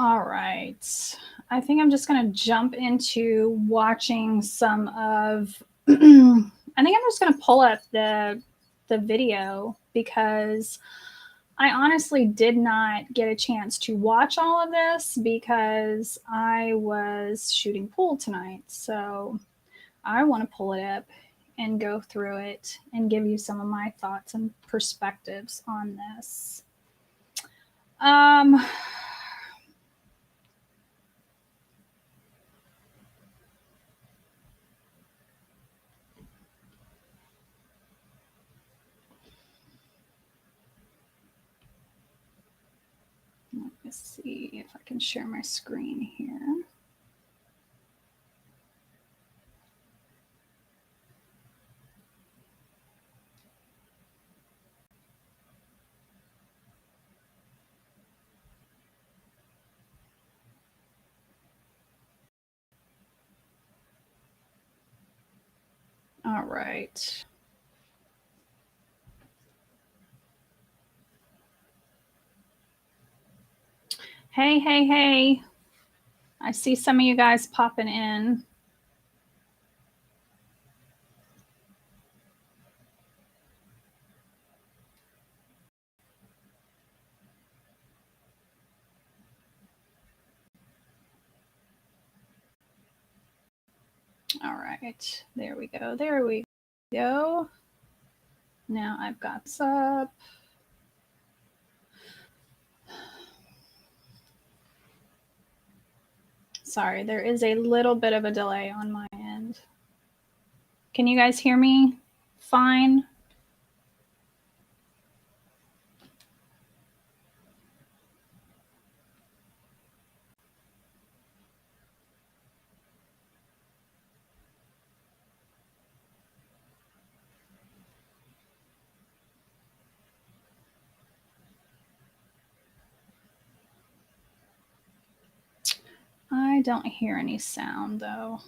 All right. I think I'm just going to jump into watching some of. I think I'm just going to pull up the video because I honestly did not get a chance to watch all of this because I was shooting pool tonight. So I want to pull it up and go through it and give you some of my thoughts and perspectives on this. Let's see if I can share my screen here. All right. Hey, hey, hey. I see some of you guys popping in. All right, there we go. There we go. Now I've got this up. Sorry, there is a little bit of a delay on my end. Can you guys hear me fine? I don't hear any sound though.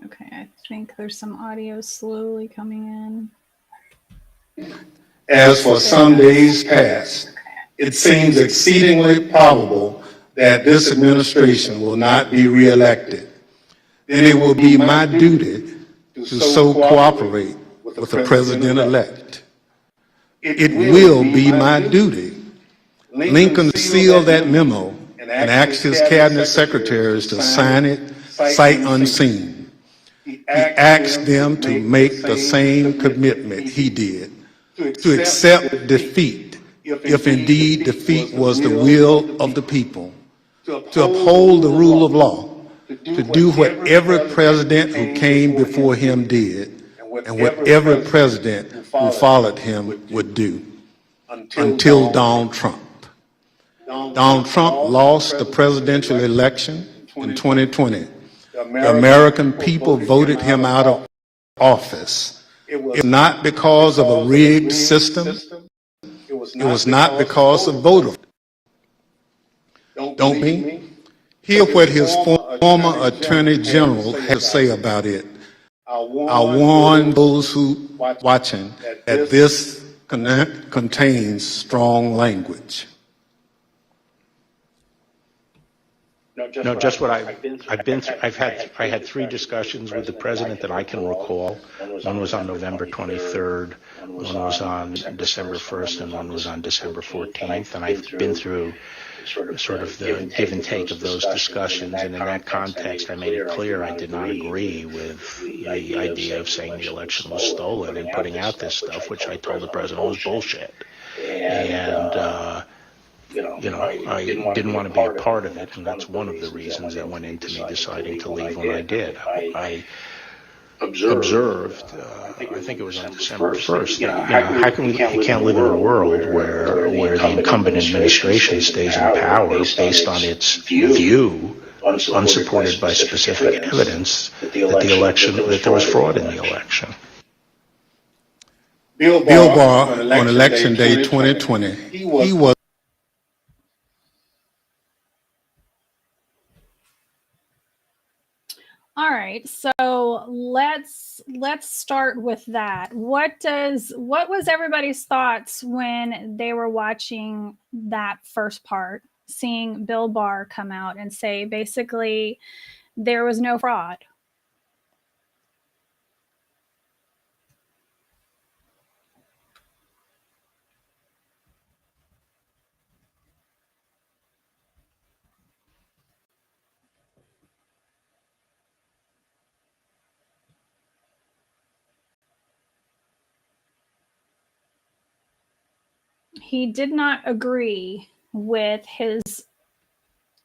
Okay, I think there's some audio slowly coming in. As for some days past, it seems exceedingly probable that this administration will not be reelected. Then it will be my duty to so cooperate with the president-elect. It will be my duty. Lincoln sealed that memo and asked his cabinet secretaries to sign it sight unseen. He asked them to make the same commitment he did, to accept defeat, if indeed defeat was the will of the people, to uphold the rule of law, to do what every president who came before him did, and what every president who followed him would do, until Donald Trump. Donald Trump lost the presidential election in 2020. The American people voted him out of office. It was not because of a rigged system. It was not because of voter. Don't me? Hear what his former Attorney General had to say about it. I warn those who watching that this contains strong language. No, just what I've been through. I had 3 discussions with the president that I can recall. One was on November 23rd, one was on December 1st, and one was on December 14th. And I've been through sort of the give and take of those discussions. And in that context, I made it clear I did not agree with the idea of saying the election was stolen and putting out this stuff, which I told the president was bullshit. And I didn't want to be a part of it, and that's one of the reasons that went into me deciding to leave when I did. I observed, I think it was on December 1st, how can we can't live in a world where the incumbent administration stays in power based on its view unsupported by specific evidence that there was fraud in the election. Bill Barr, on Election Day 2020, he was All right, so let's start with that. What was everybody's thoughts when they were watching that first part, seeing Bill Barr come out and say basically there was no fraud? He did not agree with his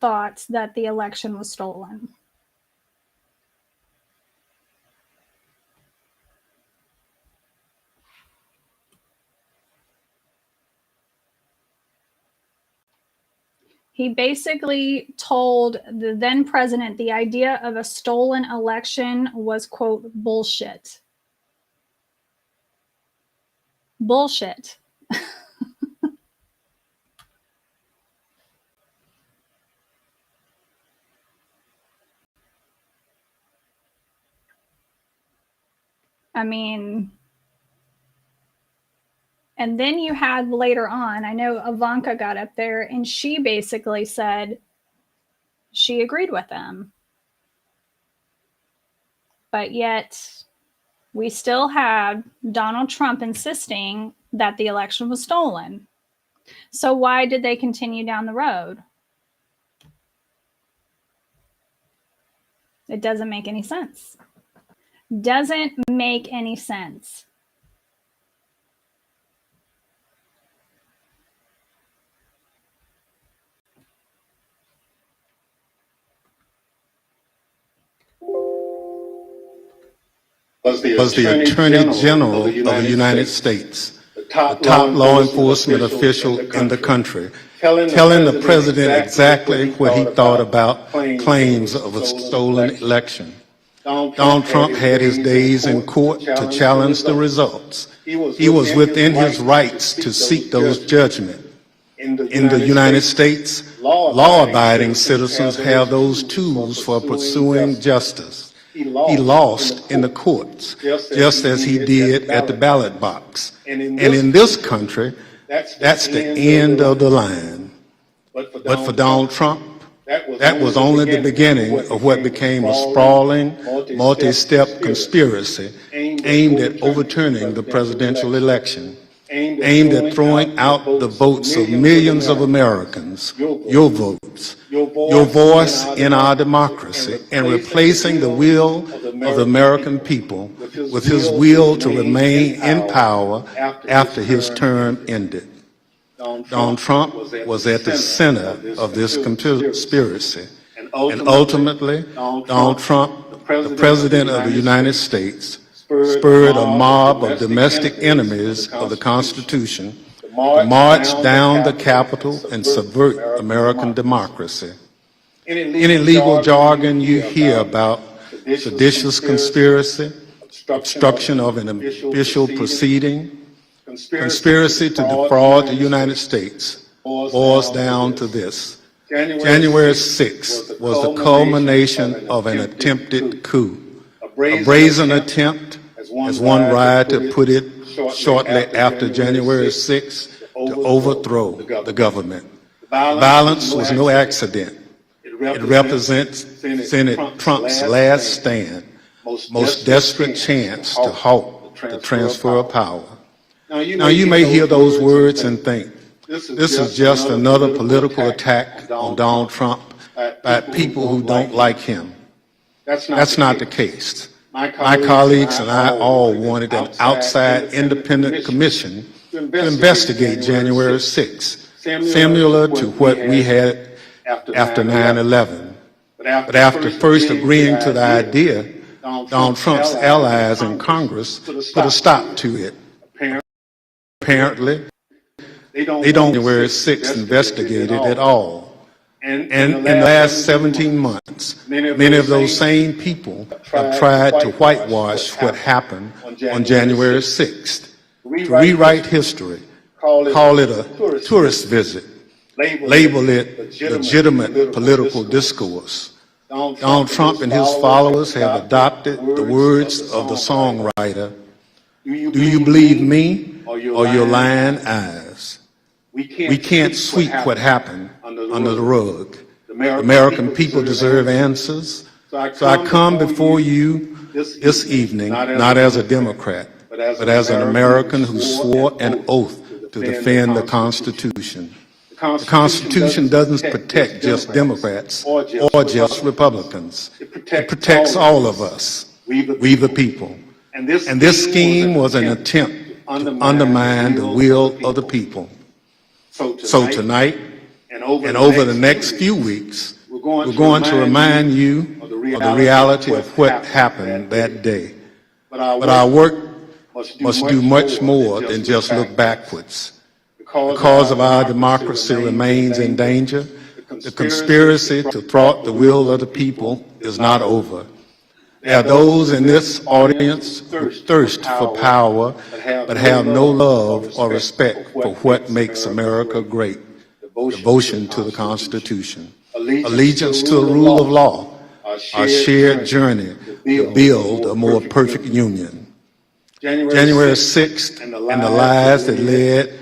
thoughts that the election was stolen. He basically told the then president the idea of a stolen election was, quote, bullshit. Bullshit. I mean, and then you had later on, I know Ivanka got up there and she basically said she agreed with them. But yet we still have Donald Trump insisting that the election was stolen. So why did they continue down the road? It doesn't make any sense. Doesn't make any sense. Was the Attorney General of the United States, the top law enforcement official in the country, telling the president exactly what he thought about claims of a stolen election. Donald Trump had his days in court to challenge the results. He was within his rights to seek those judgments. In the United States, law-abiding citizens have those tools for pursuing justice. He lost in the courts, just as he did at the ballot box. And in this country, that's the end of the line. But for Donald Trump, that was only the beginning of what became a sprawling, multi-step conspiracy aimed at overturning the presidential election, aimed at throwing out the votes of millions of Americans, your votes, your voice in our democracy, and replacing the will of the American people with his will to remain in power after his term ended. Donald Trump was at the center of this conspiracy, and ultimately, Donald Trump, the President of the United States, spurred a mob of domestic enemies of the Constitution to march down the Capitol and subvert American democracy. Any legal jargon you hear about seditious conspiracy, obstruction of an official proceeding, conspiracy to defraud the United States boils down to this. January 6th was the culmination of an attempted coup, a brazen attempt, as one writer put it shortly after January 6th, to overthrow the government. Violence was no accident. It represents Senator Trump's last stand, most desperate chance to halt the transfer of power. Now, you may hear those words and think, this is just another political attack on Donald Trump by people who don't like him. That's not the case. My colleagues and I all wanted an outside independent commission to investigate January 6th, similar to what we had after 9/11. But after first agreeing to the idea, Donald Trump's allies in Congress put a stop to it. Apparently, they don't January 6th investigated at all. And in the last 17 months, many of those same people have tried to whitewash what happened on January 6th, to rewrite history, call it a tourist visit, label it legitimate political discourse. Donald Trump and his followers have adopted the words of the songwriter, "Do you believe me or your lying eyes?" We can't sweep what happened under the rug. The American people deserve answers. So I come before you this evening, not as a Democrat, but as an American who swore an oath to defend the Constitution. The Constitution doesn't protect just Democrats or just Republicans. It protects all of us, we the people. And this scheme was an attempt to undermine the will of the people. So tonight, and over the next few weeks, we're going to remind you of the reality of what happened that day. But our work must do much more than just look backwards. The cause of our democracy remains in danger. The conspiracy to thwart the will of the people is not over. There are those in this audience who thirst for power but have no love or respect for what makes America great. Devotion to the Constitution, allegiance to the rule of law, our shared journey to build a more perfect union. January 6th and the lies that led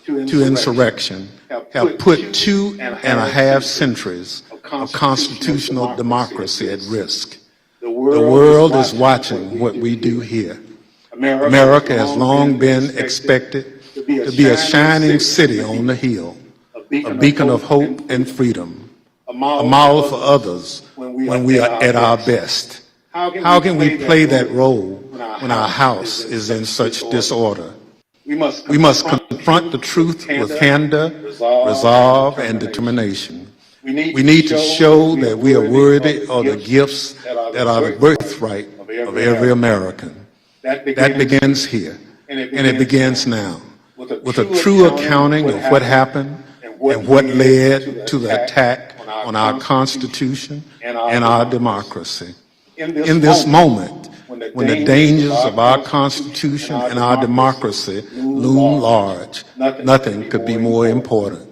to insurrection have put 2.5 centuries of constitutional democracy at risk. The world is watching what we do here. America has long been expected to be a shining city on the hill, a beacon of hope and freedom, a model for others when we are at our best. How can we play that role when our house is in such disorder? We must confront the truth with candor, resolve, and determination. We need to show that we are worthy of the gifts that are the birthright of every American. That begins here, and it begins now, with a true accounting of what happened and what led to the attack on our Constitution and our democracy. In this moment, when the dangers of our Constitution and our democracy loom large, nothing could be more important.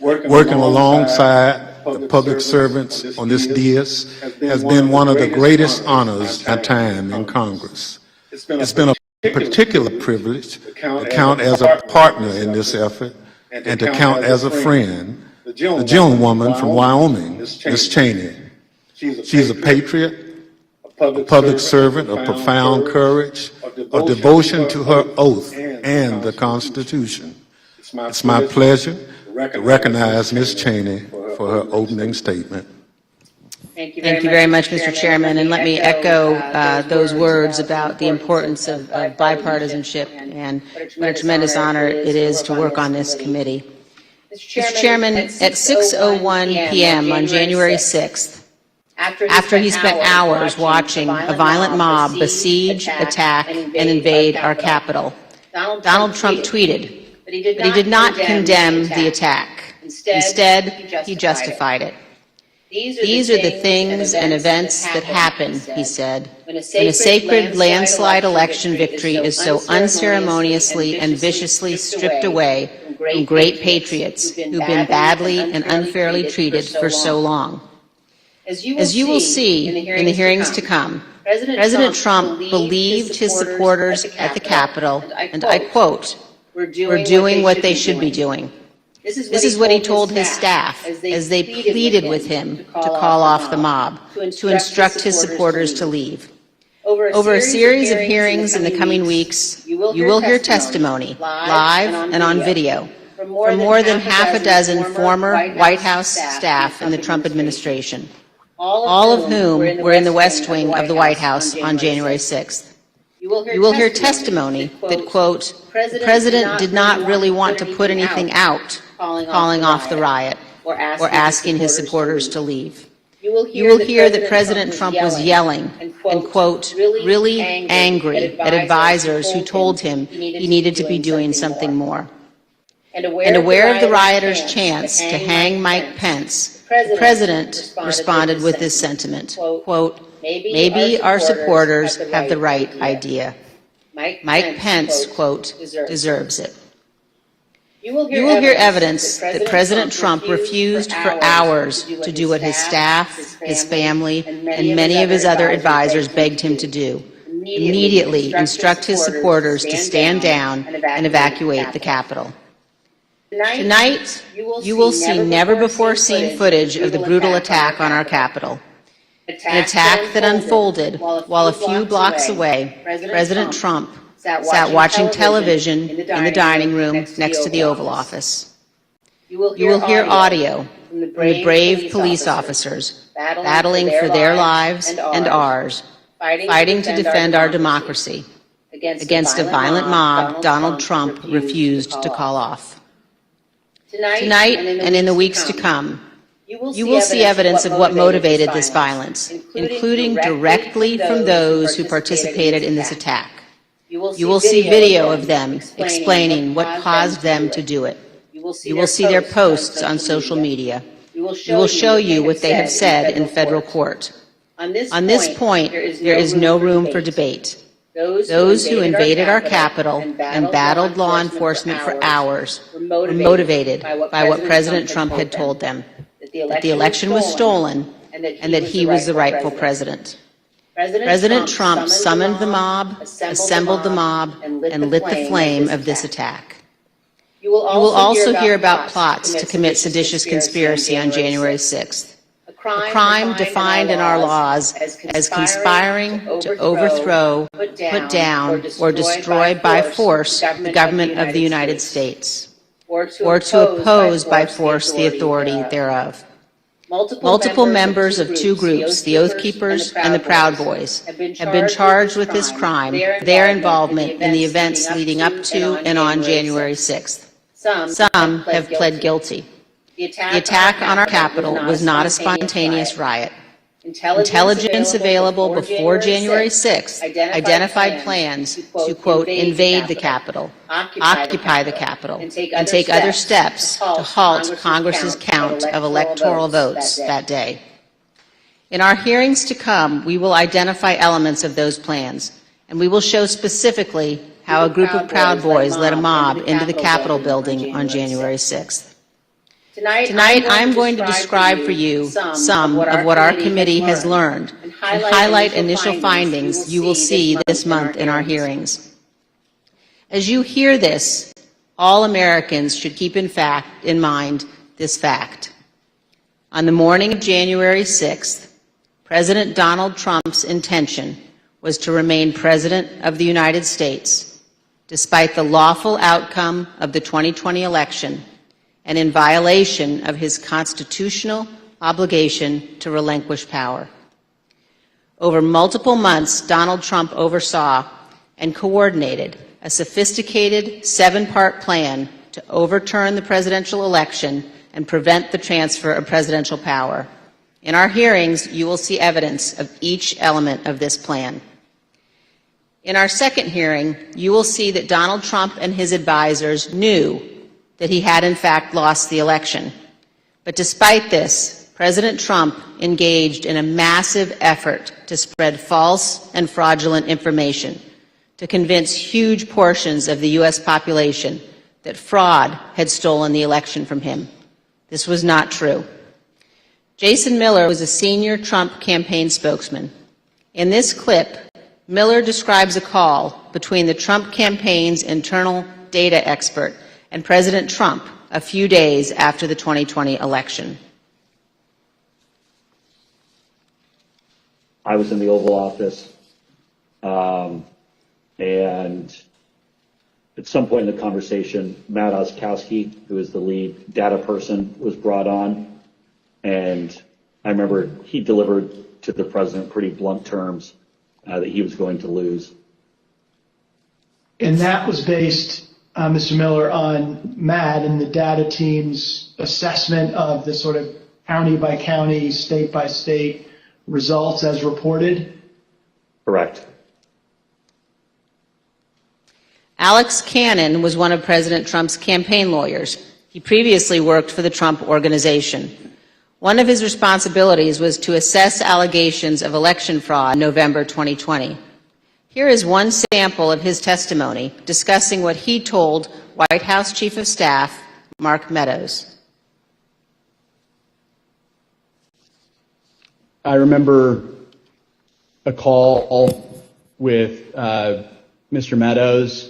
Working alongside the public servants on this dais has been one of the greatest honors at time in Congress. It's been a particular privilege to count as a partner in this effort and to count as a friend the gentlewoman from Wyoming, Ms. Cheney. She's a patriot, a public servant of profound courage, of devotion to her oath and the Constitution. It's my pleasure to recognize Ms. Cheney for her opening statement. Thank you very much, Mr. Chairman, and let me echo those words about the importance of bipartisanship and what a tremendous honor it is to work on this committee. Mr. Chairman, at 6:01 p.m. on January 6th, after he spent hours watching a violent mob besiege, attack, and invade our Capitol, Donald Trump tweeted, but he did not condemn the attack. Instead, he justified it. These are the things and events that happen, he said, when a sacred landslide election victory is so unceremoniously and viciously stripped away from great patriots who've been badly and unfairly treated for so long. As you will see in the hearings to come, President Trump believed his supporters at the Capitol, and I quote, "We're doing what they should be doing." This is what he told his staff as they pleaded with him to call off the mob, to instruct his supporters to leave. Over a series of hearings in the coming weeks, you will hear testimony, live and on video, from more than half a dozen former White House staff in the Trump administration, all of whom were in the West Wing of the White House on January 6th. You will hear testimony that, quote, "The president did not really want to put anything out, calling off the riot or asking his supporters to leave." You will hear that President Trump was yelling and, quote, "really angry at advisors who told him he needed to be doing something more." and aware of the rioters' chance to hang Mike Pence, the President responded with this sentiment, quote, maybe our supporters have the right idea. Mike Pence, quote, deserves it. You will hear evidence that President Trump refused for hours to do what his staff, his family, and many of his other advisors begged him to do. Immediately instruct his supporters to stand down and evacuate the Capitol. Tonight, you will see never-before-seen footage of the brutal attack on our Capitol. An attack that unfolded while a few blocks away, President Trump sat watching television in the dining room next to the Oval Office. You will hear audio from the brave police officers battling for their lives and ours, fighting to defend our democracy against a violent mob Donald Trump refused to call off. Tonight and in the weeks to come, you will see evidence of what motivated this violence, including directly from those who participated in this attack. You will see video of them explaining what caused them to do it. You will see their posts on social media. We will show you what they have said in federal court. On this point, there is no room for debate. Those who invaded our Capitol and battled law enforcement for hours were motivated by what President Trump had told them, that the election was stolen and that he was the rightful president. President Trump summoned the mob, assembled the mob, and lit the flame of this attack. You will also hear about plots to commit seditious conspiracy on January 6th, a crime defined in our laws as conspiring to overthrow, put down, or destroy by force the government of the United States, or to oppose by force the authority thereof. Multiple members of two groups, the Oath Keepers and the Proud Boys, have been charged with this crime, their involvement in the events leading up to and on January 6th. Some have pled guilty. The attack on our Capitol was not a spontaneous riot. Intelligence available before January 6th identified plans to, quote, invade the Capitol, occupy the Capitol, and take other steps to halt Congress's count of electoral votes that day. In our hearings to come, we will identify elements of those plans, and we will show specifically how a group of Proud Boys led a mob into the Capitol building on January 6th. Tonight, I'm going to describe for you some of what our committee has learned and highlight initial findings you will see this month in our hearings. As you hear this, all Americans should keep in mind this fact. On the morning of January 6th, President Donald Trump's intention was to remain President of the United States, despite the lawful outcome of the 2020 election and in violation of his constitutional obligation to relinquish power. Over multiple months, Donald Trump oversaw and coordinated a sophisticated 7-part plan to overturn the presidential election and prevent the transfer of presidential power. In our hearings, you will see evidence of each element of this plan. In our second hearing, you will see that Donald Trump and his advisors knew that he had in fact lost the election. But despite this, President Trump engaged in a massive effort to spread false and fraudulent information to convince huge portions of the U.S. population that fraud had stolen the election from him. This was not true. Jason Miller was a senior Trump campaign spokesman. In this clip, Miller describes a call between the Trump campaign's internal data expert and President Trump a few days after the 2020 election. I was in the Oval Office, and at some point in the conversation, Matt Oskowski, who is the lead data person, was brought on, and I remember he delivered to the president pretty blunt terms that he was going to lose. And that was based, Mr. Miller, on Matt and the data team's assessment of the sort of county by county, state by state results as reported? Correct. Alex Cannon was one of President Trump's campaign lawyers. He previously worked for the Trump Organization. One of his responsibilities was to assess allegations of election fraud in November 2020. Here is one sample of his testimony discussing what he told White House Chief of Staff Mark Meadows. I remember a call with Mr. Meadows,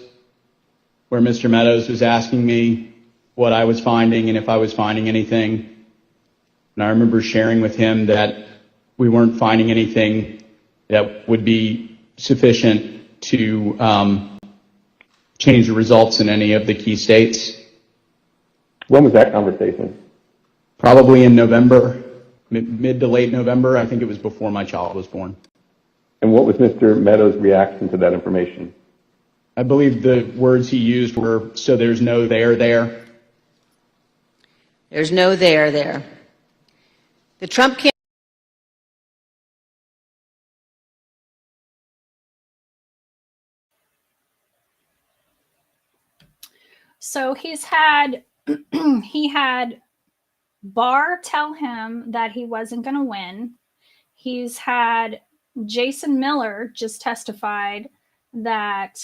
where Mr. Meadows was asking me what I was finding and if I was finding anything. And I remember sharing with him that we weren't finding anything that would be sufficient to change the results in any of the key states. When was that conversation? Probably in November, mid to late November. I think it was before my child was born. And what was Mr. Meadows' reaction to that information? I believe the words he used were, "So there's no there there." There's no there. The Trump campaign. So he had Barr tell him that he wasn't going to win. He's had Jason Miller just testified that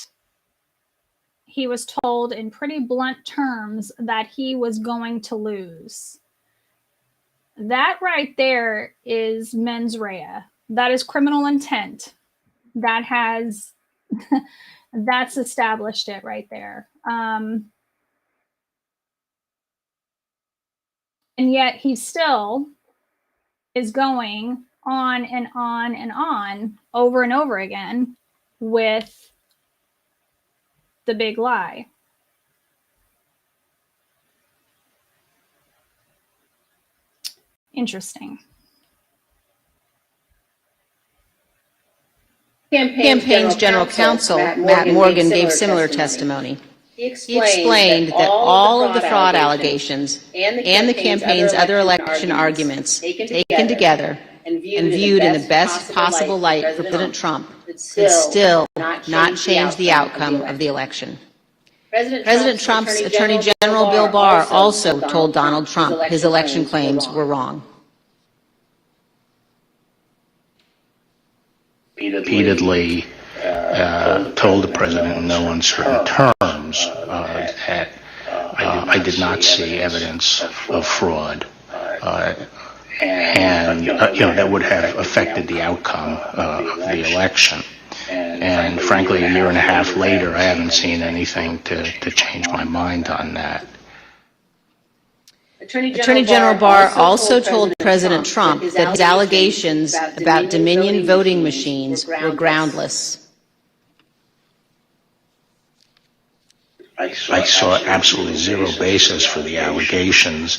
he was told in pretty blunt terms that he was going to lose. That right there is mens rea. That is criminal intent. That has, that's established it right there. And yet he still is going on and on and on over and over again with the big lie. Interesting. Campaign's general counsel, Matt Morgan, gave similar testimony. He explained that all of the fraud allegations and the campaign's other election arguments taken together and viewed in the best possible light for President Trump could still not change the outcome of the election. President Trump's Attorney General Bill Barr also told Donald Trump his election claims were wrong. Repeatedly told the president in no uncertain terms that I did not see evidence of fraud, and that would have affected the outcome of the election. And frankly, a year and a half later, I haven't seen anything to change my mind on that. Attorney General Barr also told President Trump that his allegations about Dominion voting machines were groundless. I saw absolutely zero basis for the allegations,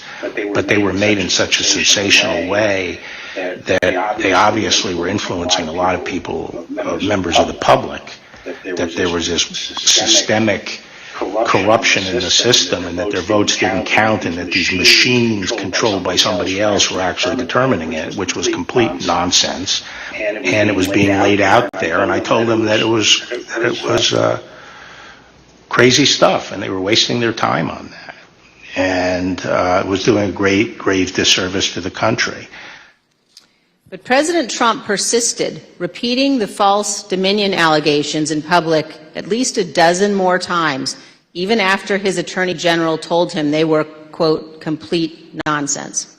but they were made in such a sensational way that they obviously were influencing a lot of people, members of the public, that there was this systemic corruption in the system and that their votes didn't count and that these machines controlled by somebody else were actually determining it, which was complete nonsense. And it was being laid out there, and I told them that it was crazy stuff, and they were wasting their time on that. And it was doing a grave disservice to the country. But President Trump persisted, repeating the false Dominion allegations in public at least a dozen more times, even after his Attorney General told him they were, quote, complete nonsense.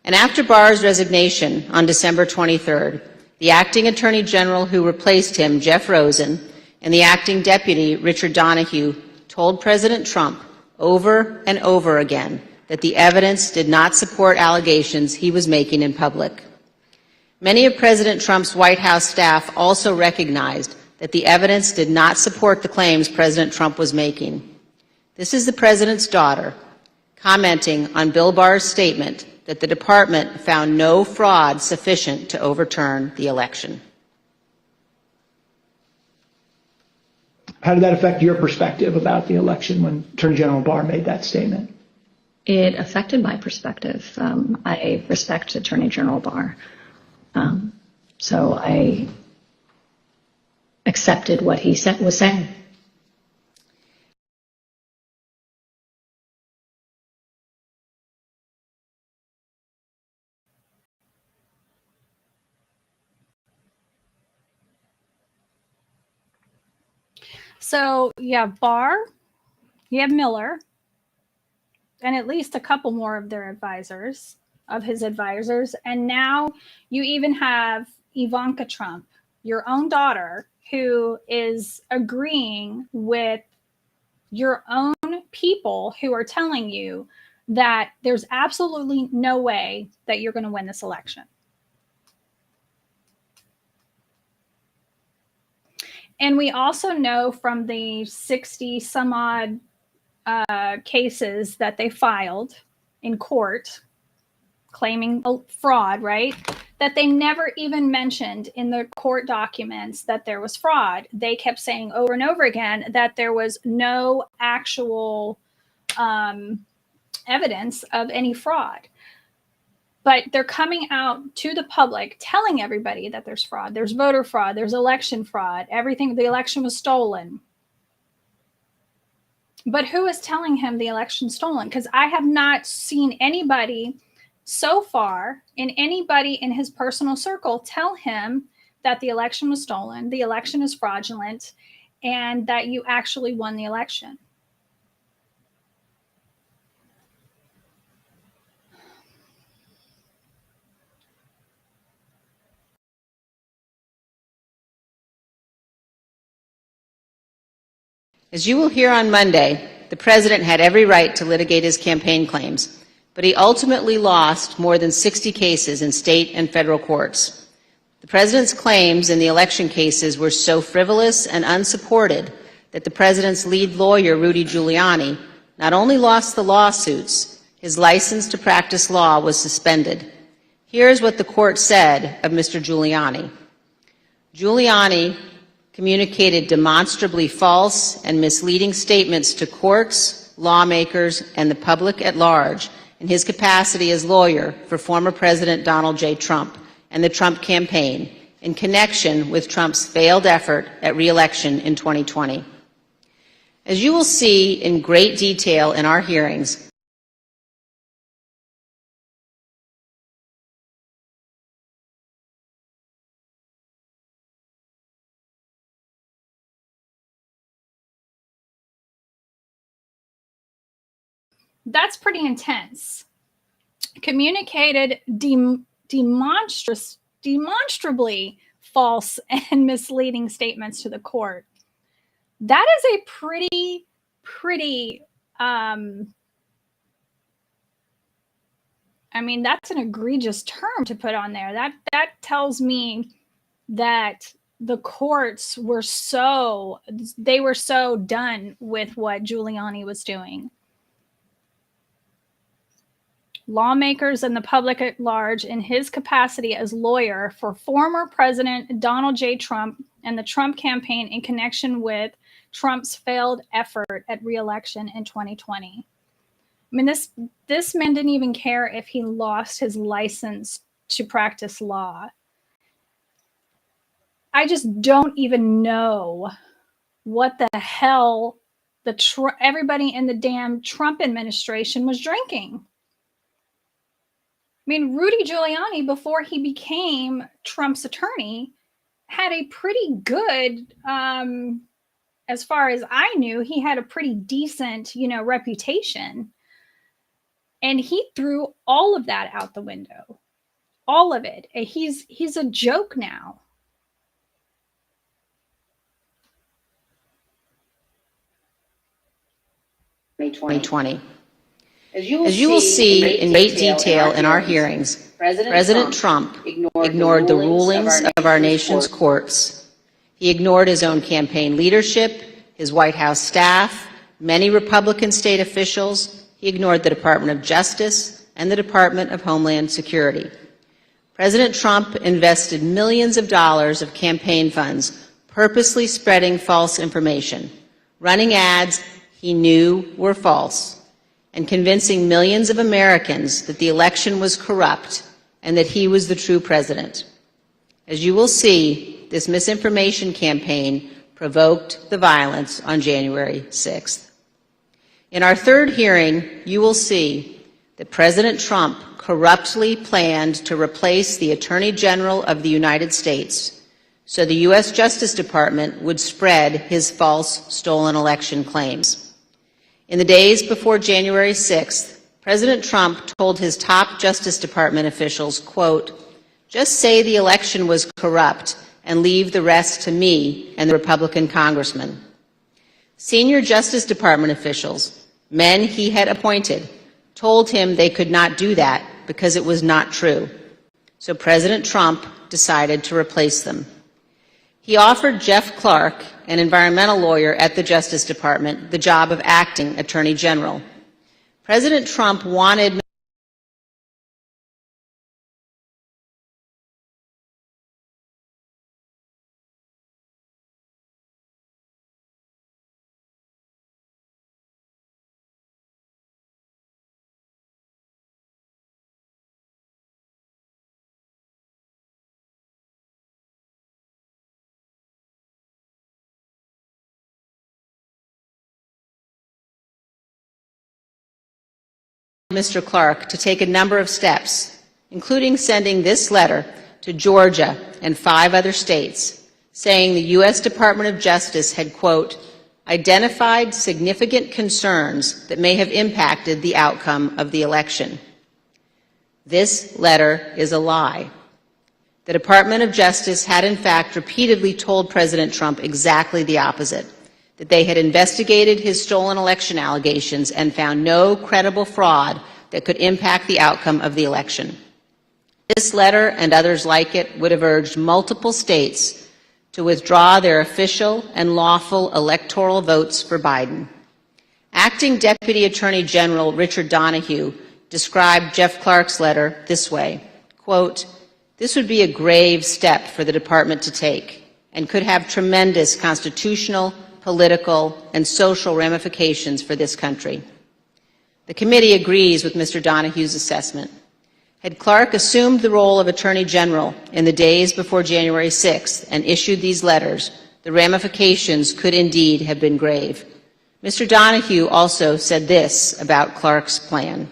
And after Barr's resignation on December 23rd, the acting Attorney General who replaced him, Jeff Rosen, and the acting deputy, Richard Donahue, told President Trump over and over again that the evidence did not support allegations he was making in public. Many of President Trump's White House staff also recognized that the evidence did not support the claims President Trump was making. This is the president's daughter commenting on Bill Barr's statement that the department found no fraud sufficient to overturn the election. How did that affect your perspective about the election when Attorney General Barr made that statement? It affected my perspective. I respect Attorney General Barr. So I accepted what he was saying. So you have Barr, you have Miller, and at least a couple more of their advisors, of his advisors. And now you even have Ivanka Trump, your own daughter, who is agreeing with your own people who are telling you that there's absolutely no way that you're going to win this election. And we also know from the 60 some odd cases that they filed in court claiming fraud, right? That they never even mentioned in the court documents that there was fraud. They kept saying over and over again that there was no actual evidence of any fraud. But they're coming out to the public telling everybody that there's fraud. There's voter fraud. There's election fraud. Everything, the election was stolen. But who is telling him the election's stolen? Because I have not seen anybody so far, anybody in his personal circle, tell him that the election was stolen, the election is fraudulent, and that you actually won the election. As you will hear on Monday, the president had every right to litigate his campaign claims, but he ultimately lost more than 60 cases in state and federal courts. The president's claims in the election cases were so frivolous and unsupported that the president's lead lawyer, Rudy Giuliani, not only lost the lawsuits, his license to practice law was suspended. Here's what the court said of Mr. Giuliani. Giuliani communicated demonstrably false and misleading statements to courts, lawmakers, and the public at large in his capacity as lawyer for former President Donald J. Trump and the Trump campaign in connection with Trump's failed effort at re-election in 2020. As you will see in great detail in our hearings, that's pretty intense. Communicated demonstrably false and misleading statements to the court. That is a pretty, I mean, that's an egregious term to put on there. That tells me that the courts were so done with what Giuliani was doing. Lawmakers and the public at large, in his capacity as lawyer for former President Donald J. Trump and the Trump campaign in connection with Trump's failed effort at re-election in 2020. I mean, this man didn't even care if he lost his license to practice law. I just don't even know what the hell everybody in the damn Trump administration was drinking. I mean, Rudy Giuliani, before he became Trump's attorney, had a pretty good, as far as I knew, he had a pretty decent, reputation. And he threw all of that out the window. All of it. He's a joke now. As you will see in great detail in our hearings, President Trump ignored the rulings of our nation's courts. He ignored his own campaign leadership, his White House staff, many Republican state officials. He ignored the Department of Justice and the Department of Homeland Security. President Trump invested millions of dollars of campaign funds purposely spreading false information, running ads he knew were false, and convincing millions of Americans that the election was corrupt and that he was the true president. As you will see, this misinformation campaign provoked the violence on January 6th. In our third hearing, you will see that President Trump corruptly planned to replace the Attorney General of the United States, so the U.S. Justice Department would spread his false stolen election claims. In the days before January 6th, President Trump told his top Justice Department officials, quote, "Just say the election was corrupt and leave the rest to me and the Republican congressman." Senior Justice Department officials, men he had appointed, told him they could not do that because it was not true. So President Trump decided to replace them. He offered Jeff Clark, an environmental lawyer at the Justice Department, the job of acting Attorney General. President Trump wanted Mr. Clark to take a number of steps, including sending this letter to Georgia and 5 other states, saying the U.S. Department of Justice had, quote, identified significant concerns that may have impacted the outcome of the election. This letter is a lie. The Department of Justice had, in fact, repeatedly told President Trump exactly the opposite, that they had investigated his stolen election allegations and found no credible fraud that could impact the outcome of the election. This letter and others like it would have urged multiple states to withdraw their official and lawful electoral votes for Biden. Acting Deputy Attorney General Richard Donoghue described Jeff Clark's letter this way, quote, "This would be a grave step for the department to take and could have tremendous constitutional, political, and social ramifications for this country." The committee agrees with Mr. Donoghue's assessment. Had Clark assumed the role of Attorney General in the days before January 6th and issued these letters, the ramifications could indeed have been grave. Mr. Donoghue also said this about Clark's plan.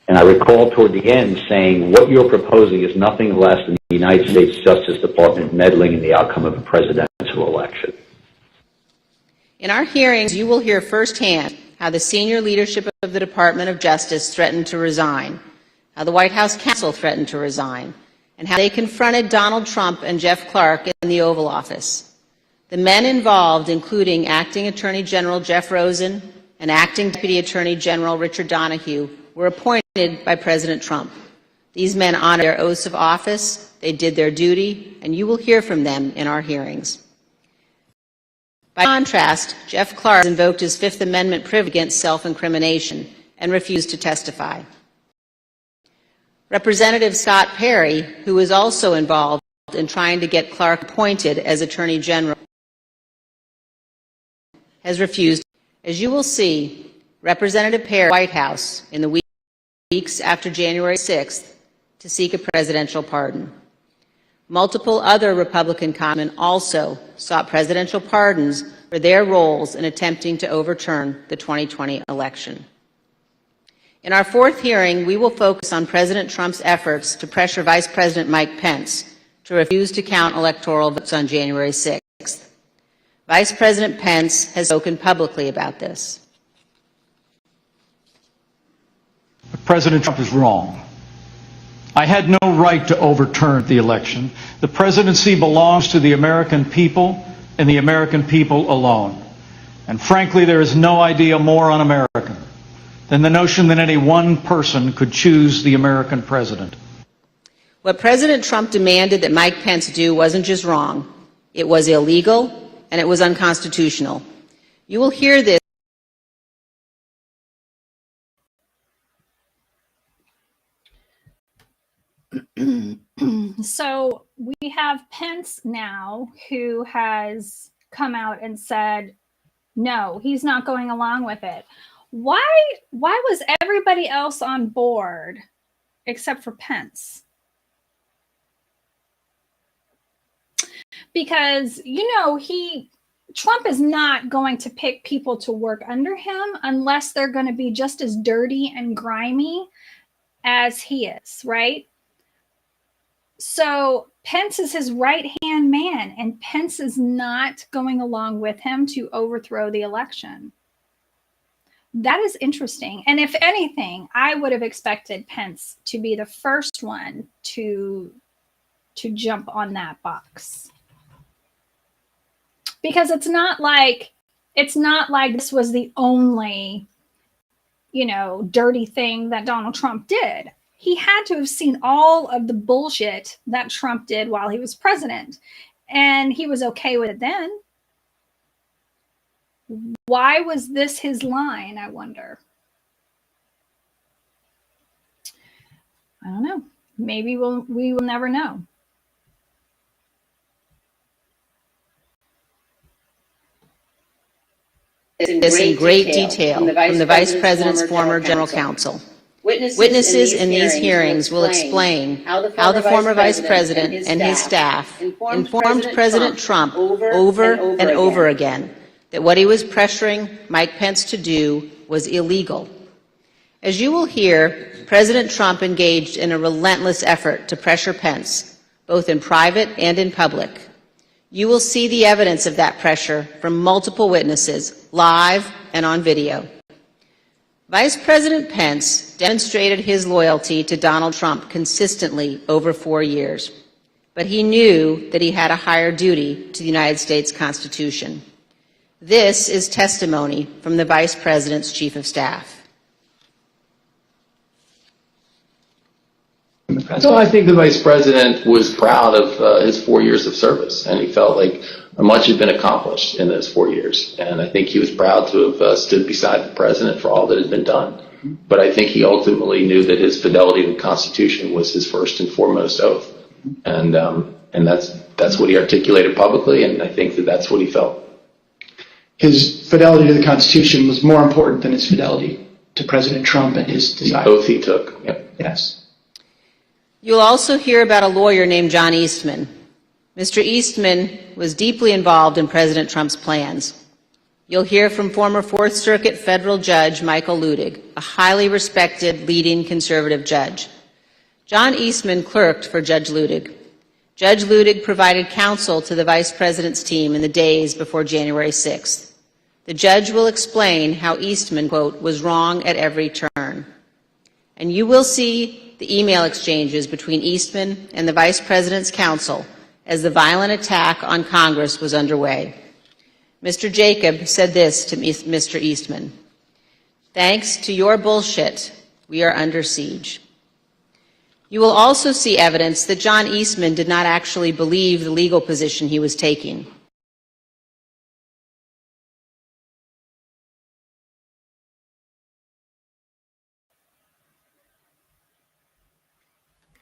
And I recall toward the end saying, what you're proposing is nothing less than the United States Justice Department meddling in the outcome of a presidential election. In our hearings, you will hear firsthand how the senior leadership of the Department of Justice threatened to resign, how the White House counsel threatened to resign, and how they confronted Donald Trump and Jeff Clark in the Oval Office. The men involved, including Acting Attorney General Jeff Rosen and Acting Deputy Attorney General Richard Donoghue, were appointed by President Trump. These men honored their oaths of office, they did their duty, and you will hear from them in our hearings. By contrast, Jeff Clark invoked his Fifth Amendment privilege against self-incrimination and refused to testify. Representative Scott Perry, who was also involved in trying to get Clark appointed as Attorney General, has refused. As you will see, Representative Perry White House in the weeks after January 6th to seek a presidential pardon. Multiple other Republican congressmen also sought presidential pardons for their roles in attempting to overturn the 2020 election. In our 4th hearing, we will focus on President Trump's efforts to pressure Vice President Mike Pence to refuse to count electoral votes on January 6th. Vice President Pence has spoken publicly about this. President Trump is wrong. I had no right to overturn the election. The presidency belongs to the American people and the American people alone. And frankly, there is no idea more un-American than the notion that any one person could choose the American president. What President Trump demanded that Mike Pence do wasn't just wrong, it was illegal and it was unconstitutional. You will hear this. So we have Pence now, who has come out and said, no, he's not going along with it. Why was everybody else on board except for Pence? Because, Trump is not going to pick people to work under him unless they're going to be just as dirty and grimy as he is, right? So Pence is his right-hand man, and Pence is not going along with him to overthrow the election. That is interesting. And if anything, I would have expected Pence to be the first one to jump on that box. Because it's not like this was the only, dirty thing that Donald Trump did. He had to have seen all of the bullshit that Trump did while he was president, and he was okay with it then. Why was this his line, I wonder? I don't know. Maybe we will never know. This in great detail from the Vice President's former General Counsel. Witnesses in these hearings will explain how the former Vice President and his staff informed President Trump over and over again that what he was pressuring Mike Pence to do was illegal. As you will hear, President Trump engaged in a relentless effort to pressure Pence, both in private and in public. You will see the evidence of that pressure from multiple witnesses, live and on video. Vice President Pence demonstrated his loyalty to Donald Trump consistently over 4 years, but he knew that he had a higher duty to the United States Constitution. This is testimony from the Vice President's Chief of Staff. So I think the Vice President was proud of his 4 years of service, and he felt like much had been accomplished in those 4 years. And I think he was proud to have stood beside the President for all that had been done. But I think he ultimately knew that his fidelity to the Constitution was his first and foremost oath. And that's what he articulated publicly, and I think that that's what he felt. His fidelity to the Constitution was more important than his fidelity to President Trump and his desire. The oath he took. Yep. Yes. You'll also hear about a lawyer named John Eastman. Mr. Eastman was deeply involved in President Trump's plans. You'll hear from former Fourth Circuit federal judge Michael Luttig, a highly respected leading conservative judge. John Eastman clerked for Judge Luttig. Judge Luttig provided counsel to the Vice President's team in the days before January 6th. The judge will explain how Eastman, quote, was wrong at every turn. And you will see the email exchanges between Eastman and the Vice President's counsel as the violent attack on Congress was underway. Mr. Jacob said this to Mr. Eastman: "Thanks to your bullshit, we are under siege." You will also see evidence that John Eastman did not actually believe the legal position he was taking.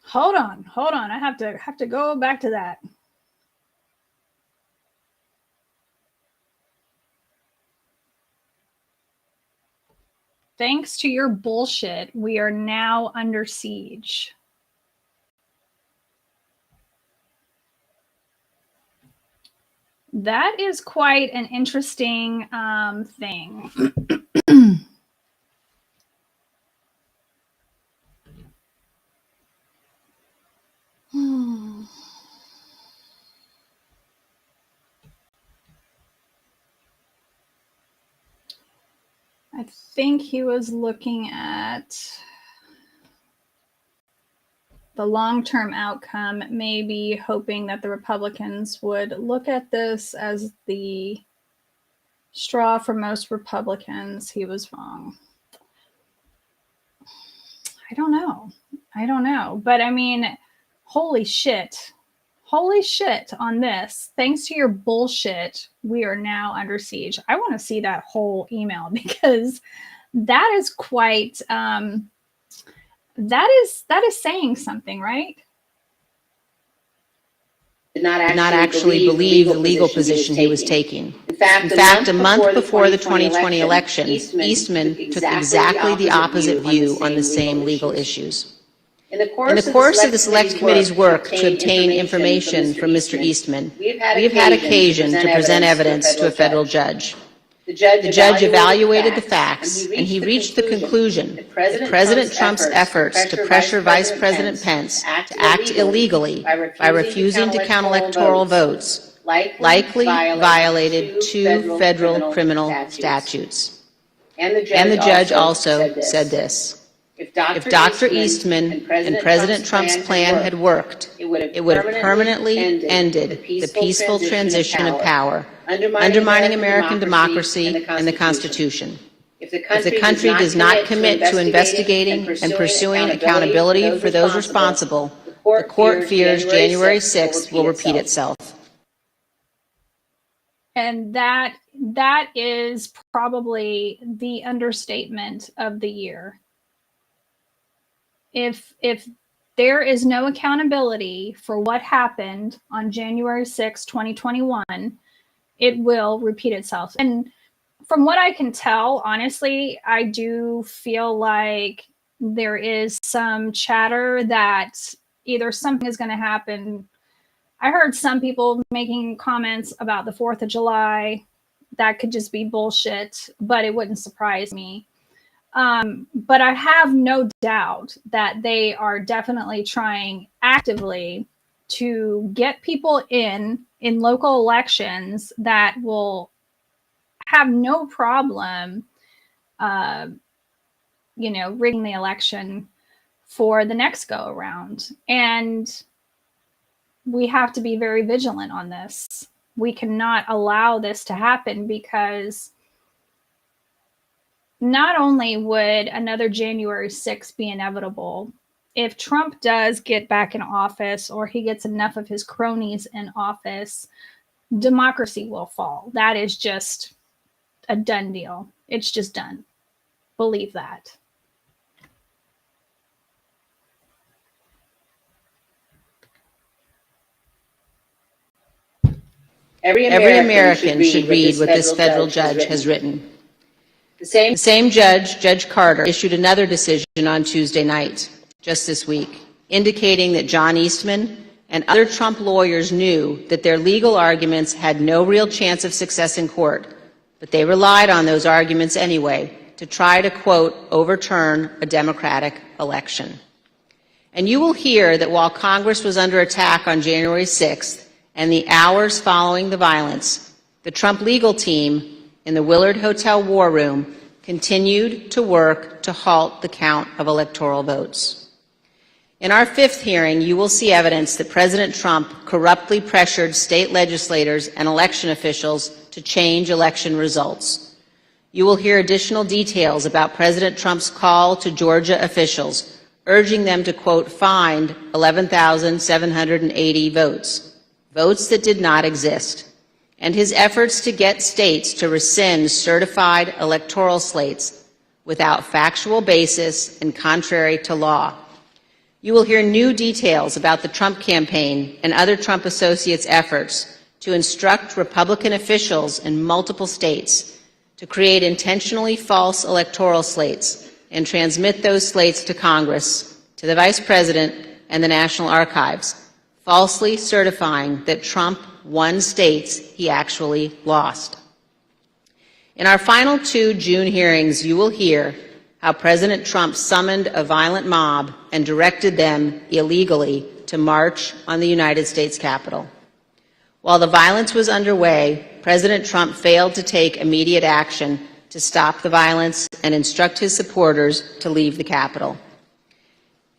Hold on. I have to go back to that. Thanks to your bullshit, we are now under siege. That is quite an interesting thing. I think he was looking at the long-term outcome, maybe hoping that the Republicans would look at this as the straw for most Republicans. He was wrong. I don't know. But I mean, holy shit on this. Thanks to your bullshit, we are now under siege. I want to see that whole email, because that is quite, that is saying something, right? Did not actually believe the legal position he was taking. In fact, a month before the 2020 election, Eastman took exactly the opposite view on the same legal issues. In the course of the Select Committee's work to obtain information from Mr. Eastman, we have had occasion to present evidence to a federal judge. The judge evaluated the facts, and he reached the conclusion that President Trump's efforts to pressure Vice President Pence to act illegally by refusing to count electoral votes likely violated 2 federal criminal statutes. And the judge also said this. If Dr. Eastman and President Trump's plan had worked, it would have permanently ended the peaceful transition of power, undermining American democracy and the Constitution. If the country does not commit to investigating and pursuing accountability for those responsible, the court fears January 6th will repeat itself. And that is probably the understatement of the year. If there is no accountability for what happened on January 6, 2021, it will repeat itself. And from what I can tell, honestly, I do feel like there is some chatter that either something is going to happen. I heard some people making comments about the 4th of July. That could just be bullshit, but it wouldn't surprise me. But I have no doubt that they are definitely trying actively to get people in local elections that will have no problem, rigging the election for the next go around. And we have to be very vigilant on this. We cannot allow this to happen, because not only would another January 6th be inevitable, if Trump does get back in office, or he gets enough of his cronies in office, democracy will fall. That is just a done deal. It's just done. Believe that. Every American should read what this federal judge has written. The same judge, Judge Carter, issued another decision on Tuesday night, just this week, indicating that John Eastman and other Trump lawyers knew that their legal arguments had no real chance of success in court, but they relied on those arguments anyway to try to, quote, overturn a Democratic election. And you will hear that while Congress was under attack on January 6th and the hours following the violence, the Trump legal team in the Willard Hotel War Room continued to work to halt the count of electoral votes. In our 5th hearing, you will see evidence that President Trump corruptly pressured state legislators and election officials to change election results. You will hear additional details about President Trump's call to Georgia officials, urging them to, quote, find 11,780 votes, votes that did not exist, and his efforts to get states to rescind certified electoral slates without factual basis and contrary to law. You will hear new details about the Trump campaign and other Trump associates' efforts to instruct Republican officials in multiple states to create intentionally false electoral slates and transmit those slates to Congress, to the Vice President, and the National Archives, falsely certifying that Trump won states he actually lost. In our final 2 June hearings, you will hear how President Trump summoned a violent mob and directed them illegally to march on the United States Capitol. While the violence was underway, President Trump failed to take immediate action to stop the violence and instruct his supporters to leave the Capitol.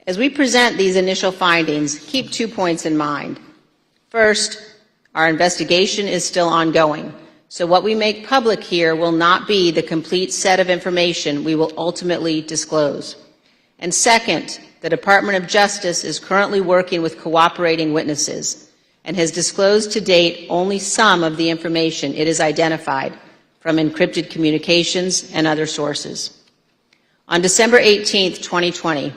As we present these initial findings, keep 2 points in mind. First, our investigation is still ongoing, so what we make public here will not be the complete set of information we will ultimately disclose. And second, the Department of Justice is currently working with cooperating witnesses and has disclosed to date only some of the information it has identified from encrypted communications and other sources. On December 18, 2020,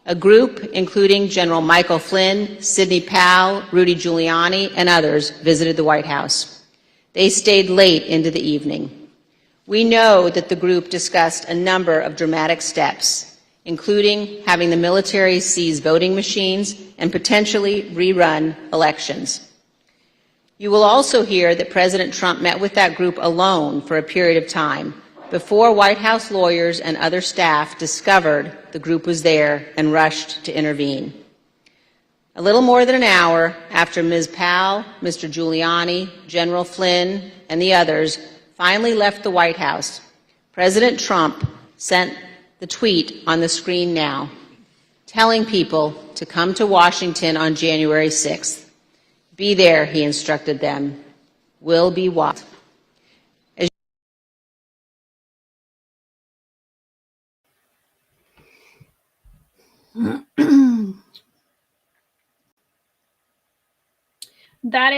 a group including General Michael Flynn, Sidney Powell, Rudy Giuliani, and others visited the White House. They stayed late into the evening. We know that the group discussed a number of dramatic steps, including having the military seize voting machines and potentially rerun elections. You will also hear that President Trump met with that group alone for a period of time, before White House lawyers and other staff discovered the group was there and rushed to intervene. A little more than an hour after Ms. Powell, Mr. Giuliani, General Flynn, and the others finally left the White House, President Trump sent the tweet on the screen now, telling people to come to Washington on January 6th. Be there, he instructed them. Will be what? That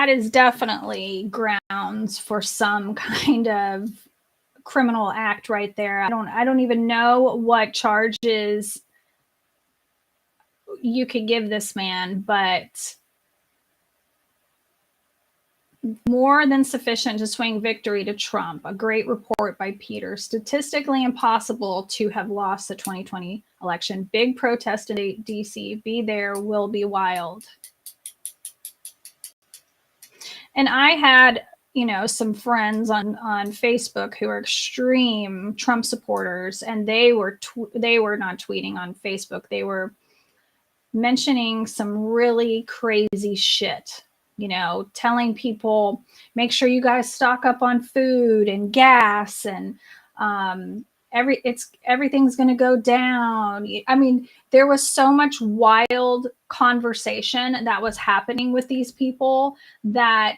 is definitely grounds for some kind of criminal act right there. I don't even know what charges you could give this man, but more than sufficient to swing victory to Trump. A great report by Peter. Statistically impossible to have lost the 2020 election. Big protest in DC. Be there, will be wild. And I had, some friends on Facebook who are extreme Trump supporters, and they were not tweeting on Facebook. They were mentioning some really crazy shit. Telling people, make sure you guys stock up on food and gas, and everything's going to go down. I mean, there was so much wild conversation that was happening with these people that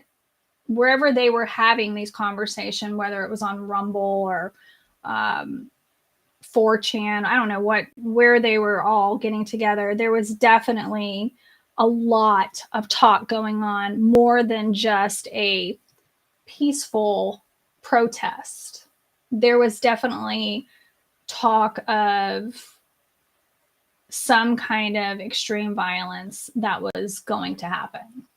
wherever they were having these conversations, whether it was on Rumble or 4chan, I don't know where they were all getting together, there was definitely a lot of talk going on, more than just a peaceful protest. There was definitely talk of some kind of extreme violence that was going to happen.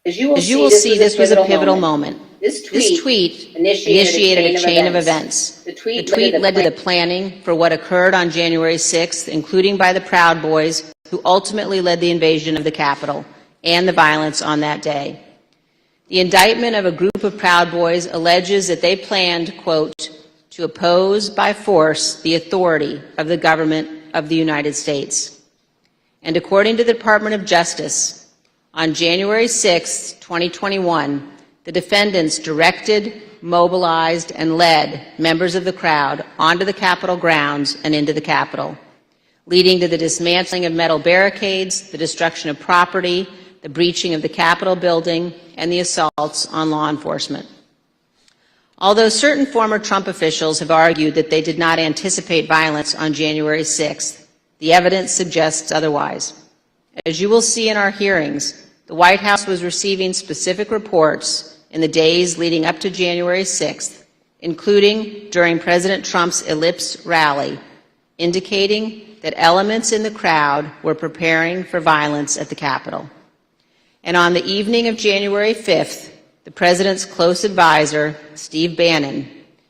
As you will see, this was a pivotal moment. This tweet initiated a chain of events. The tweet led to the planning for what occurred on January 6th, including by the Proud Boys, who ultimately led the invasion of the Capitol and the violence on that day. The indictment of a group of Proud Boys alleges that they planned, quote, to oppose by force the authority of the government of the United States. And according to the Department of Justice, on January 6, 2021, the defendants directed, mobilized, and led members of the crowd onto the Capitol grounds and into the Capitol, leading to the dismantling of metal barricades, the destruction of property, the breaching of the Capitol building, and the assaults on law enforcement. Although certain former Trump officials have argued that they did not anticipate violence on January 6th, the evidence suggests otherwise. As you will see in our hearings, the White House was receiving specific reports in the days leading up to January 6th, including during President Trump's Ellipse rally, indicating that elements in the crowd were preparing for violence at the Capitol. And on the evening of January 5th, the president's close advisor, Steve Bannon,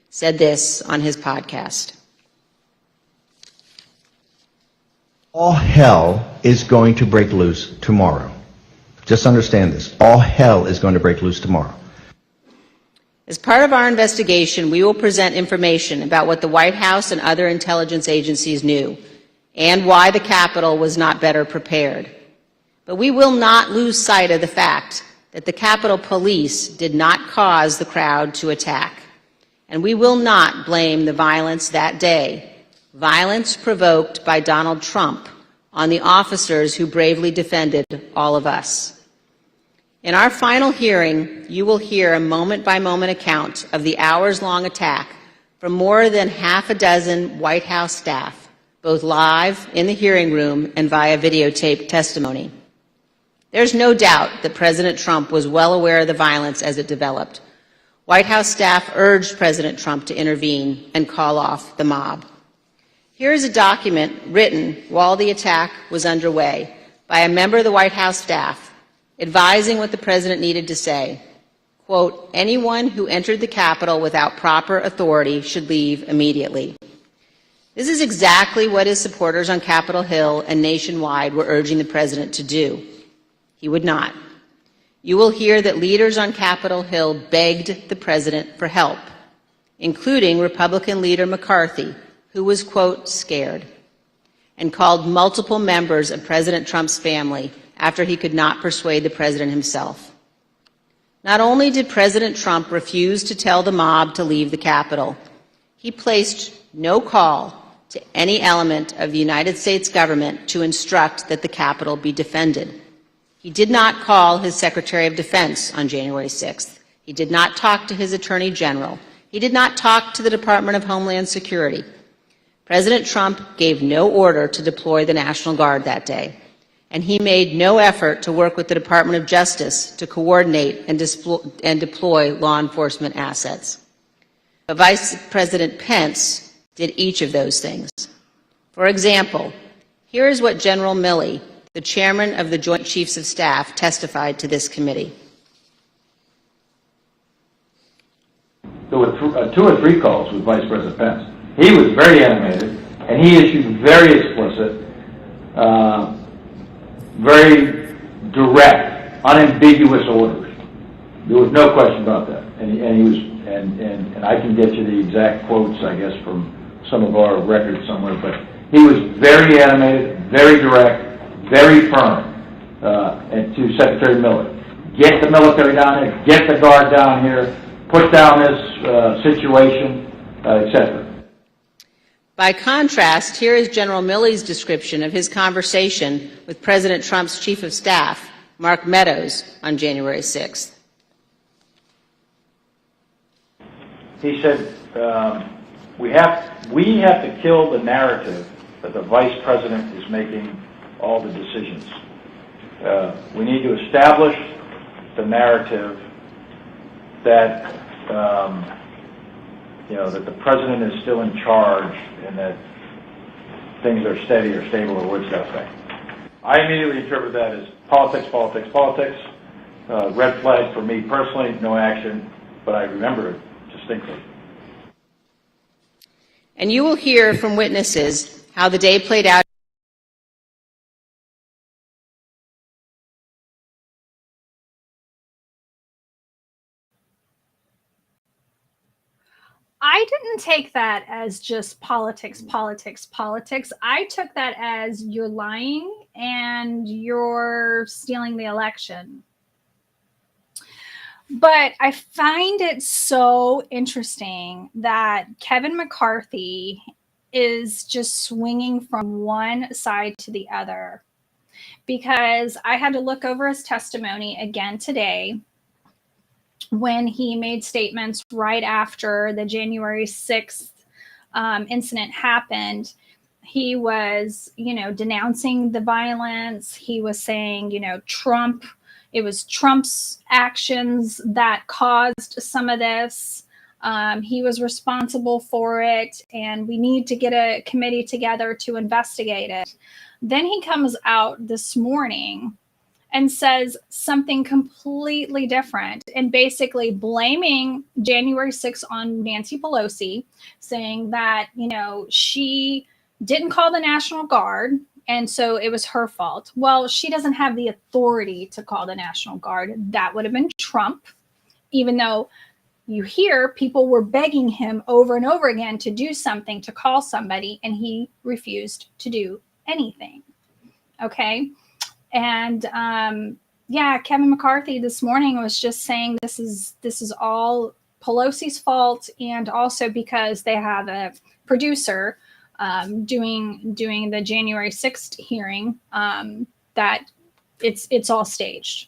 said this on his podcast. All hell is going to break loose tomorrow. Just understand this. All hell is going to break loose tomorrow. As part of our investigation, we will present information about what the White House and other intelligence agencies knew and why the Capitol was not better prepared. But we will not lose sight of the fact that the Capitol Police did not cause the crowd to attack. And we will not blame the violence that day, violence provoked by Donald Trump, on the officers who bravely defended all of us. In our final hearing, you will hear a moment-by-moment account of the hours-long attack from more than half a dozen White House staff, both live in the hearing room and via videotaped testimony. There's no doubt that President Trump was well aware of the violence as it developed. White House staff urged President Trump to intervene and call off the mob. Here is a document written while the attack was underway by a member of the White House staff, advising what the president needed to say. quote, anyone who entered the Capitol without proper authority should leave immediately. This is exactly what his supporters on Capitol Hill and nationwide were urging the president to do. He would not. You will hear that leaders on Capitol Hill begged the president for help, including Republican leader McCarthy, who was, quote, scared, and called multiple members of President Trump's family after he could not persuade the president himself. Not only did President Trump refuse to tell the mob to leave the Capitol, he placed no call to any element of the United States government to instruct that the Capitol be defended. He did not call his Secretary of Defense on January 6th. He did not talk to his Attorney General. He did not talk to the Department of Homeland Security. President Trump gave no order to deploy the National Guard that day, and he made no effort to work with the Department of Justice to coordinate and deploy law enforcement assets. But Vice President Pence did each of those things. For example, here is what General Milley, the chairman of the Joint Chiefs of Staff, testified to this committee. There were 2 or 3 calls with Vice President Pence. He was very animated, and he issued very explicit, very direct, unambiguous orders. There was no question about that. And he was, and I can get you the exact quotes, I guess, from some of our records somewhere. But he was very animated, very direct, very firm, and to Secretary Miller. Get the military down here, get the Guard down here, put down this situation, etc. By contrast, here is General Milley's description of his conversation with President Trump's Chief of Staff, Mark Meadows, on January 6th. He said, we have to kill the narrative that the Vice President is making all the decisions. We need to establish the narrative that that the president is still in charge and that things are steady or stable or what's that thing. I immediately interpret that as politics, politics, politics. Red flag for me personally, no action, but I remember it distinctly. And you will hear from witnesses how the day played out. I didn't take that as just politics, politics, politics. I took that as you're lying and you're stealing the election. But I find it so interesting that Kevin McCarthy is just swinging from one side to the other, because I had to look over his testimony again today when he made statements right after the January 6th incident happened. He was, denouncing the violence. He was saying, it was Trump's actions that caused some of this. He was responsible for it, and we need to get a committee together to investigate it. Then he comes out this morning and says something completely different, and basically blaming January 6th on Nancy Pelosi, saying that, she didn't call the National Guard, and so it was her fault. Well, she doesn't have the authority to call the National Guard. That would have been Trump, even though you hear people were begging him over and over again to do something, to call somebody, and he refused to do anything. Okay. And Kevin McCarthy this morning was just saying this is all Pelosi's fault, and also because they have a producer doing the January 6th hearing, that it's all staged,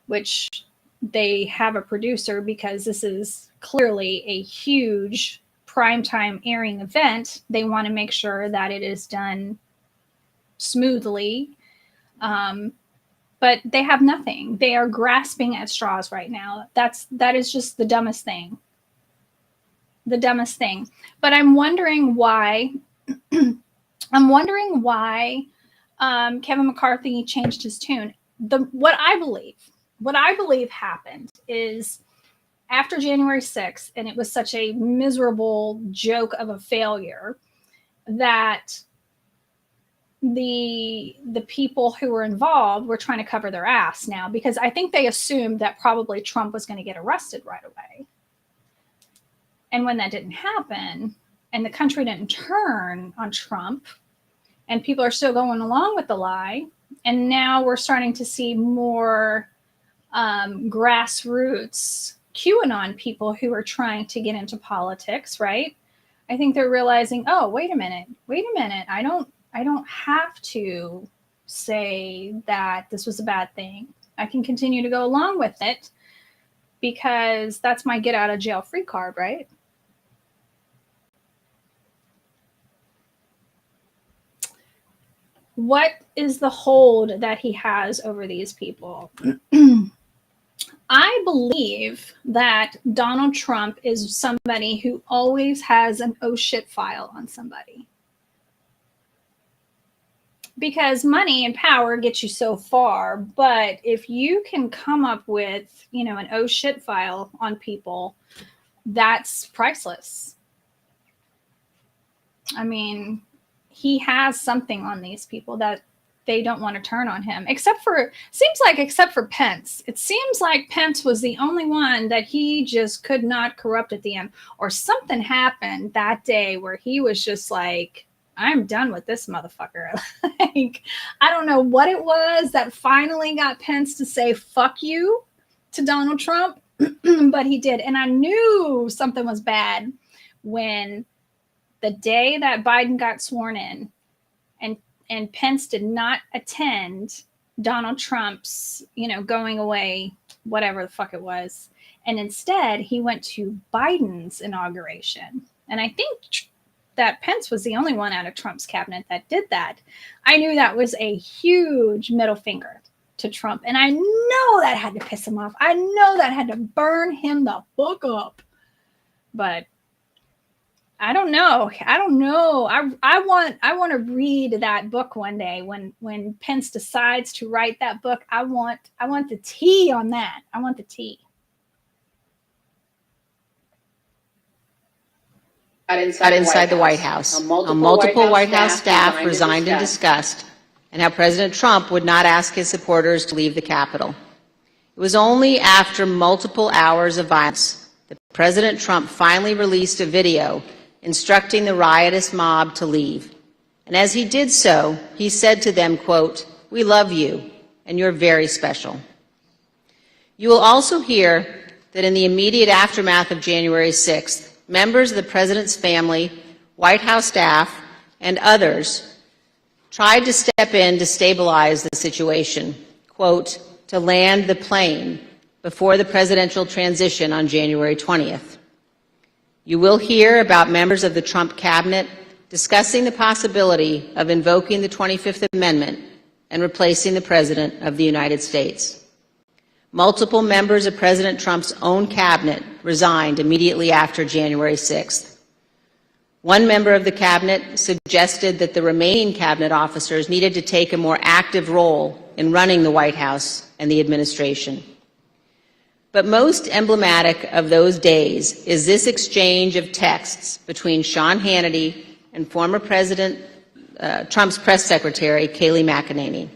which they have a producer because this is clearly a huge primetime airing event. They want to make sure that it is done smoothly, but they have nothing. They are grasping at straws right now. That is just the dumbest thing. But I'm wondering why. Kevin McCarthy changed his tune. What I believe what I believe happened is after January 6th, and it was such a miserable joke of a failure, that the people who were involved were trying to cover their ass now, because I think they assumed that probably Trump was going to get arrested right away. And when that didn't happen, and the country didn't turn on Trump, and people are still going along with the lie, and now we're starting to see more grassroots QAnon people who are trying to get into politics, right? I think they're realizing, oh, wait a minute. I don't have to say that this was a bad thing. I can continue to go along with it because that's my get out of jail free card, right? What is the hold that he has over these people? I believe that Donald Trump is somebody who always has an oh shit file on somebody. Because money and power get you so far, but if you can come up with, an oh shit file on people, that's priceless. I mean, he has something on these people that they don't want to turn on him, except for Pence. It seems like Pence was the only one that he just could not corrupt at the end, or something happened that day where he was just like, I'm done with this motherfucker. Like, I don't know what it was that finally got Pence to say fuck you to Donald Trump, but he did. And I knew something was bad when the day that Biden got sworn in and Pence did not attend Donald Trump's, going away, whatever the fuck it was. And instead he went to Biden's inauguration. And I think that Pence was the only one out of Trump's cabinet that did that. I knew that was a huge middle finger to Trump. And I know that had to piss him off. I know that had to burn him the fuck up. But I don't know. I want to read that book one day when Pence decides to write that book. I want the tea on that. I want the tea. Inside the White House. Multiple White House staff resigned in disgust, and how President Trump would not ask his supporters to leave the Capitol. It was only after multiple hours of violence that President Trump finally released a video instructing the riotous mob to leave. And as he did so, he said to them, quote, "We love you, and you're very special." You will also hear that in the immediate aftermath of January 6th, members of the president's family, White House staff, and others tried to step in to stabilize the situation, quote, to land the plane before the presidential transition on January 20th. You will hear about members of the Trump cabinet discussing the possibility of invoking the 25th Amendment and replacing the President of the United States. Multiple members of President Trump's own cabinet resigned immediately after January 6th. One member of the cabinet suggested that the remaining cabinet officers needed to take a more active role in running the White House and the administration. But most emblematic of those days is this exchange of texts between Sean Hannity and former President Trump's press secretary, Kayleigh McEnany.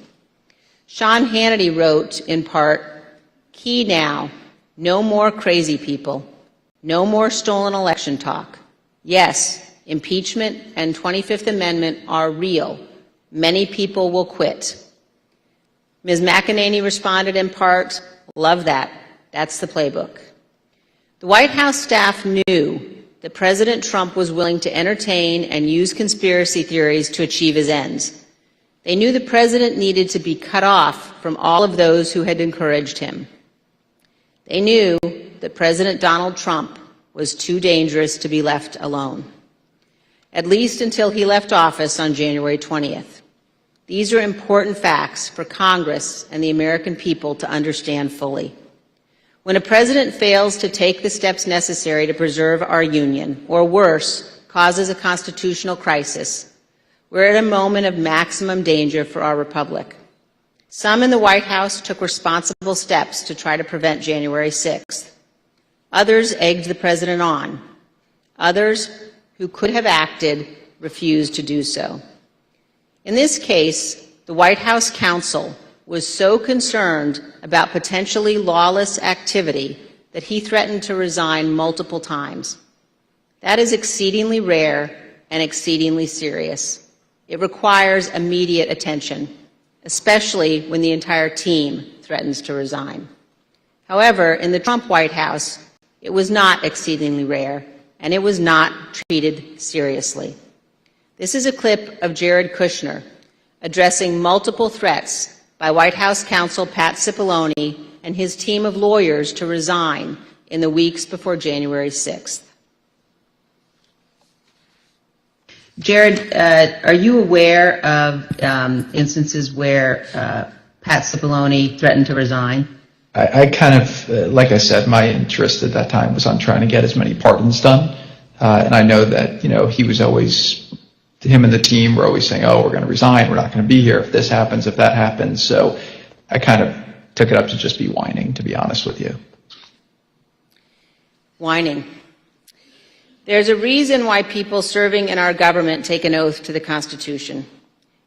Sean Hannity wrote, in part, "Key now, no more crazy people, no more stolen election talk. Yes, impeachment and 25th Amendment are real. Many people will quit." Ms. McEnany responded in part, "Love that. That's the playbook." The White House staff knew that President Trump was willing to entertain and use conspiracy theories to achieve his ends. They knew the president needed to be cut off from all of those who had encouraged him. They knew that President Donald Trump was too dangerous to be left alone, at least until he left office on January 20th. These are important facts for Congress and the American people to understand fully. When a president fails to take the steps necessary to preserve our union, or worse, causes a constitutional crisis, we're at a moment of maximum danger for our republic. Some in the White House took responsible steps to try to prevent January 6th. Others egged the president on. Others, who could have acted, refused to do so. In this case, the White House counsel was so concerned about potentially lawless activity that he threatened to resign multiple times. That is exceedingly rare and exceedingly serious. It requires immediate attention, especially when the entire team threatens to resign. However, in the Trump White House, it was not exceedingly rare, and it was not treated seriously. This is a clip of Jared Kushner addressing multiple threats by White House counsel Pat Cipollone and his team of lawyers to resign in the weeks before January 6th. Jared, are you aware of instances where Pat Cipollone threatened to resign? I kind of, like I said, my interest at that time was on trying to get as many pardons done. And I know that, he was always, him and the team were always saying, oh, we're going to resign, we're not going to be here if this happens, if that happens. So I kind of took it up to just be whining, to be honest with you. Whining. There's a reason why people serving in our government take an oath to the Constitution.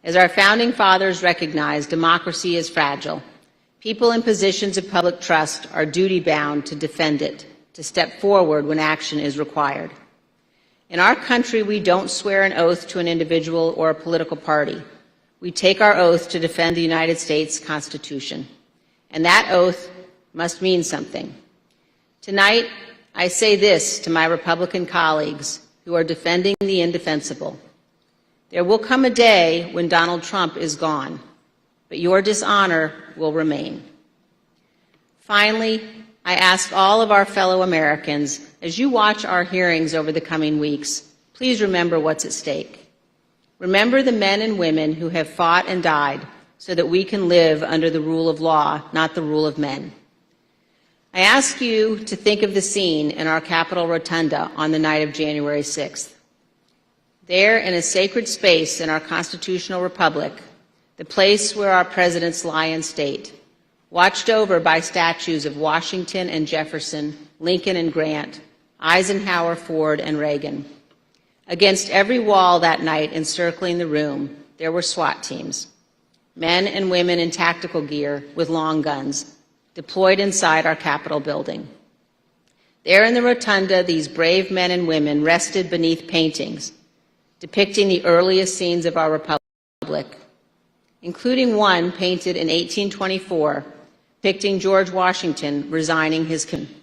As our founding fathers recognized, democracy is fragile. People in positions of public trust are duty-bound to defend it, to step forward when action is required. In our country, we don't swear an oath to an individual or a political party. We take our oath to defend the United States Constitution. And that oath must mean something. Tonight, I say this to my Republican colleagues who are defending the indefensible. There will come a day when Donald Trump is gone, but your dishonor will remain. Finally, I ask all of our fellow Americans, as you watch our hearings over the coming weeks, please remember what's at stake. Remember the men and women who have fought and died so that we can live under the rule of law, not the rule of men. I ask you to think of the scene in our Capitol Rotunda on the night of January 6th. There, in a sacred space in our constitutional republic, the place where our presidents lie in state, watched over by statues of Washington and Jefferson, Lincoln and Grant, Eisenhower, Ford, and Reagan. Against every wall that night encircling the room, there were SWAT teams, men and women in tactical gear with long guns, deployed inside our Capitol building. There in the rotunda, these brave men and women rested beneath paintings depicting the earliest scenes of our republic, including one painted in 1824 depicting George Washington resigning his kingdom,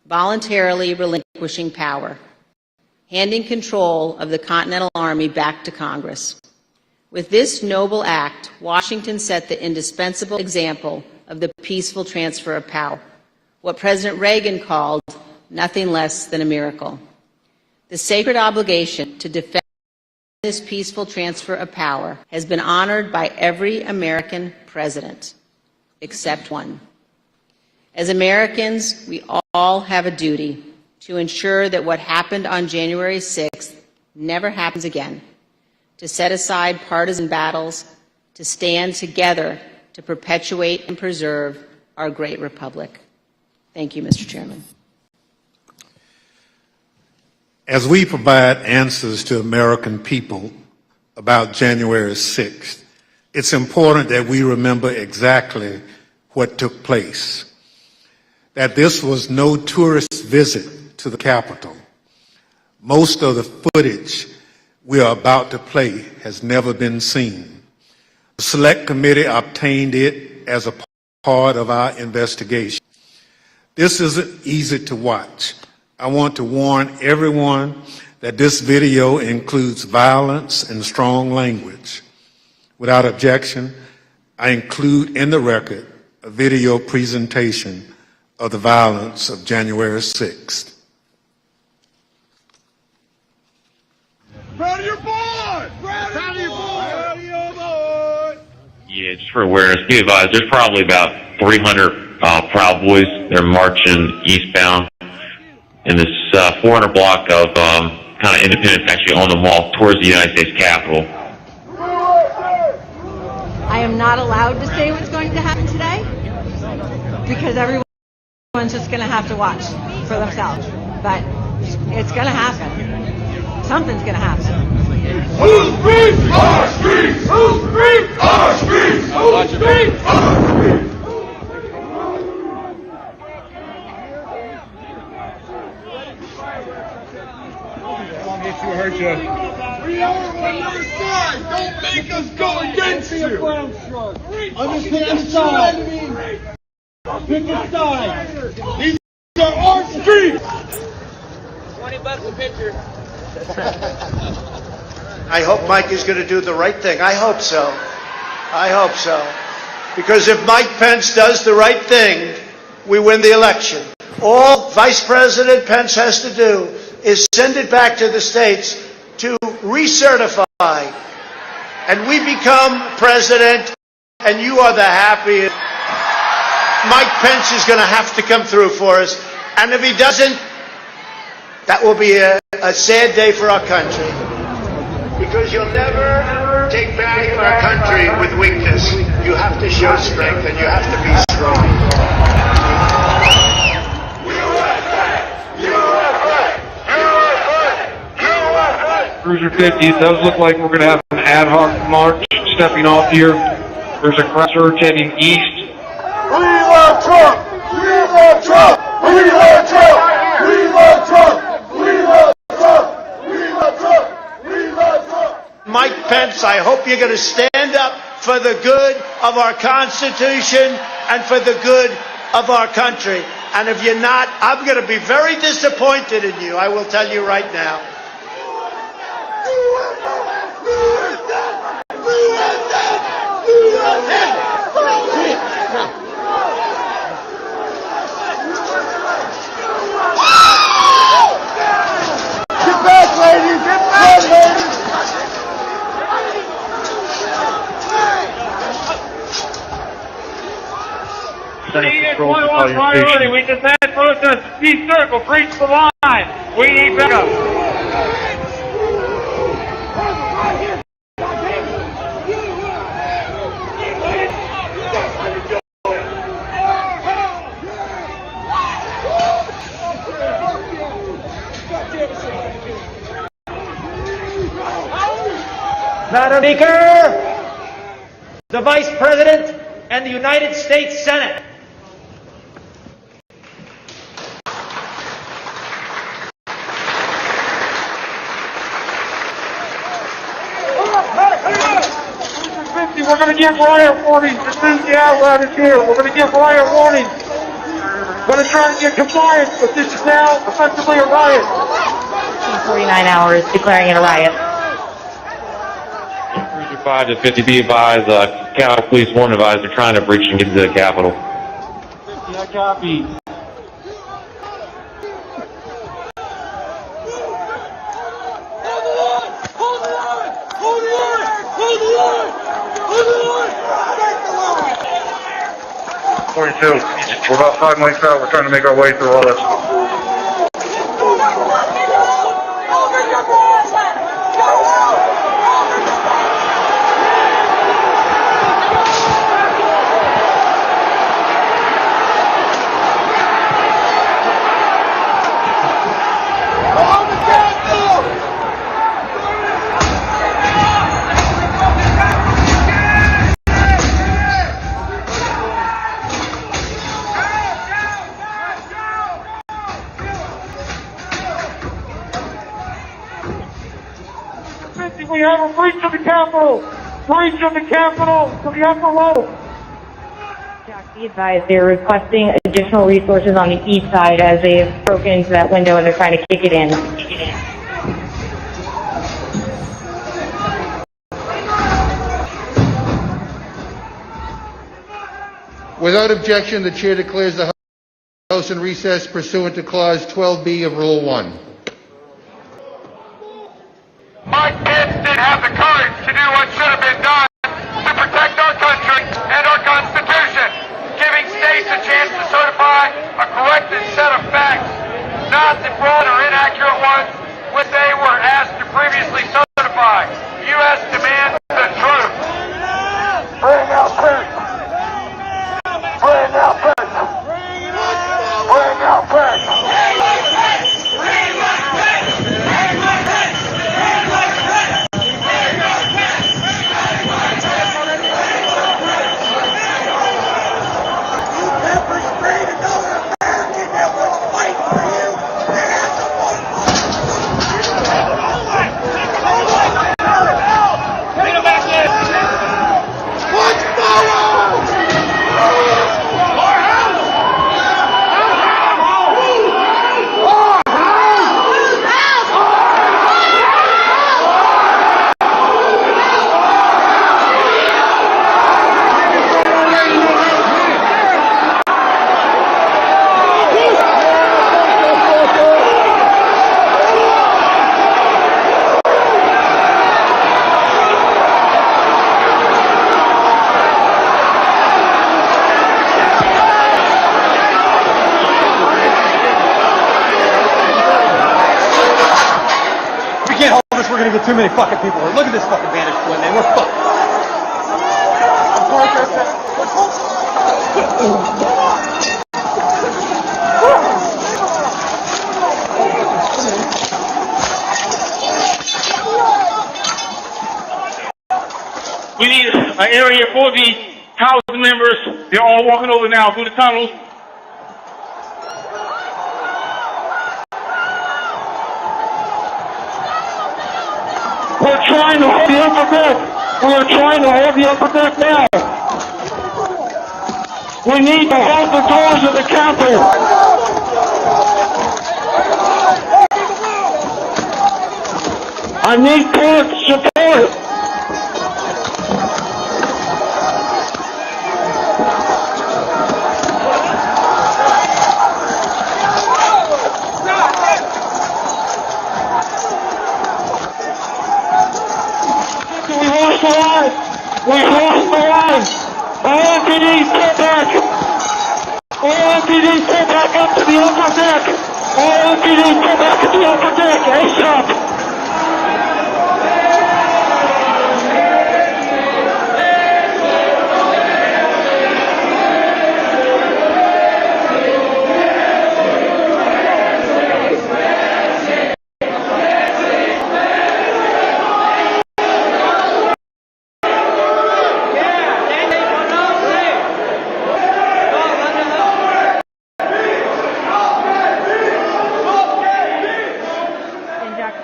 voluntarily relinquishing power, handing control of the Continental Army back to Congress. With this noble act, Washington set the indispensable example of the peaceful transfer of power, what President Reagan called nothing less than a miracle. The sacred obligation to defend this peaceful transfer of power has been honored by every American president, except one. As Americans, we all have a duty to ensure that what happened on January 6th never happens again, to set aside partisan battles, to stand together to perpetuate and preserve our great republic. Thank you, Mr. Chairman. As we provide answers to American people about January 6th, it's important that we remember exactly what took place. That this was no tourist visit to the Capitol. Most of the footage we are about to play has never been seen. The Select Committee obtained it as a part of our investigation. This isn't easy to watch. I want to warn everyone that this video includes violence and strong language. Without objection, I include in the record a video presentation of the violence of January 6th. Proud of your boy! Proud of your boy! Proud of your boy! Yeah, just for awareness, be advised, there's probably about 300 Proud Boys. They're marching eastbound in this 400 block of kind of Independence, actually on the mall towards the United States Capitol. I am I'm not allowed to say what's going to happen today because everyone's just going to have to watch for themselves. But it's going to happen. Something's going to happen. Who's free? Our streets! Who's free? Our streets! Who's free? Our streets! We are on your side. Don't make us go against you. Understand the side. Pick a side. These are our streets. $20 a picture. I hope Mike is going to do the right thing. I hope so. I hope so. Because if Mike Pence does the right thing, we win the election. All Vice President Pence has to do is send it back to the states to recertify. And we become president, and you are the happiest. Mike Pence is going to have to come through for us. And if he doesn't, that will be a sad day for our country. Because you'll never take back our country with weakness. You have to show strength, and you have to be strong. Cruiser 50, it does look like we're going to have an ad hoc march stepping off here. There's a crowd surge heading east. We love Trump! We love Trump! We love Trump! We love Trump! We love Trump! We love Trump! We love Trump! Mike Pence, I hope you're going to stand up for the good of our Constitution and for the good of our country. And if you're not, I'm going to be very disappointed in you. I will tell you right now. Get back, ladies! Get back, ladies! Priority. We demand protest. East Circle, breach the line. We need backup. Madam Speaker, the Vice President and the United States Senate. We're going to give riot warnings as soon as the outlet is here. We're going to give riot warnings. We're going to try to get compliance, but this is now effectively a riot. 49 hours declaring it a riot. 5 to 50 be advised, Capitol Police warn advised they're trying to breach and get into the Capitol. Yeah, copy. Hold the line! Hold the line! Hold the line! Hold the line! Take the line! 42, we're about 5 miles out. We're trying to make our way through all this. We have a breach of the Capitol! Breach of the Capitol to the upper level! Be advised they're requesting additional resources on the east side as they've broken into that window and they're trying to kick it in. Without objection, the chair declares the House in recess pursuant to Clause 12B of Rule 1. Mike Pence didn't have the courage to do what should have been done to protect our country and our Constitution, giving states a chance to certify a corrected set of facts, not the fraud or inaccurate ones which they were asked to previously certify. U.S. demands the truth. Bring out get too many fucking people. Look at this fucking vantage point, man. We're fucked. We need an area for the housing members. They're all walking over now through the tunnels. We're trying to hold the upper deck. We're trying to hold the upper deck now. We need to hold the doors of the Capitol. I need court support. We lost the line. LAPD, pull back. LAPD, pull back up to the upper deck. LAPD, pull back to the upper deck. ASAP.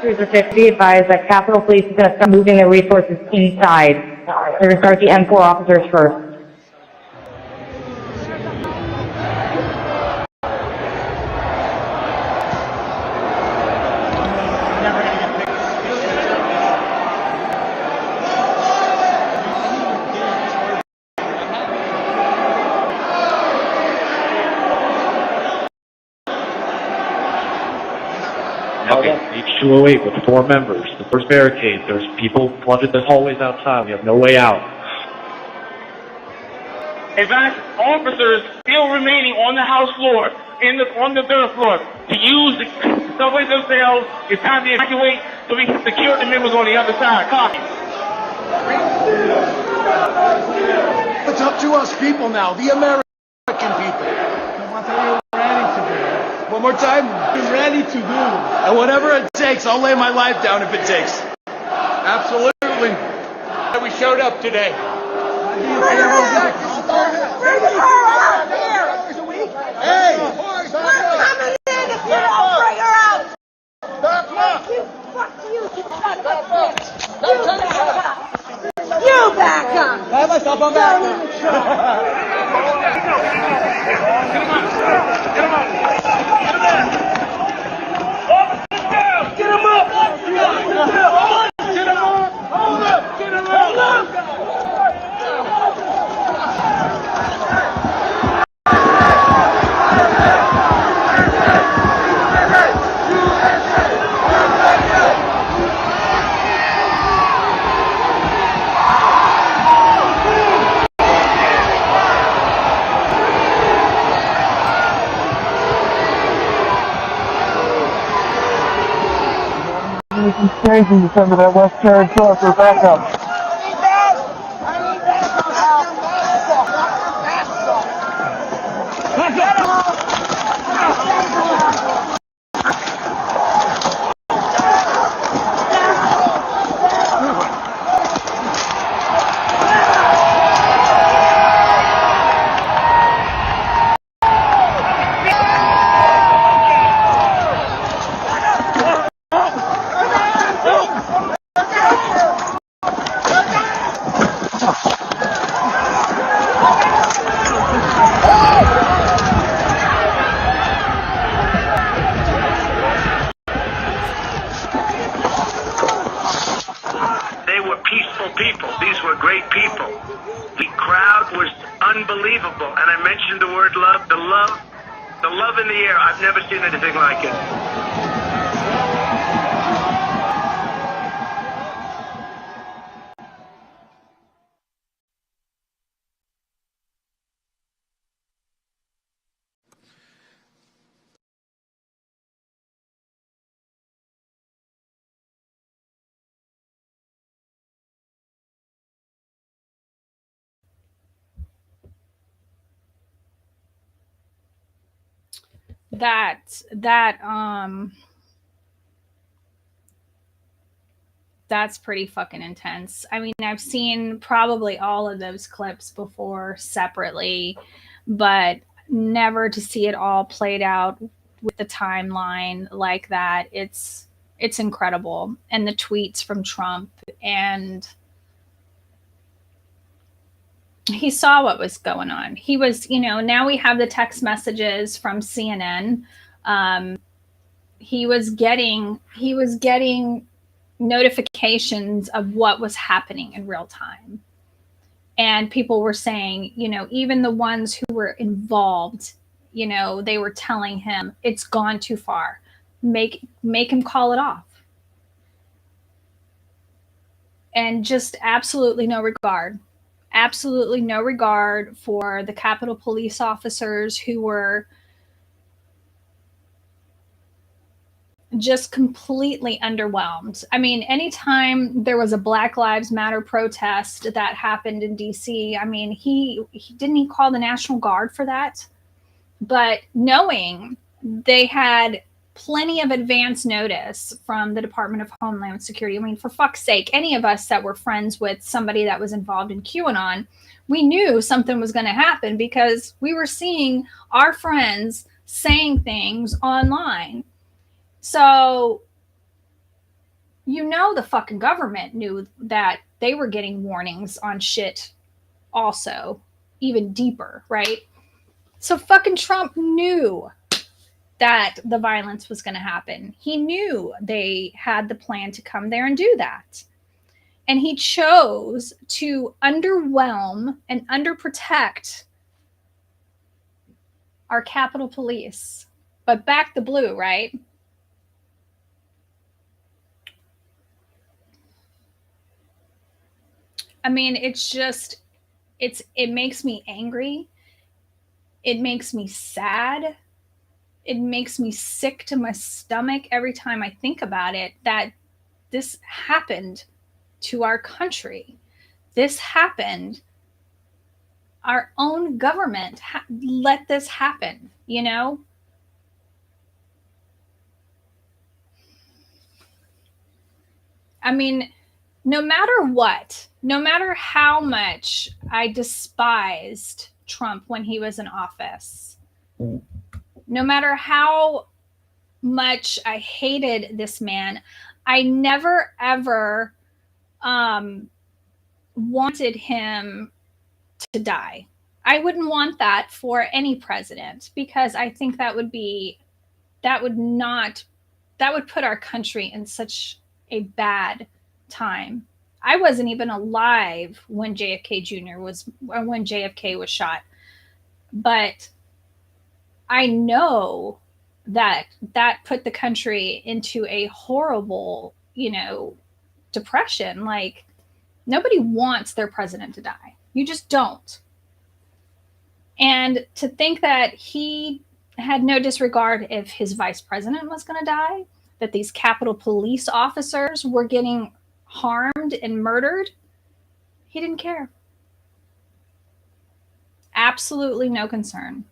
Cruiser 50 advised that Capitol Police is going to start moving their resources inside. They're going to start the M4 officers first. Okay, H208 with 4 members. The first barricade. There's people flooded the hallways outside. We have no way out. In fact, officers still remaining on the House floor, on the third floor, to use the subways themselves. It's time to evacuate so we can secure the members on the other side. Copy. It's up to us people now, the American people. What are you ready to do? One more time. We're ready to do. And whatever it takes, I'll lay my life down if it takes. Absolutely. We showed up today. Bring her out! Bring her out here! Hey! We're coming in if you don't bring her out! Fuck you! Fuck you! You back up! I have myself on back. Get him up! Get him up! Hold up! Get him up! Crazy to come to that West Carroll Club for backup. People. These were great people. The crowd was unbelievable, and I mentioned the word love. The love in the air. I've never seen anything like it. that's pretty fucking intense. I mean, I've seen probably all of those clips before separately, but never to see it all played out with the timeline like that. It's incredible. And the tweets from Trump, and he saw what was going on. He was, now we have the text messages from CNN. He was getting notifications of what was happening in real time. And people were saying, even the ones who were involved, they were telling him it's gone too far. Make him call it off. And just absolutely no regard for the Capitol Police officers who were just completely underwhelmed. I mean, anytime there was a Black Lives Matter protest that happened in DC, I mean, he didn't call the National Guard for that? But knowing they had plenty of advance notice from the Department of Homeland Security. I mean, for fuck's sake, any of us that were friends with somebody that was involved in QAnon, we knew something was going to happen because we were seeing our friends saying things online. So, the fucking government knew that they were getting warnings on shit also, even deeper, right? So fucking Trump knew that the violence was going to happen. He knew they had the plan to come there and do that. And he chose to underwhelm and underprotect our Capitol Police. But back the blue, right? I mean, it makes me angry. It makes me sad. It makes me sick to my stomach every time I think about it, that this happened to our country. This happened. Our own government let this happen, I mean, no matter how much I despised Trump when he was in office, no matter how much I hated this man, I never, ever wanted him to die. I wouldn't want that for any president, because I think that would put our country in such a bad time. I wasn't even alive when JFK was shot. But I know that put the country into a horrible, depression. Like, nobody wants their president to die. You just don't. And to think that he had no disregard if his vice president was going to die, that these Capitol Police officers were getting harmed and murdered, he didn't care. Absolutely no concern.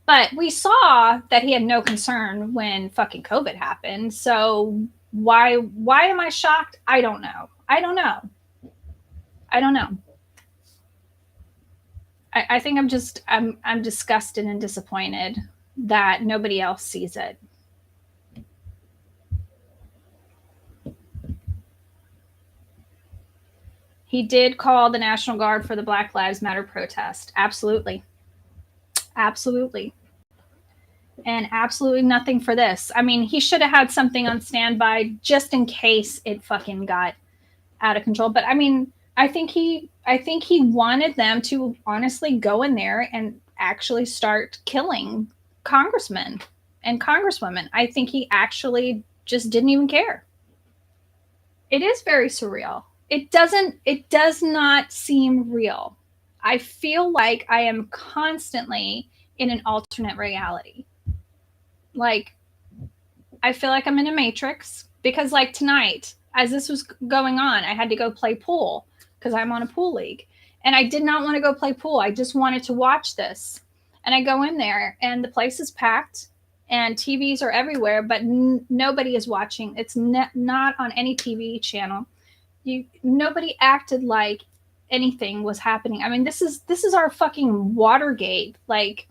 But we saw that he had no concern when fucking COVID happened. So why am I shocked? I don't know. I think I'm disgusted and disappointed that nobody else sees it. He did call the National Guard for the Black Lives Matter protest. Absolutely. Absolutely. And absolutely nothing for this. I mean, he should have had something on standby just in case it fucking got out of control. But I mean, I think he wanted them to honestly go in there and actually start killing congressmen and congresswomen. I think he actually just didn't even care. It is very surreal. It does not seem real. I feel like I am constantly in an alternate reality. Like, I feel like I'm in a matrix, because like tonight, as this was going on, I had to go play pool because I'm on a pool league, and I did not want to go play pool. I just wanted to watch this. And I go in there and the place is packed and TVs are everywhere, but nobody is watching. It's not on any TV channel. Nobody acted like anything was happening. I mean, this is our fucking Watergate. Like,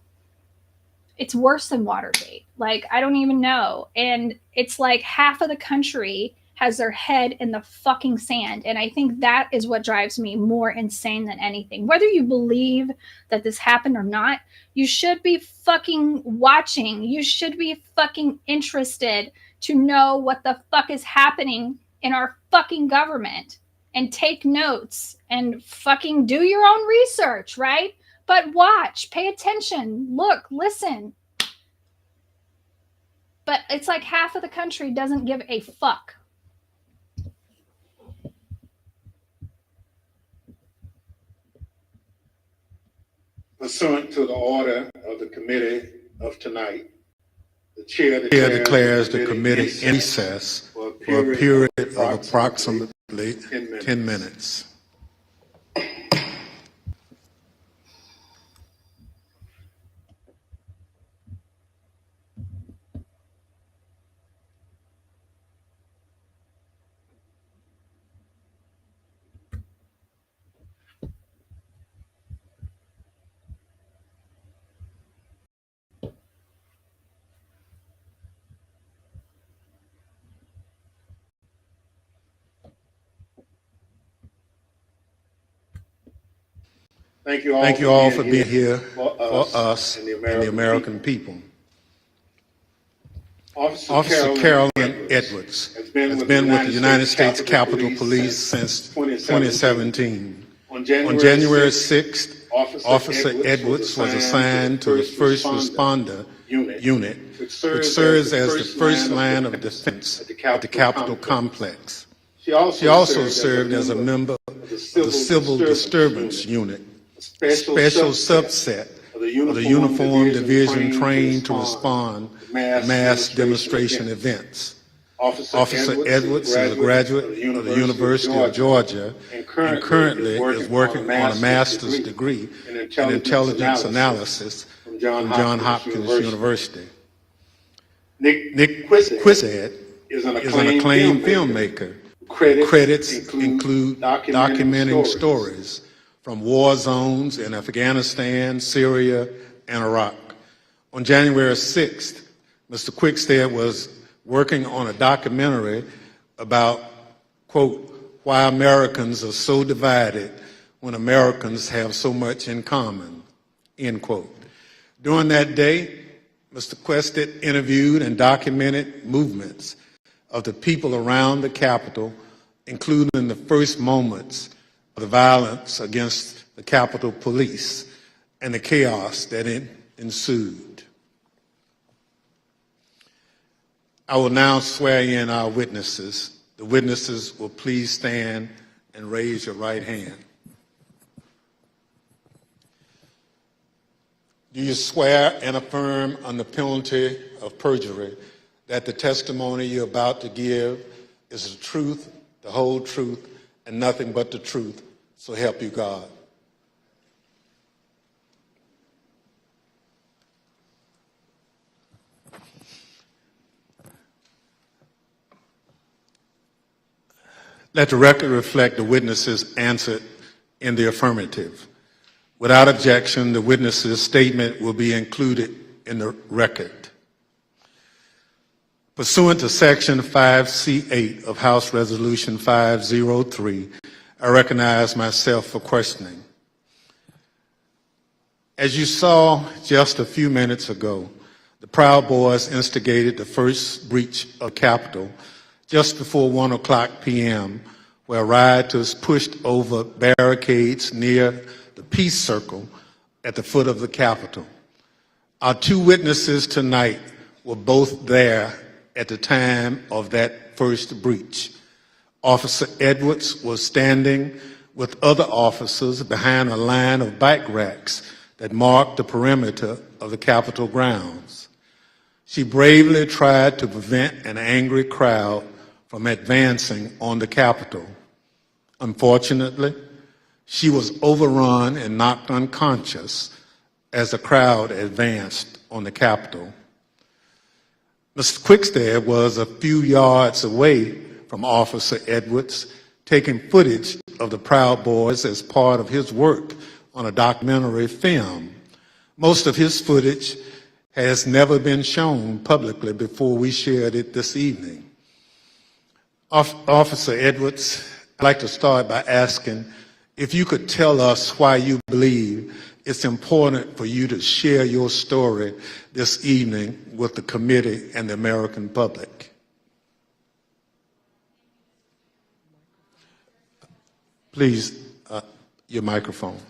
it's worse than Watergate. Like, I don't even know. And it's like half of the country has their head in the fucking sand. And I think that is what drives me more insane than anything. Whether you believe that this happened or not, you should be fucking watching. You should be fucking interested to know what the fuck is happening in our fucking government, and take notes and fucking do your own research, right? But watch, pay attention, look, listen. But it's like half of the country doesn't give a fuck. Pursuant to the order of the committee of tonight, the chair declares the committee in recess for a period of approximately 10 minutes. Thank you all for being here for us and the American people. Officer Carolyn Edwards has been with the United States Capitol Police since 2017. On January 6th, Officer Edwards was assigned to the First Responder Unit, which serves as the first line of defense at the Capitol complex. She also served as a member of the Civil Disturbance Unit, a special subset of the Uniform Division trained to respond to mass demonstration events. Officer Edwards is a graduate of the University of Georgia and currently is working on a master's degree in intelligence analysis from Johns Hopkins University. Nick Quizad is an acclaimed filmmaker. Credits include documenting stories from war zones in Afghanistan, Syria, and Iraq. On January 6th, Mr. Quickstead was working on a documentary about, quote, why Americans are so divided when Americans have so much in common, end quote. During that day, Mr. Quickstead interviewed and documented movements of the people around the Capitol, including the first moments of the violence against the Capitol Police and the chaos that ensued. I will now swear in our witnesses. The witnesses will please stand and raise your right hand. Do you swear and affirm under penalty of perjury that the testimony you're about to give is the truth, the whole truth, and nothing but the truth, so help you God? Let the record reflect the witnesses answered in the affirmative. Without objection, the witness's statement will be included in the record. Pursuant to Section 5C8 of House Resolution 503, I recognize myself for questioning. As you saw just a few minutes ago, the Proud Boys instigated the first breach of Capitol just before 1 o'clock p.m., where rioters pushed over barricades near the Peace Circle at the foot of the Capitol. Our two witnesses tonight were both there at the time of that first breach. Officer Edwards was standing with other officers behind a line of bike racks that marked the perimeter of the Capitol grounds. She bravely tried to prevent an angry crowd from advancing on the Capitol. Unfortunately, she was overrun and knocked unconscious as the crowd advanced on the Capitol. Mr. Quickstead was a few yards away from Officer Edwards, taking footage of the Proud Boys as part of his work on a documentary film. Most of his footage has never been shown publicly before we shared it this evening. Officer Edwards, I'd like to start by asking if you could tell us why you believe it's important for you to share your story this evening with the committee and the American public. Please, your microphone.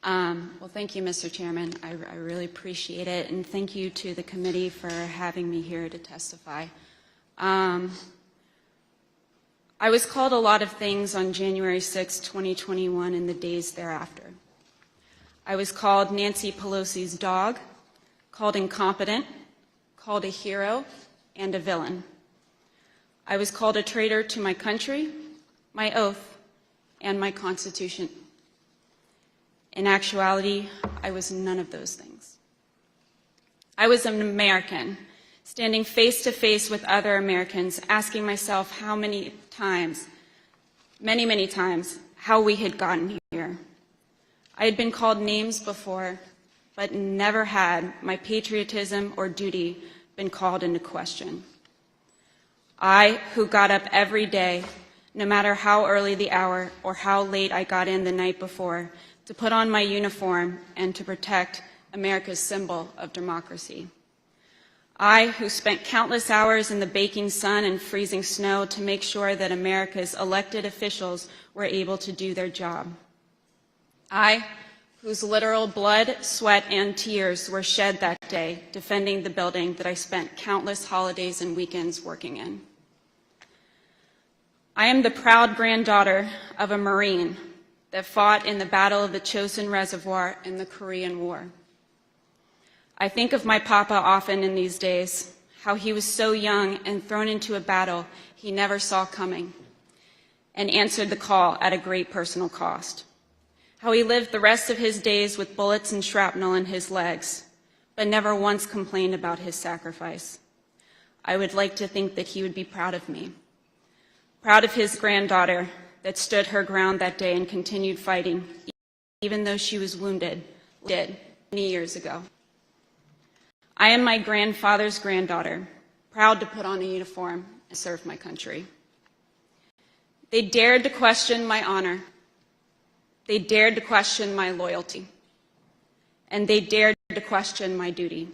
Well, thank you, Mr. Chairman. I really appreciate it, and thank you to the committee for having me here to testify. I was called a lot of things on January 6, 2021, and the days thereafter. I was called Nancy Pelosi's dog, called incompetent, called a hero, and a villain. I was called a traitor to my country, my oath, and my Constitution. In actuality, I was none of those things. I was an American, standing face to face with other Americans, asking myself how many times, many times, how we had gotten here. I had been called names before, but never had my patriotism or duty been called into question. I, who got up every day, no matter how early the hour or how late I got in the night before, to put on my uniform and to protect America's symbol of democracy. I, who spent countless hours in the baking sun and freezing snow to make sure that America's elected officials were able to do their job. I, whose literal blood, sweat, and tears were shed that day defending the building that I spent countless holidays and weekends working in. I am the proud granddaughter of a Marine that fought in the Battle of the Chosin Reservoir in the Korean War. I think of my papa often in these days, how he was so young and thrown into a battle he never saw coming, and answered the call at a great personal cost. How he lived the rest of his days with bullets and shrapnel in his legs, but never once complained about his sacrifice. I would like to think that he would be proud of me, proud of his granddaughter that stood her ground that day and continued fighting, even though she was wounded, dead many years ago. I am my grandfather's granddaughter, proud to put on a uniform and serve my country. They dared to question my honor. They dared to question my loyalty. And they dared to question my duty.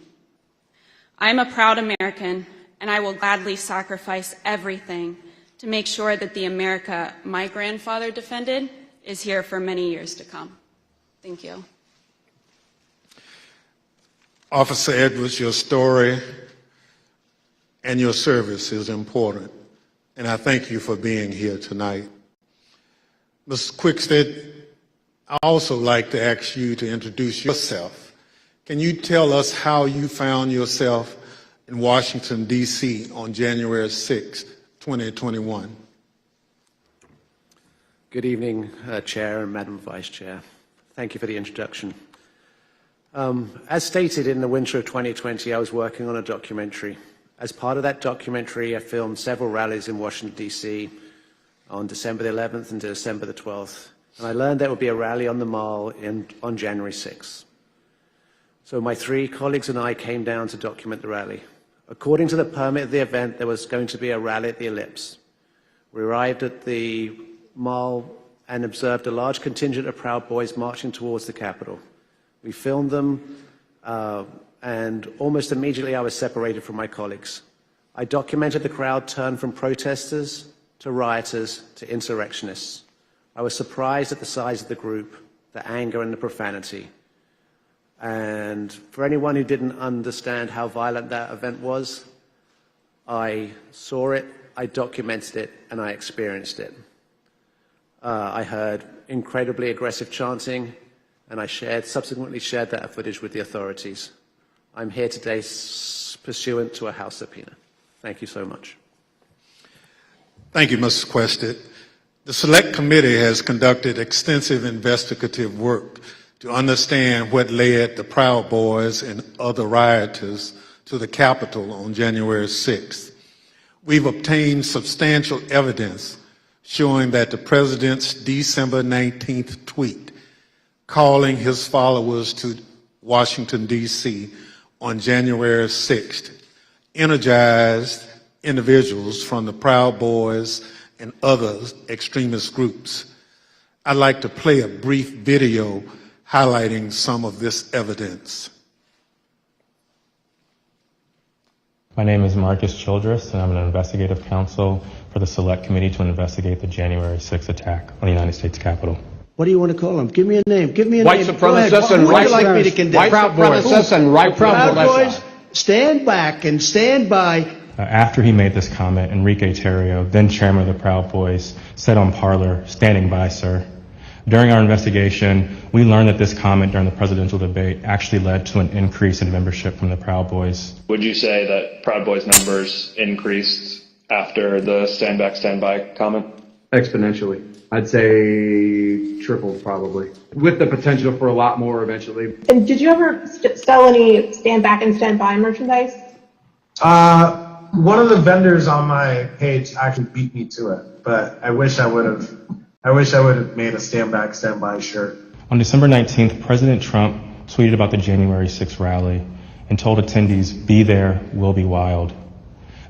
I am a proud American, and I will gladly sacrifice everything to make sure that the America my grandfather defended is here for many years to come. Thank you. Officer Edwards, your story and your service is important, and I thank you for being here tonight. Ms. Quickstead, I'd also like to ask you to introduce yourself. Can you tell us how you found yourself in Washington, D.C. on January 6, 2021? Good evening, Chair and Madam Vice Chair. Thank you for the introduction. As stated, in the winter of 2020, I was working on a documentary. As part of that documentary, I filmed several rallies in Washington, D.C. on December the 11th and December the 12th. And I learned there would be a rally on the Mall on January 6th. So my three colleagues and I came down to document the rally. According to the permit of the event, there was going to be a rally at the Ellipse. We arrived at the Mall and observed a large contingent of Proud Boys marching towards the Capitol. We filmed them, and almost immediately I was separated from my colleagues. I documented the crowd turn from protesters to rioters to insurrectionists. I was surprised at the size of the group, the anger and the profanity. And for anyone who didn't understand how violent that event was, I saw it, I documented it, and I experienced it. I heard incredibly aggressive chanting, and I subsequently shared that footage with the authorities. I'm here today pursuant to a House subpoena. Thank you so much. Thank you, Mr. Quickstead. The Select Committee has conducted extensive investigative work to understand what led the Proud Boys and other rioters to the Capitol on January 6th. We've obtained substantial evidence showing that the president's December 19th tweet calling his followers to Washington, D.C. on January 6th energized individuals from the Proud Boys and other extremist groups. I'd like to play a brief video highlighting some of this evidence. My name is Marcus Childress, and I'm an investigative counsel for the Select Committee to investigate the January 6th attack on the United States Capitol. What do you want to call them? Give me a name. Give me a White name. supremacists and White like me to condemn? White supremacists and right Proud Boys, stand back and stand by. After he made this comment, Enrique Tarrio, then chairman of the Proud Boys, said on Parler, "Standing by, sir." During our investigation, we learned that this comment during the presidential debate actually led to an increase in membership from the Proud Boys. Would you say that Proud Boys numbers increased after the stand back, stand by comment? Exponentially. I'd say tripled probably, with the potential for a lot more eventually. And did you ever sell any stand back and stand by merchandise? One of the vendors on my page actually beat me to it, but I wish I would have made a stand back, stand by shirt. On December 19th, President Trump tweeted about the January 6th rally and told attendees, "Be there, we'll be wild."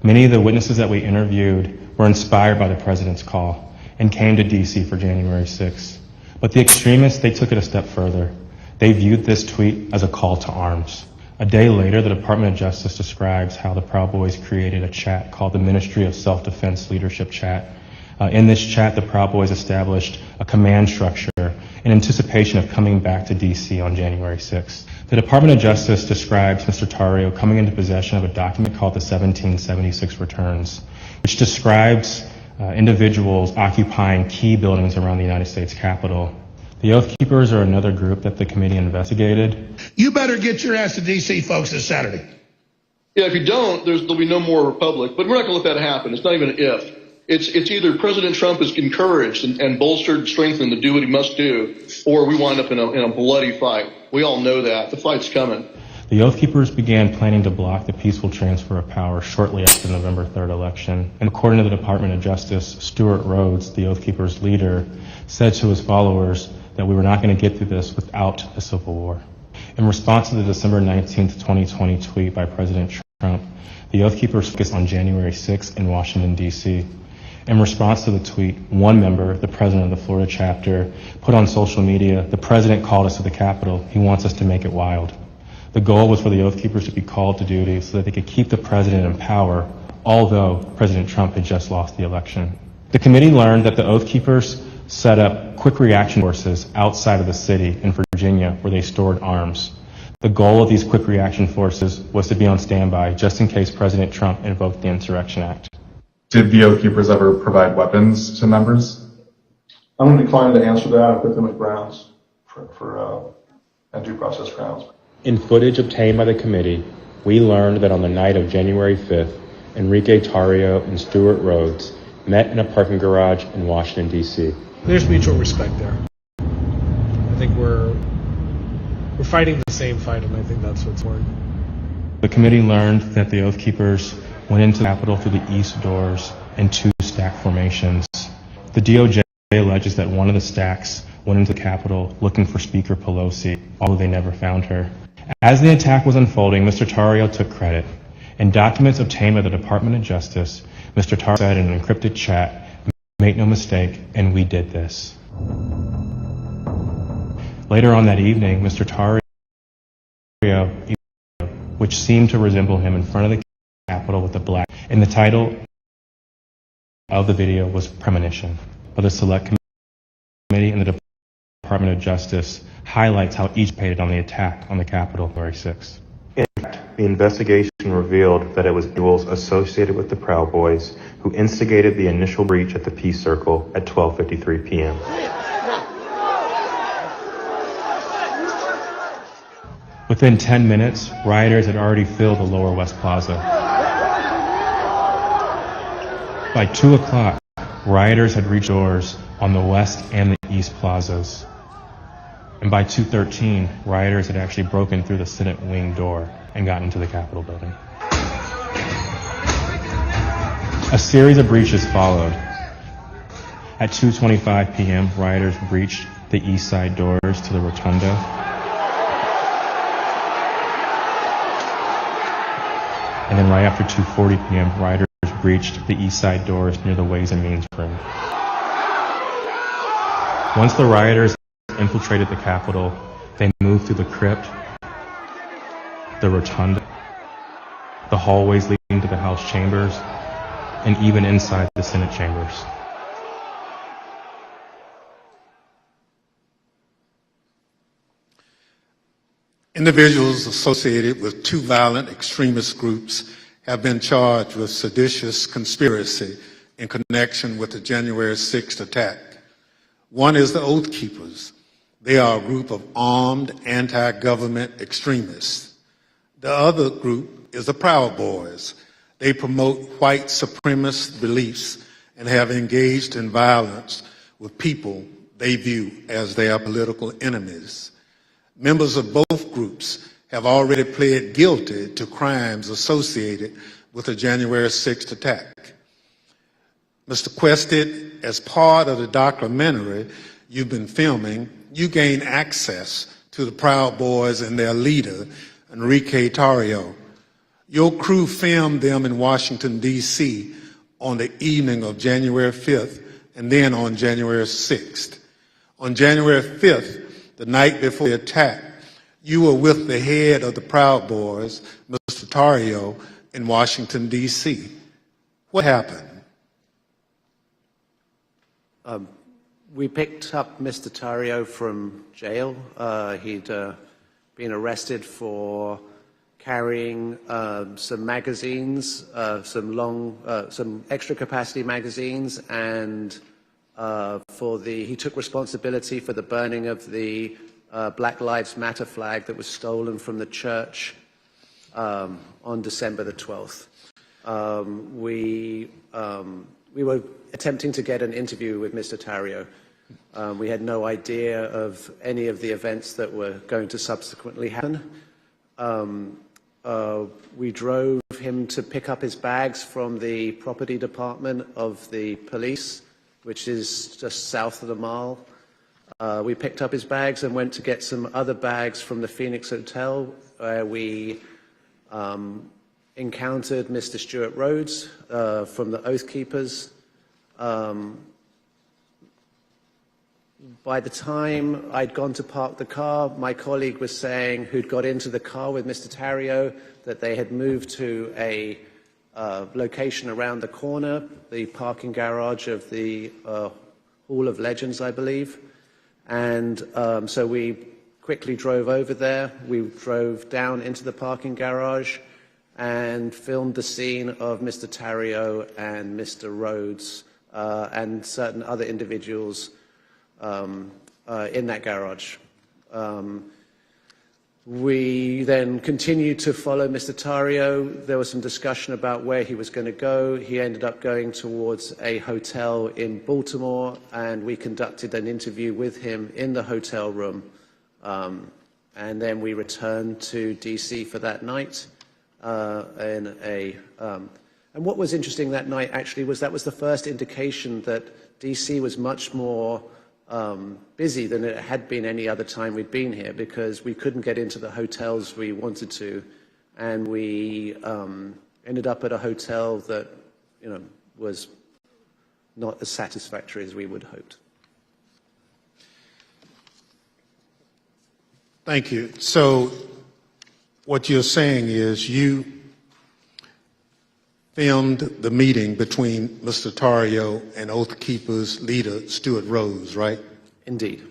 Many of the witnesses that we interviewed were inspired by the president's call and came to DC for January 6th. But the extremists, they took it a step further. They viewed this tweet as a call to arms. A day later, the Department of Justice describes how the Proud Boys created a chat called the Ministry of Self-Defense Leadership Chat. In this chat, the Proud Boys established a command structure in anticipation of coming back to DC on January 6th. The Department of Justice describes Mr. Tarrio coming into possession of a document called the 1776 Returns, which describes individuals occupying key buildings around the United States Capitol. The Oath Keepers are another group that the committee investigated. You better get your ass to D.C., folks, this Saturday. Yeah, if you don't, there'll be no more Republic. But we're not going to let that happen. It's not even an if. It's either President Trump is encouraged and bolstered, strengthened to do what he must do, or we wind up in a bloody fight. We all know that. The fight's coming. The Oath Keepers began planning to block the peaceful transfer of power shortly after the November 3rd election. And according to the Department of Justice, Stuart Rhodes, the Oath Keepers leader, said to his followers that we were not going to get through this without a civil war. In response to the December 19th, 2020 tweet by President Trump, the Oath Keepers focused on January 6th in Washington, D.C. In response to the tweet, one member, the president of the Florida chapter, put on social media, "The president called us to the Capitol. He wants us to make it wild." The goal was for the Oath Keepers to be called to duty so that they could keep the president in power, although President Trump had just lost the election. The committee learned that the Oath Keepers set up quick reaction forces outside of the city in Virginia where they stored arms. The goal of these quick reaction forces was to be on standby just in case President Trump invoked the Insurrection Act. Did the Oath Keepers ever provide weapons to members? I'm declining to answer that. I put them at grounds for due process grounds. In footage obtained by the committee, we learned that on the night of January 5th, Enrique Tarrio and Stuart Rhodes met in a parking garage in Washington, D.C. There's mutual respect there. I think we're fighting the same fight, and I think that's what's important. The committee learned that the Oath Keepers went into the Capitol through the east doors in two stack formations. The DOJ alleges that one of the stacks went into the Capitol looking for Speaker Pelosi, although they never found her. As the attack was unfolding, Mr. Tarrio took credit. In documents obtained by the Department of Justice, Mr. Tarrio said in an encrypted chat, "Make no mistake, and we did this." Later on that evening, Mr. Tarrio, which seemed to resemble him in front of the Capitol with the black, and the title of the video was Premonition. But the Select Committee and the Department of Justice highlights how each participated on the attack on the Capitol January 6th. In fact, the investigation revealed that it was individuals associated with the Proud Boys who instigated the initial breach at the Peace Circle at 12:53 p.m. Within 10 minutes, rioters had already filled the Lower West Plaza. By 2 o'clock, rioters had reached doors on the West and the East Plazas. And by 2:13, rioters had actually broken through the Senate wing door and gotten into the Capitol building. A series of breaches followed. At 2:25 p.m., rioters breached the east side doors to the rotunda. And then right after 2:40 p.m., rioters breached the east side doors near the Ways and Means room. Once the rioters infiltrated the Capitol, they moved through the crypt, the rotunda, the hallways leading to the House chambers, and even inside the Senate chambers. Individuals associated with two violent extremist groups have been charged with seditious conspiracy in connection with the January 6th attack. One is the Oath Keepers. They are a group of armed anti-government extremists. The other group is the Proud Boys. They promote white supremacist beliefs and have engaged in violence with people they view as their political enemies. Members of both groups have already pled guilty to crimes associated with the January 6th attack. Mr. Quested, as part of the documentary you've been filming, you gained access to the Proud Boys and their leader, Enrique Tarrio. Your crew filmed them in Washington, D.C. on the evening of January 5th and then on January 6th. On January 5th, the night before the attack, you were with the head of the Proud Boys, Mr. Tarrio, in Washington, D.C. What happened? We picked up Mr. Tarrio from jail. He'd been arrested for carrying some magazines, some extra capacity magazines, and he took responsibility for the burning of the Black Lives Matter flag that was stolen from the church on December the 12th. We were attempting to get an interview with Mr. Tarrio. We had no idea of any of the events that were going to subsequently happen. We drove him to pick up his bags from the property department of the police, which is just south of the mall. We picked up his bags and went to get some other bags from the Phoenix Hotel, where we encountered Mr. Stewart Rhodes from the Oath Keepers. By the time I'd gone to park the car, my colleague was saying, who'd got into the car with Mr. Tarrio, that they had moved to a location around the corner, the parking garage of the Hall of Legends, I believe. And so we quickly drove over there. We drove down into the parking garage and filmed the scene of Mr. Tarrio and Mr. Rhodes and certain other individuals in that garage. We then continued to follow Mr. Tarrio. There was some discussion about where he was going to go. He ended up going towards a hotel in Baltimore, and we conducted an interview with him in the hotel room. And then we returned to DC for that night. And what was interesting that night actually was that was the first indication that DC was much more busy than it had been any other time we'd been here, because we couldn't get into the hotels we wanted to, and we ended up at a hotel that, was not as satisfactory as we would have hoped. Thank you. So what you're saying is you filmed the meeting between Mr. Tarrio and Oath Keepers leader Stewart Rhodes, right? Indeed.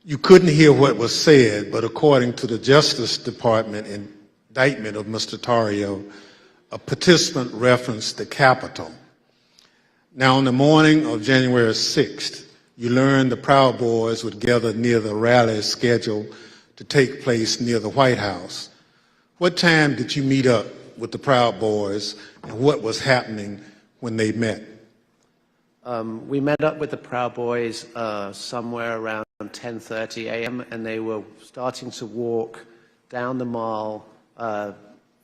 You couldn't hear what was said, but according to the Justice Department indictment of Mr. Tarrio, a participant referenced the Capitol. Now, on the morning of January 6th, you learned the Proud Boys would gather near the rally scheduled to take place near the White House. What time did you meet up with the Proud Boys, and what was happening when they met? We met up with the Proud Boys somewhere around 10:30 a.m. and they were starting to walk down the mall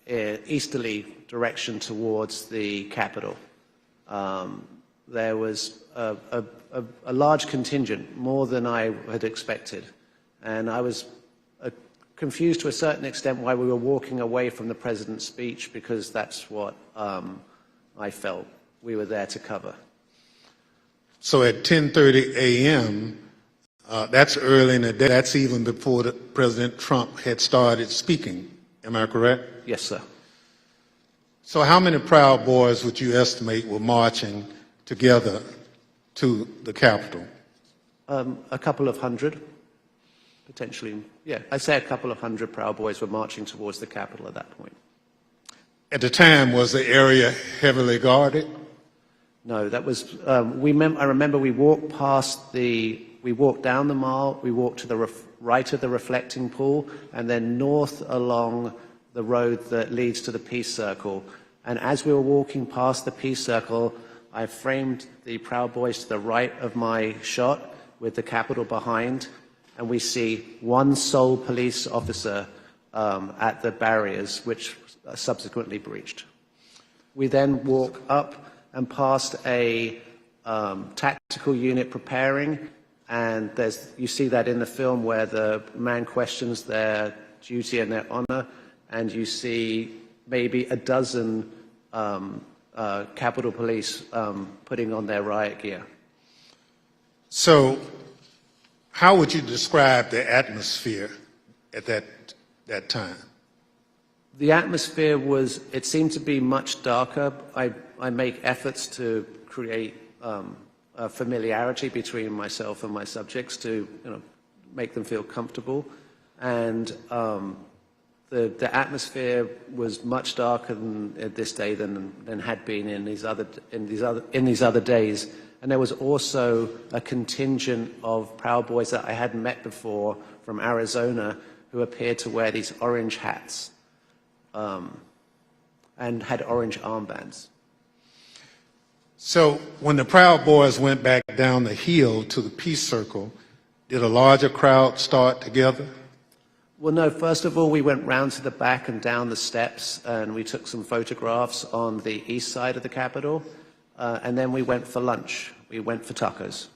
easterly direction towards the Capitol. There was a large contingent, more than I had expected, and I was confused to a certain extent why we were walking away from the president's speech, because that's what I felt we were there to cover. So at 10:30 a.m., that's early in the day. That's even before President Trump had started speaking. Am I correct? Yes, sir. So how many Proud Boys would you estimate were marching together to the Capitol? A couple of hundred, potentially. Yeah, I'd say a couple of hundred Proud Boys were marching towards the Capitol at that point. At the time, was the area heavily guarded? No, that was, I remember we walked we walked down the mall, we walked to the right of the reflecting pool, and then north along the road that leads to the Peace Circle. And as we were walking past the Peace Circle, I framed the Proud Boys to the right of my shot with the Capitol behind, and we see one sole police officer at the barriers, which subsequently breached. We then walk up and past a tactical unit preparing, and you see that in the film where the man questions their duty and their honor, and you see maybe a dozen Capitol Police putting on their riot gear. So how would you describe the atmosphere at that time? The atmosphere it seemed to be much darker. I make efforts to create a familiarity between myself and my subjects to make them feel comfortable. And the atmosphere was much darker this day than had been in these other days. And there was also a contingent of Proud Boys that I hadn't met before from Arizona who appeared to wear these orange hats and had orange armbands. So when the Proud Boys went back down the hill to the Peace Circle, did a larger crowd start together? Well, no. First of all, we went round to the back and down the steps, and we took some photographs on the east side of the Capitol, and then we went for lunch. We went for tacos.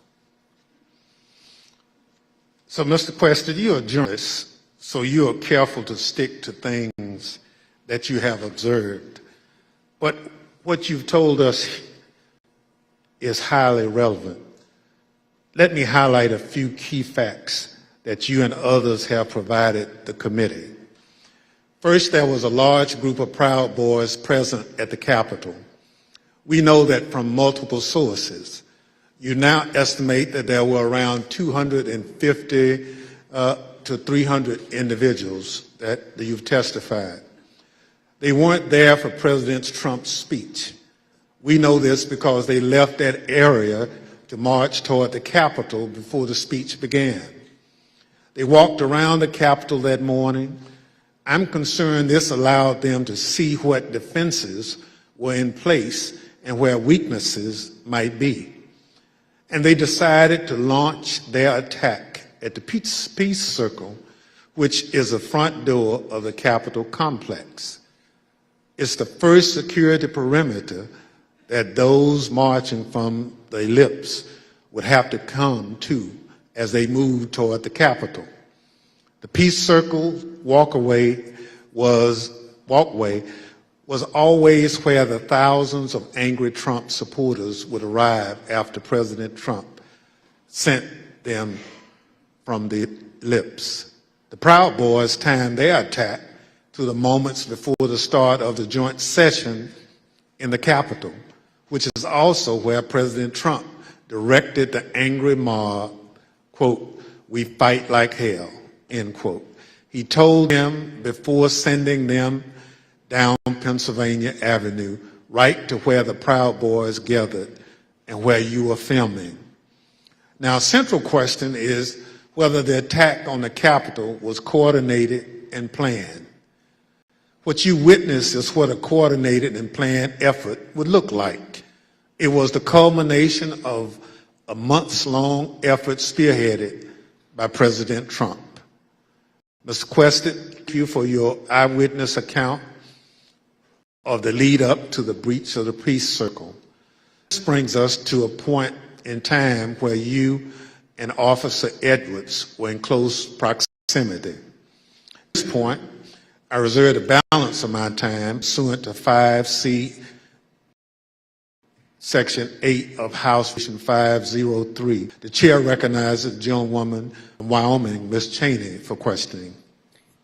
So, Mr. Questa, you're a journalist, so you're careful to stick to things that you have observed. But what you've told us is highly relevant. Let me highlight a few key facts that you and others have provided the committee. First, there was a large group of Proud Boys present at the Capitol. We know that from multiple sources. You now estimate that there were around 250 to 300 individuals that you've testified. They weren't there for President Trump's speech. We know this because they left that area to march toward the Capitol before the speech began. They walked around the Capitol that morning. I'm concerned this allowed them to see what defenses were in place and where weaknesses might be. And they decided to launch their attack at the Peace Circle, which is the front door of the Capitol complex. It's the first security perimeter that those marching from the ellipse would have to come to as they moved toward the Capitol. The Peace Circle walkway was always where the thousands of angry Trump supporters would arrive after President Trump sent them from the ellipse. The Proud Boys timed their attack to the moments before the start of the joint session in the Capitol, which is also where President Trump directed the angry mob, quote, "We fight like hell," end quote. He told them before sending them down Pennsylvania Avenue, right to where the Proud Boys gathered and where you were filming. Now, a central question is whether the attack on the Capitol was coordinated and planned. What you witnessed is what a coordinated and planned effort would look like. It was the culmination of a months-long effort spearheaded by President Trump. Mr. Quested, thank you for your eyewitness account of the lead up to the breach of the peace circle. This brings us to a point in time where you and Officer Edwards were in close proximity. At this point, I reserve the balance of my time pursuant to 5C, Section 8 of House Resolution 503. The chair recognizes the gentlewoman from Wyoming, Ms. Cheney, for questioning.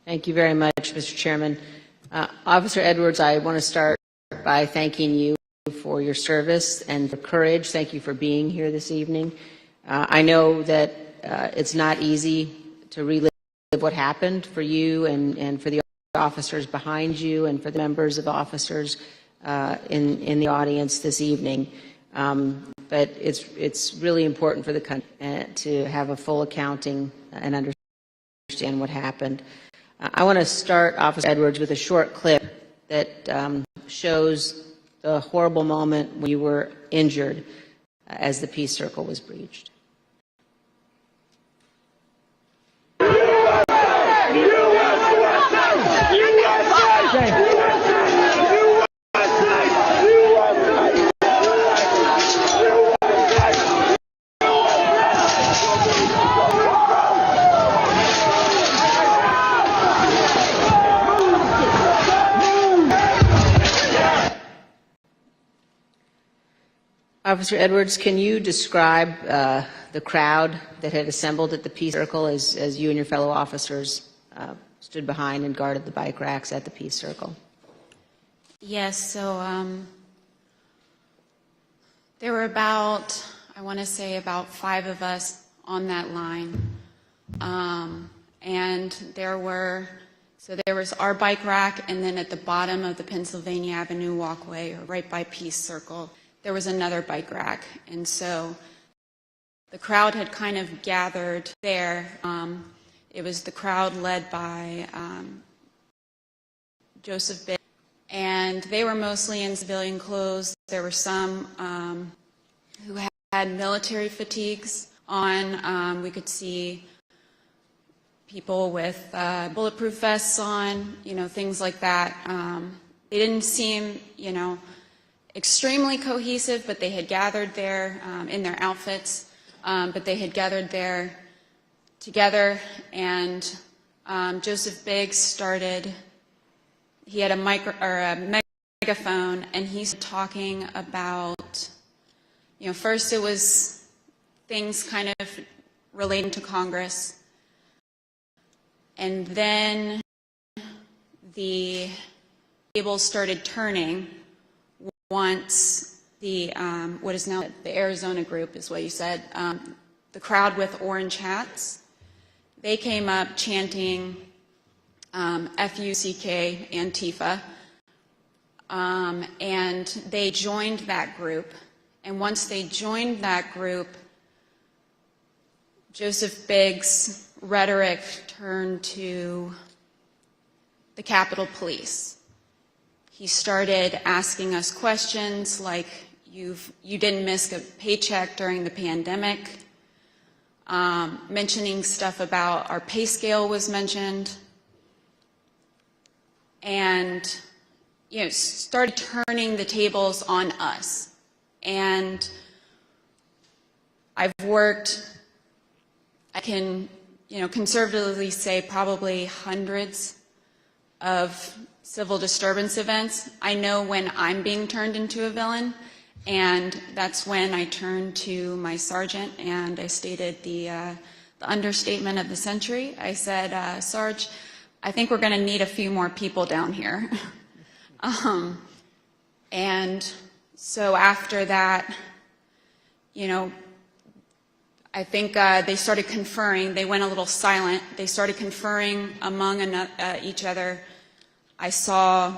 Thank you very much, Mr. Chairman. Officer Edwards, I want to start by thanking you for your service and for courage. Thank you for being here this evening. I know that it's not easy to relive what happened for you and for the officers behind you and for the members of officers in the audience this evening. But it's really important for the country to have a full accounting and understand what happened. I want to start, Officer Edwards, with a short clip that shows the horrible moment when you were injured as the peace circle was breached. Officer Edwards, can you describe the crowd that had assembled at the Peace Circle as you and your fellow officers stood behind and guarded the bike racks at the Peace Circle? Yes, so there were about, I want to say about 5 of us on that line. And there was our bike rack, and then at the bottom of the Pennsylvania Avenue walkway, or right by Peace Circle, there was another bike rack. And so the crowd had kind of gathered there. It was the crowd led by Joseph Biggs, and they were mostly in civilian clothes. There were some who had military fatigues on. We could see people with bulletproof vests on, things like that. They didn't seem, extremely cohesive, but they had gathered there in their outfits, but they had gathered there together, and Joseph Biggs started, he had a megaphone, and he's talking about, first it was things kind of relating to Congress, and then the tables started turning once the, what is now the Arizona group is what you said, the crowd with orange hats, they came up chanting F-U-C-K, Antifa, and they joined that group. And once they joined that group, Joseph Biggs' rhetoric turned to the Capitol Police. He started asking us questions like, you didn't miss a paycheck during the pandemic, mentioning stuff about our pay scale was mentioned, and started turning the tables on us. And I've worked, I can conservatively say probably hundreds of civil disturbance events. I know when I'm being turned into a villain, and that's when I turned to my sergeant and I stated the understatement of the century. I said, Sarge, I think we're going to need a few more people down here. And so after that, I think they started conferring. They went a little silent. They started conferring among each other. I saw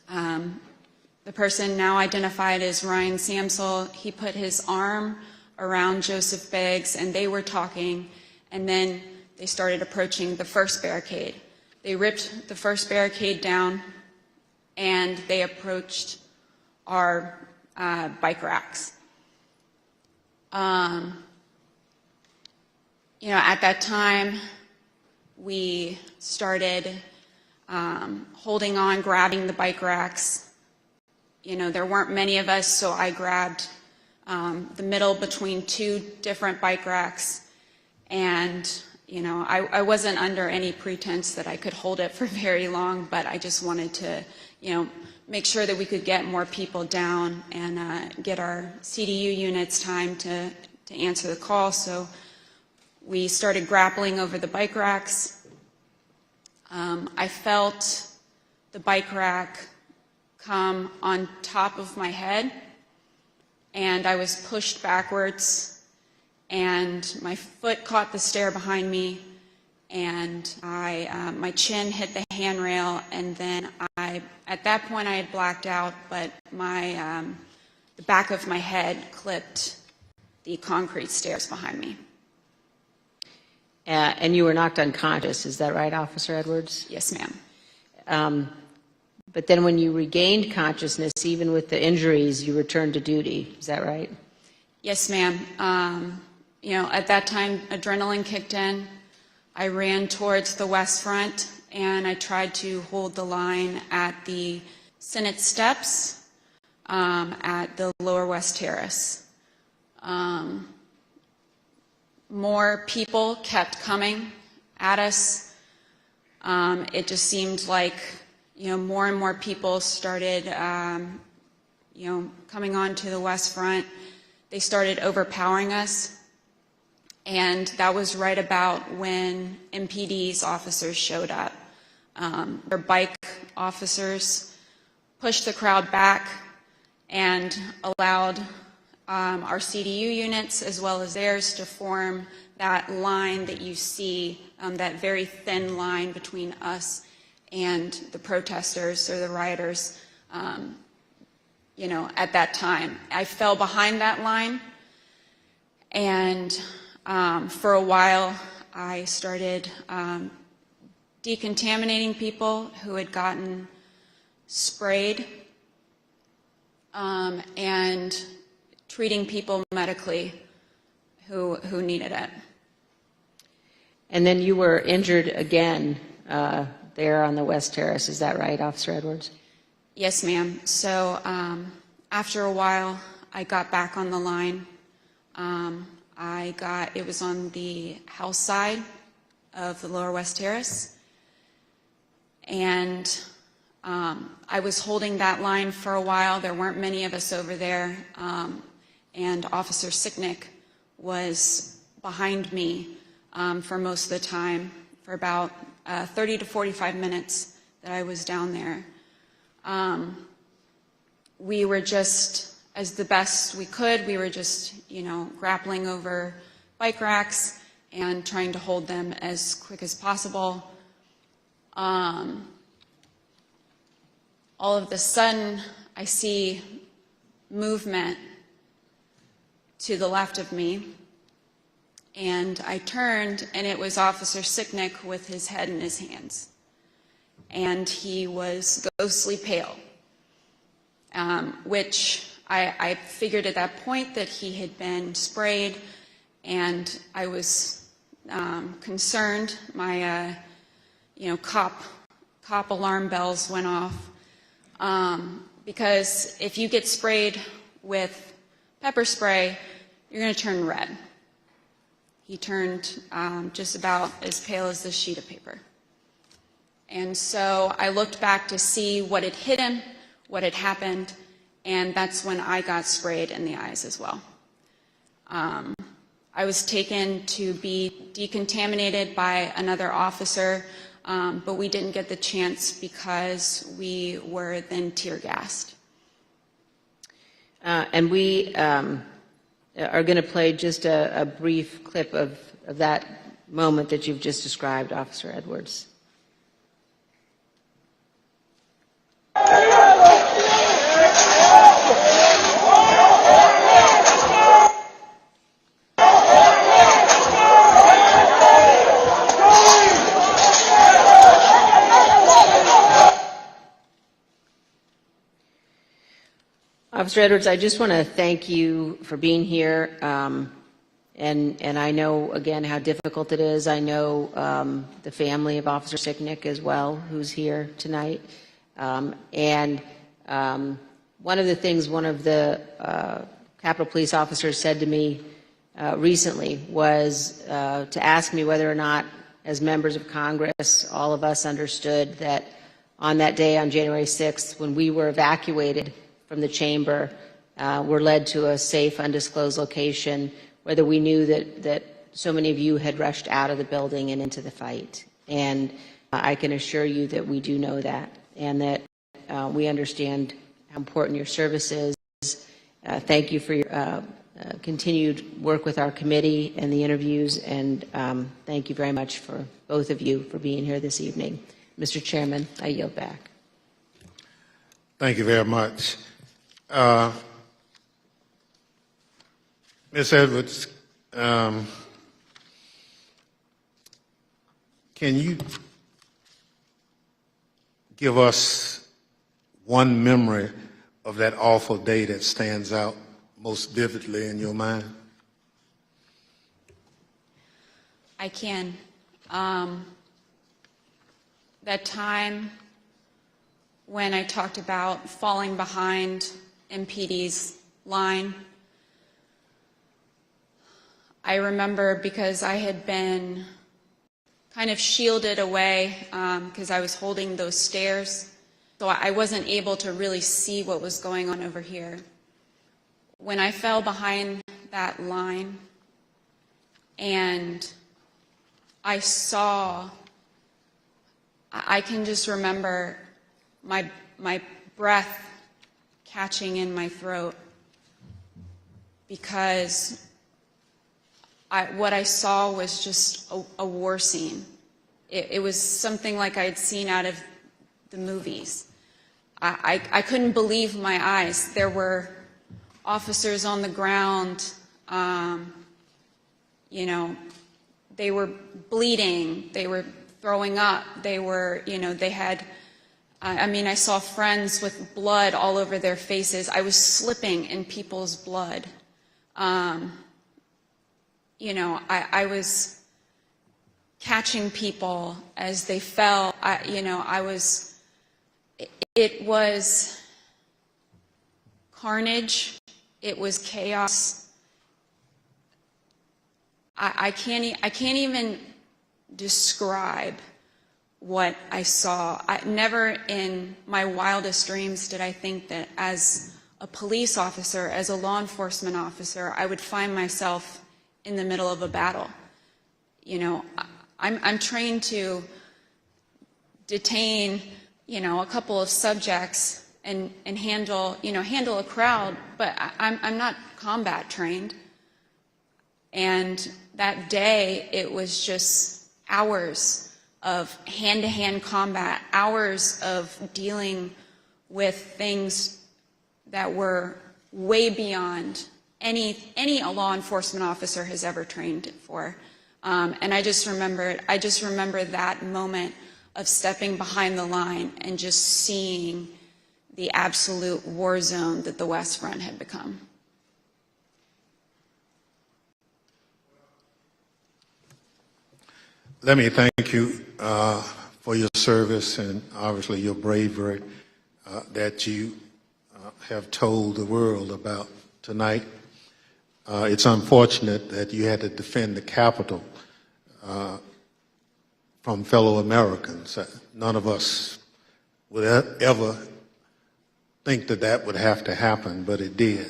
the person now identified as Ryan Samsel. He put his arm around Joseph Biggs, and they were talking, and then they started approaching the first barricade. They ripped the first barricade down, and they approached our bike racks. at that time, we started holding on, grabbing the bike racks. There weren't many of us, so I grabbed the middle between two different bike racks. And, I wasn't under any pretense that I could hold it for very long, but I just wanted to, make sure that we could get more people down and get our CDU units time to answer the call. So we started grappling over the bike racks. I felt the bike rack come on top of my head, and I was pushed backwards, and my foot caught the stair behind me, and my chin hit the handrail, and then at that point I had blacked out, but the back of my head clipped the concrete stairs behind me. And you were knocked unconscious, is that right, Officer Edwards? Yes, ma'am. But then when you regained consciousness, even with the injuries, you returned to duty, is that right? Yes, ma'am. At that time, adrenaline kicked in. I ran towards the West Front, and I tried to hold the line at the Senate steps at the Lower West Terrace. More people kept coming at us. It just seemed like, more and more people started, coming onto the West Front. They started overpowering us. And that was right about when MPD's officers showed up. Their bike officers pushed the crowd back and allowed our CDU units as well as theirs to form that line that you see, that very thin line between us and the protesters or the rioters, at that time. I fell behind that line, and for a while I started decontaminating people who had gotten sprayed and treating people medically who needed it. And then you were injured again there on the West Terrace, is that right, Officer Edwards? Yes, ma'am. So after a while, I got back on the line. It was on the house side of the Lower West Terrace, and I was holding that line for a while. There weren't many of us over there, and Officer Sicknick was behind me for most of the time, for about 30 to 45 minutes that I was down there. We were just, as the best we could, we were just, grappling over bike racks and trying to hold them as quick as possible. All of a sudden, I see movement to the left of me, and I turned, and it was Officer Sicknick with his head in his hands. And he was ghostly pale, which I figured at that point that he had been sprayed, and I was concerned. My, cop alarm bells went off, because if you get sprayed with pepper spray, you're going to turn red. He turned just about as pale as this sheet of paper. And so I looked back to see what had hit him, what had happened, and that's when I got sprayed in the eyes as well. I was taken to be decontaminated by another officer, but we didn't get the chance because we were then tear gassed. And we are going to play just a brief clip of that moment that you've just described, Officer Edwards. Officer Edwards, I just want to thank you for being here. And I know, again, how difficult it is. I know the family of Officer Sicknick as well, who's here tonight. One of the things one of the Capitol Police officers said to me recently was to ask me whether or not, as members of Congress, all of us understood that on that day, on January 6th, when we were evacuated from the chamber, were led to a safe, undisclosed location, whether we knew that so many of you had rushed out of the building and into the fight. And I can assure you that we do know that, and that we understand how important your service is. Thank you for your continued work with our committee and the interviews, and thank you very much for both of you for being here this evening. Mr. Chairman, I yield back. Thank you very much. Ms. Edwards, can you give us one memory of that awful day that stands out most vividly in your mind? I can. That time when I talked about falling behind MPD's line, I remember because I had been kind of shielded away because I was holding those stairs, so I wasn't able to really see what was going on over here. When I fell behind that line and I saw, I can just remember my breath catching in my throat because what I saw was just a war scene. It was something like I had seen out of the movies. I couldn't believe my eyes. There were officers on the ground, you know, they were bleeding, they were throwing up, they were, you know, they had, I mean, I saw friends with blood all over their faces. I was slipping in people's blood. You know, I was catching people as they fell. It was carnage. It was chaos. I can't even describe what I saw. Never in my wildest dreams did I think that as a police officer, as a law enforcement officer, I would find myself in the middle of a battle. You know, I'm trained to detain, you know, a couple of subjects and handle a crowd, but I'm not combat trained. And that day, it was just hours of hand-to-hand combat, hours of dealing with things that were way beyond any law enforcement officer has ever trained for. And I just remember that moment of stepping behind the line and just seeing the absolute war zone that the West Front had become. Let me thank you for your service and obviously your bravery that you have told the world about tonight. It's unfortunate that you had to defend the Capitol from fellow Americans. None of us would ever think that that would have to happen, but it did.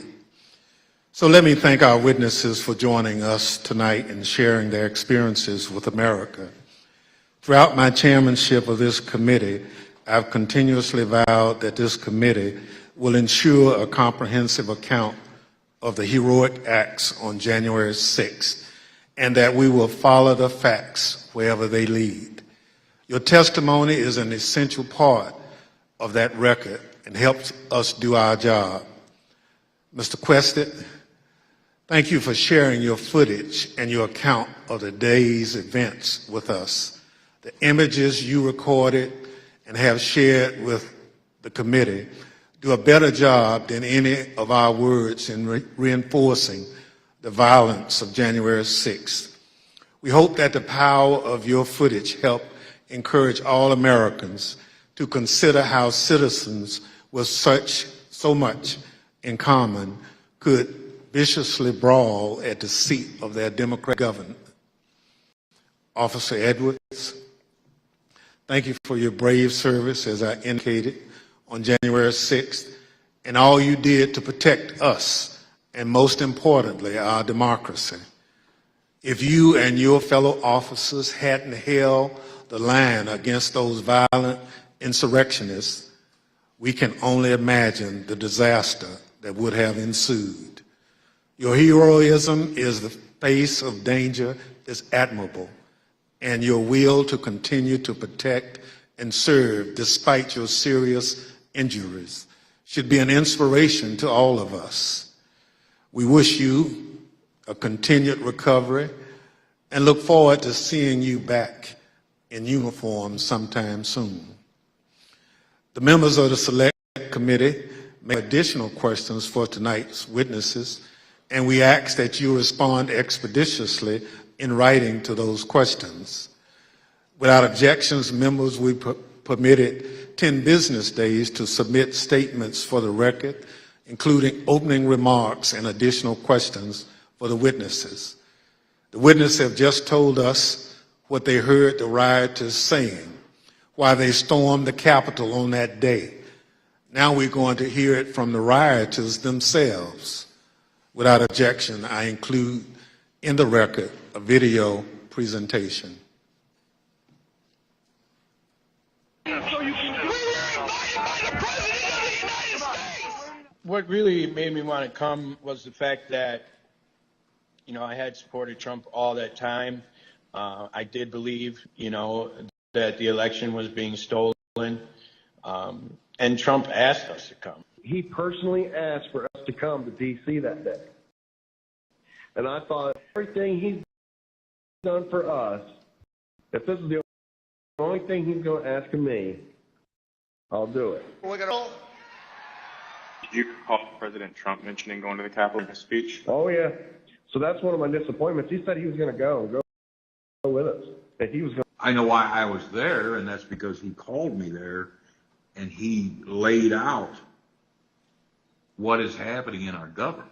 So let me thank our witnesses for joining us tonight and sharing their experiences with America. Throughout my chairmanship of this committee, I've continuously vowed that this committee will ensure a comprehensive account of the heroic acts on January 6th, and that we will follow the facts wherever they lead. Your testimony is an essential part of that record and helps us do our job. Mr. Quested, thank you for sharing your footage and your account of the day's events with us. The images you recorded and have shared with the committee do a better job than any of our words in reinforcing the violence of January 6th. We hope that the power of your footage help encourage all Americans to consider how citizens with so much in common could viciously brawl at the seat of their Democratic government. Officer Edwards, thank you for your brave service, as I indicated, on January 6th, and all you did to protect us, and most importantly, our democracy. If you and your fellow officers hadn't held the line against those violent insurrectionists, we can only imagine the disaster that would have ensued. Your heroism in the face of danger is admirable, and your will to continue to protect and serve despite your serious injuries should be an inspiration to all of us. We wish you a continued recovery and look forward to seeing you back in uniform sometime soon. The members of the Select Committee may have additional questions for tonight's witnesses, and we ask that you respond expeditiously in writing to those questions. Without objections, members will be permitted 10 business days to submit statements for the record, including opening remarks and additional questions for the witnesses. The witnesses have just told us what they heard the rioters saying while they stormed the Capitol on that day. Now we're going to hear it from the rioters themselves. Without objection, I include in the record a video presentation. What really made me want to come was the fact that, I had supported Trump all that time. I did believe, that the election was being stolen, and Trump asked us to come. He personally asked for us to come to D.C. that day. And I thought, everything he's done for us, if this is the only thing he's going to ask of me, I'll do it. Did you recall President Trump mentioning going to the Capitol in his speech? Oh, yeah. So that's one of my disappointments. He said he was going to go with us. And he was going. I know why I was there, and that's because he called me there, and he laid out what is happening in our government.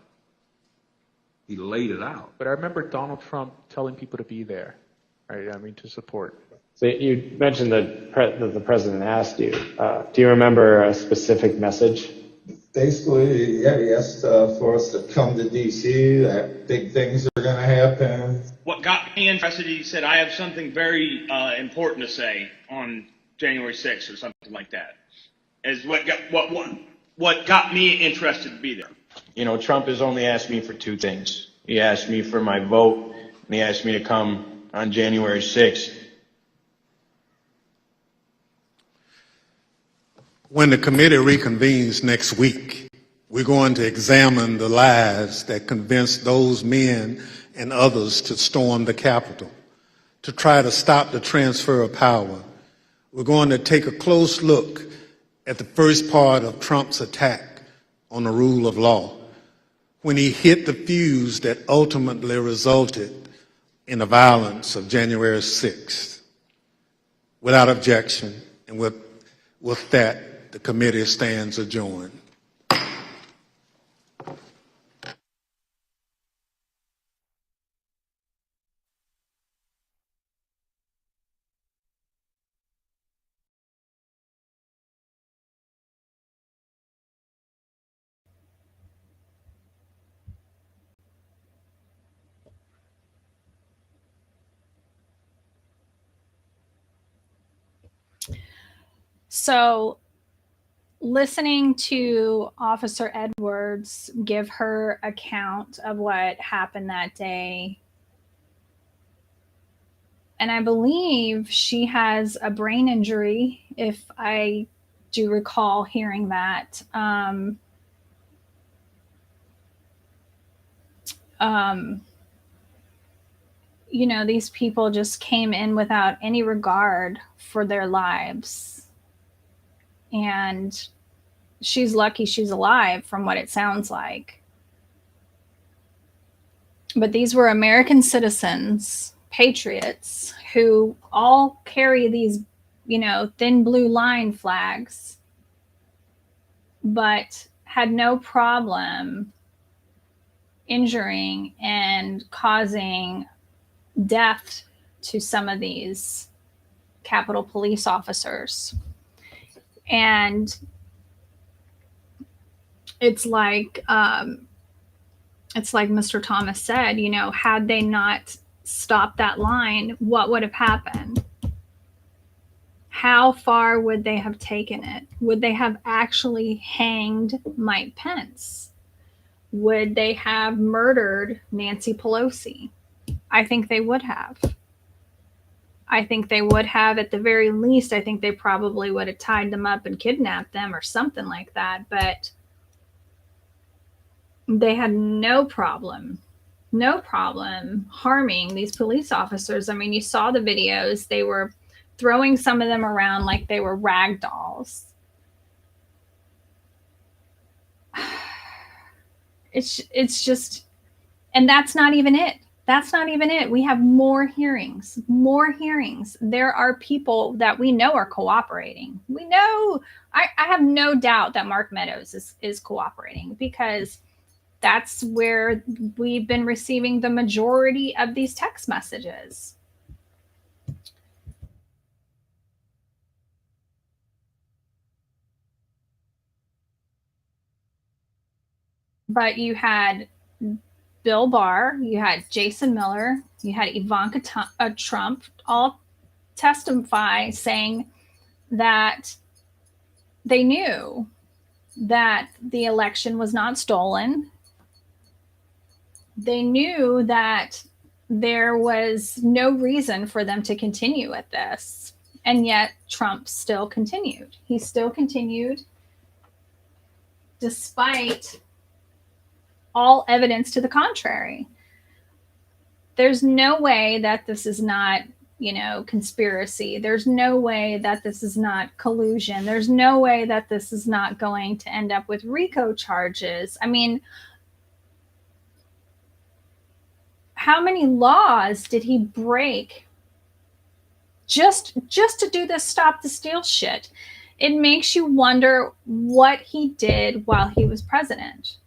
He laid it out. But I remember Donald Trump telling people to be there, right? I mean, to support. So you mentioned that the president asked you. Do you remember a specific message? Basically, yeah, he asked for us to come to D.C., that big things are going to happen. What got me interested, he said, I have something very important to say on January 6th or something like that, is what got me interested to be there. Trump has only asked me for two things. He asked me for my vote, and he asked me to come on January 6th. When the committee reconvenes next week, we're going to examine the lies that convinced those men and others to storm the Capitol, to try to stop the transfer of power. We're going to take a close look at the first part of Trump's attack on the rule of law, when he hit the fuse that ultimately resulted in the violence of January 6th. Without objection, and with that, the committee stands adjourned. So, listening to Officer Edwards give her account of what happened that day, and I believe she has a brain injury, if I do recall hearing that. These people just came in without any regard for their lives. And she's lucky she's alive from what it sounds like. But these were American citizens, patriots, who all carry these, thin blue line flags, but had no problem injuring and causing death to some of these Capitol Police officers. And it's like Mr. Thomas said, had they not stopped that line, what would have happened? How far would they have taken it? Would they have actually hanged Mike Pence? Would they have murdered Nancy Pelosi? I think they would have. I think they would have, at the very least. I think they probably would have tied them up and kidnapped them or something like that. But they had no problem harming these police officers. I mean, you saw the videos. They were throwing some of them around like they were rag dolls. It's just, and that's not even it. That's not even it. We have more hearings. There are people that we know are cooperating. We know, I have no doubt that Mark Meadows is cooperating, because that's where we've been receiving the majority of these text messages. But you had Bill Barr, you had Jason Miller, you had Ivanka Trump all testify saying that they knew that the election was not stolen. They knew that there was no reason for them to continue with this. And yet Trump still continued. He still continued despite all evidence to the contrary. There's no way that this is not, conspiracy. There's no way that this is not collusion. There's no way that this is not going to end up with RICO charges. I mean, how many laws did he break just to do this stop the steal shit? It makes you wonder what he did while he was president.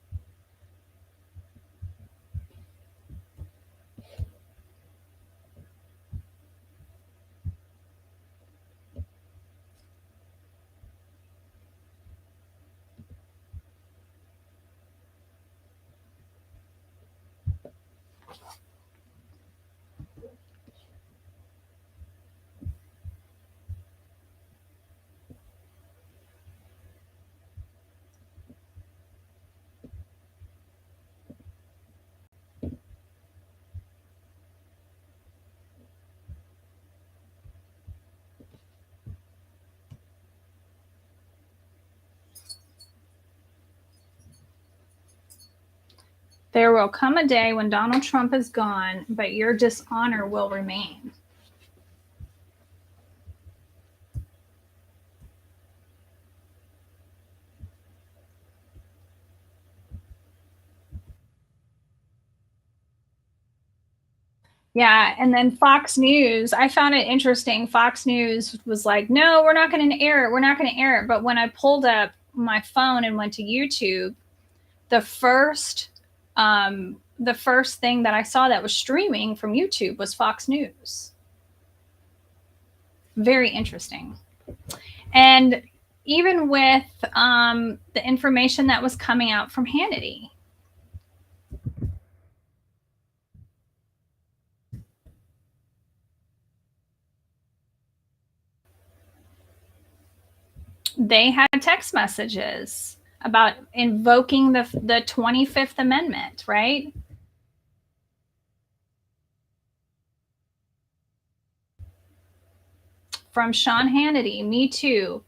There will come a day when Donald Trump is gone, but your dishonor will remain. Yeah, and then Fox News, I found it interesting. Fox News was like, no, we're not going to air it. We're not going to air it. But when I pulled up my phone and went to YouTube, the first thing that I saw that was streaming from YouTube was Fox News. Very interesting. And even with the information that was coming out from Hannity, they had text messages about invoking the 25th Amendment, right? From Sean Hannity, me too.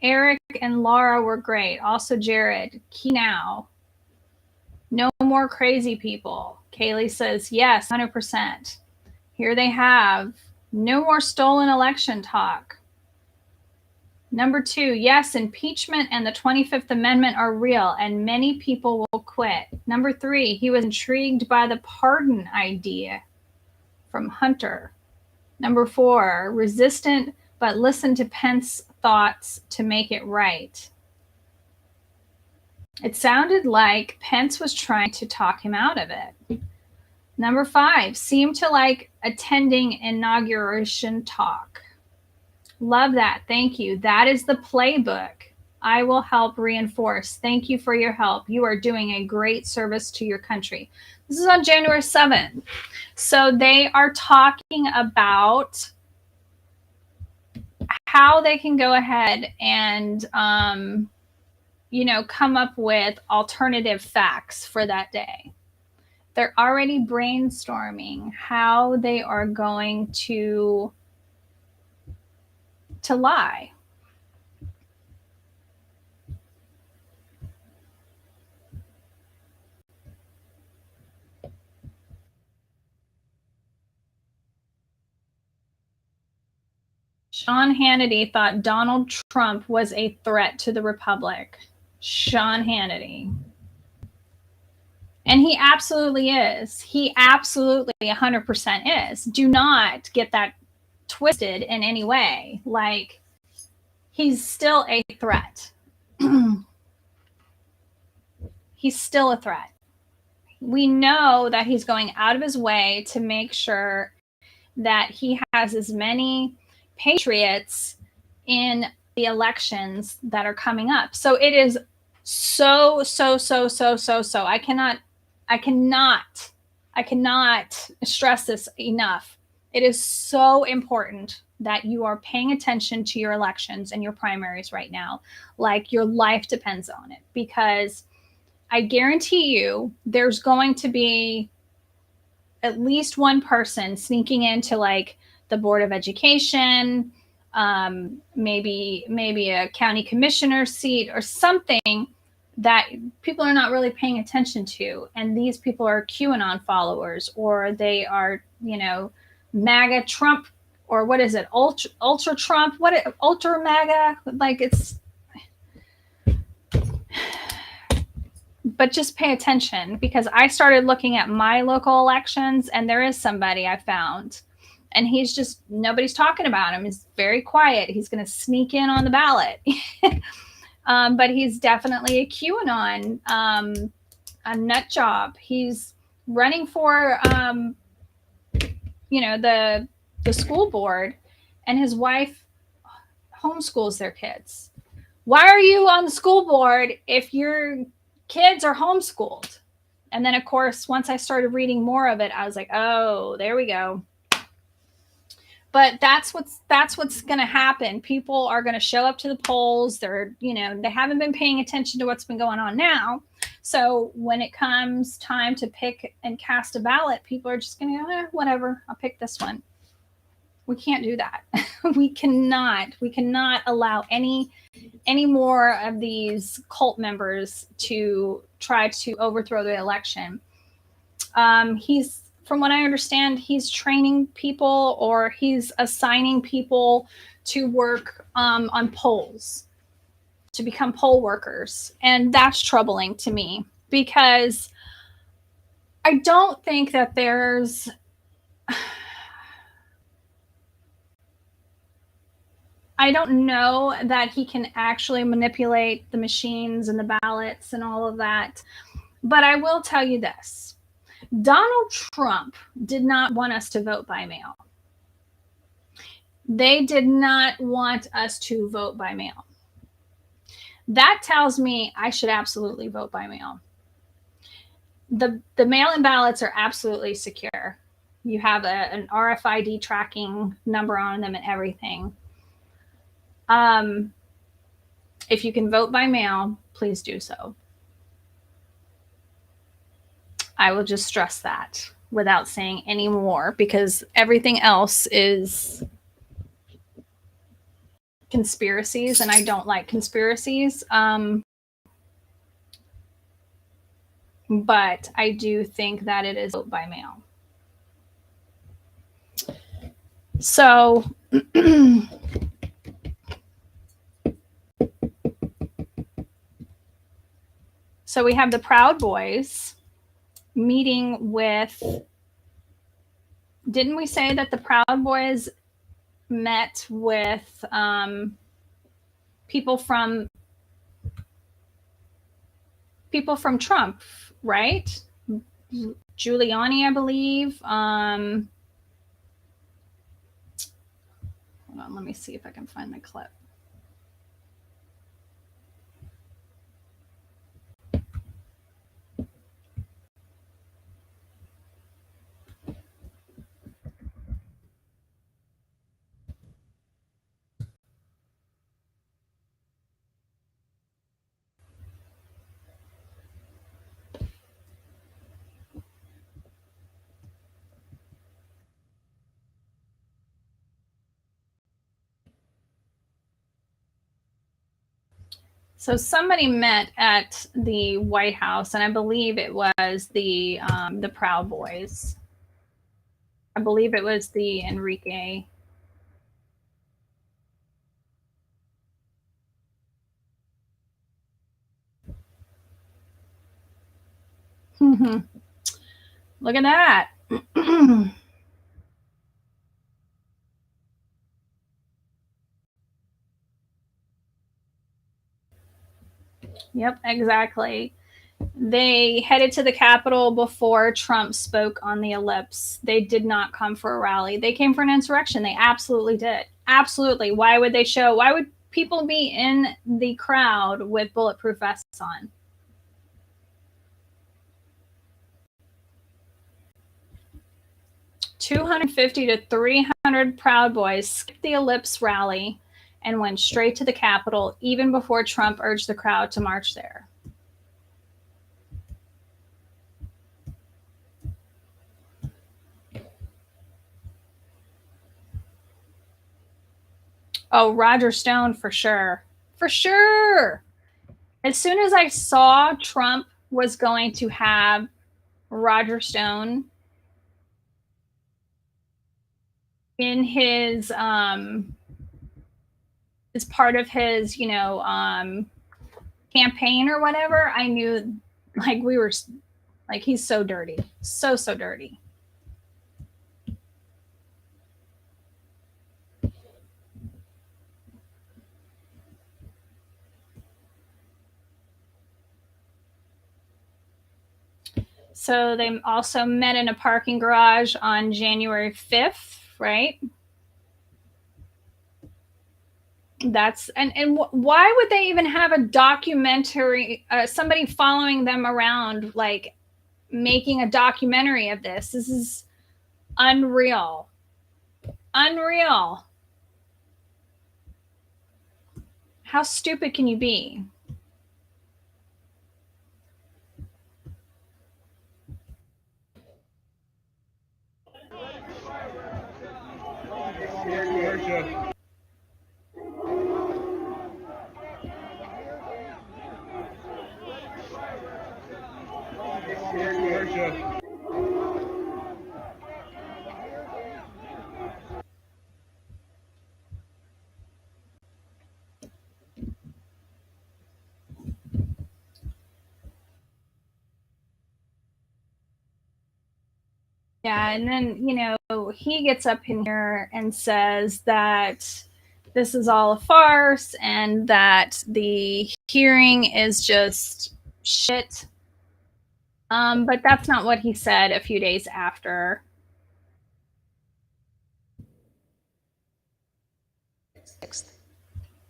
Eric and Laura were great. Also Jared, key now. No more crazy people. Kaylee says, yes, 100%. Here they have, no more stolen election talk. Number 2, yes, impeachment and the 25th Amendment are real, and many people will quit. Number 3, he was intrigued by the pardon idea from Hunter. Number 4, resistant but listened to Pence's thoughts to make it right. It sounded like Pence was trying to talk him out of it. Number 5, seemed to like attending inauguration talk. Love that. Thank you. That is the playbook. I will help reinforce. Thank you for your help. You are doing a great service to your country. This is on January 7th. So they are talking about how they can go ahead and, come up with alternative facts for that day. They're already brainstorming how they are going to lie. Sean Hannity thought Donald Trump was a threat to the Republic. Sean Hannity. And he absolutely is. He absolutely 100% is. Do not get that twisted in any way. Like, he's still a threat. He's still a threat. We know that he's going out of his way to make sure that he has as many patriots in the elections that are coming up. So it is so. I cannot stress this enough. It is so important that you are paying attention to your elections and your primaries right now. Like, your life depends on it, because I guarantee you there's going to be at least one person sneaking into like the Board of Education, maybe a county commissioner seat or something that people are not really paying attention to. And these people are QAnon followers, or they are, MAGA Trump, or what is it? Ultra Trump, ultra MAGA, like it's, but just pay attention, because I started looking at my local elections and there is somebody I found, and he's just, nobody's talking about him. He's very quiet. He's going to sneak in on the ballot. But he's definitely a QAnon, a nut job. He's running for, the school board, and his wife homeschools their kids. Why are you on the school board if your kids are homeschooled? And then, of course, once I started reading more of it, I was like, oh, there we go. But that's what's going to happen. People are going to show up to the polls. They haven't been paying attention to what's been going on now. So when it comes time to pick and cast a ballot, people are just going to go, whatever, I'll pick this one. We can't do that. We cannot allow any more of these cult members to try to overthrow the election. From what I understand, he's training people, or he's assigning people to work on polls, to become poll workers. And that's troubling to me, because I don't think that there's... I don't know that he can actually manipulate the machines and the ballots and all of that. But I will tell you this. Donald Trump did not want us to vote by mail. They did not want us to vote by mail. That tells me I should absolutely vote by mail. The mail-in ballots are absolutely secure. You have an RFID tracking number on them and everything. If you can vote by mail, please do so. I will just stress that without saying any more, because everything else is conspiracies, and I don't like conspiracies. But I do think that it is vote by mail. So So we have the Proud Boys meeting with, didn't we say that the Proud Boys met with people from Trump, right? Giuliani, I believe. Hold on, let me see if I can find the clip. So somebody met at the White House, and I believe it was the Proud Boys. I believe it was the Enrique. Look at that. Yep, exactly. They headed to the Capitol before Trump spoke on the Ellipse. They did not come for a rally. They came for an insurrection. They absolutely did. Absolutely. Why would people be in the crowd with bulletproof vests on? $250 to $300 Proud Boys skipped the Ellipse rally and went straight to the Capitol even before Trump urged the crowd to march there. Oh, Roger Stone, for sure. For sure. As soon as I saw Trump was going to have Roger Stone in his as part of his, campaign or whatever, I knew he's so dirty. So dirty. So they also met in a parking garage on January 5th, right? And why would they even have a documentary, somebody following them around, like making a documentary of this? This is unreal. Unreal. How stupid can you be? Yeah, and then, he gets up in here and says that this is all a farce and that the hearing is just shit. But that's not what he said a few days after.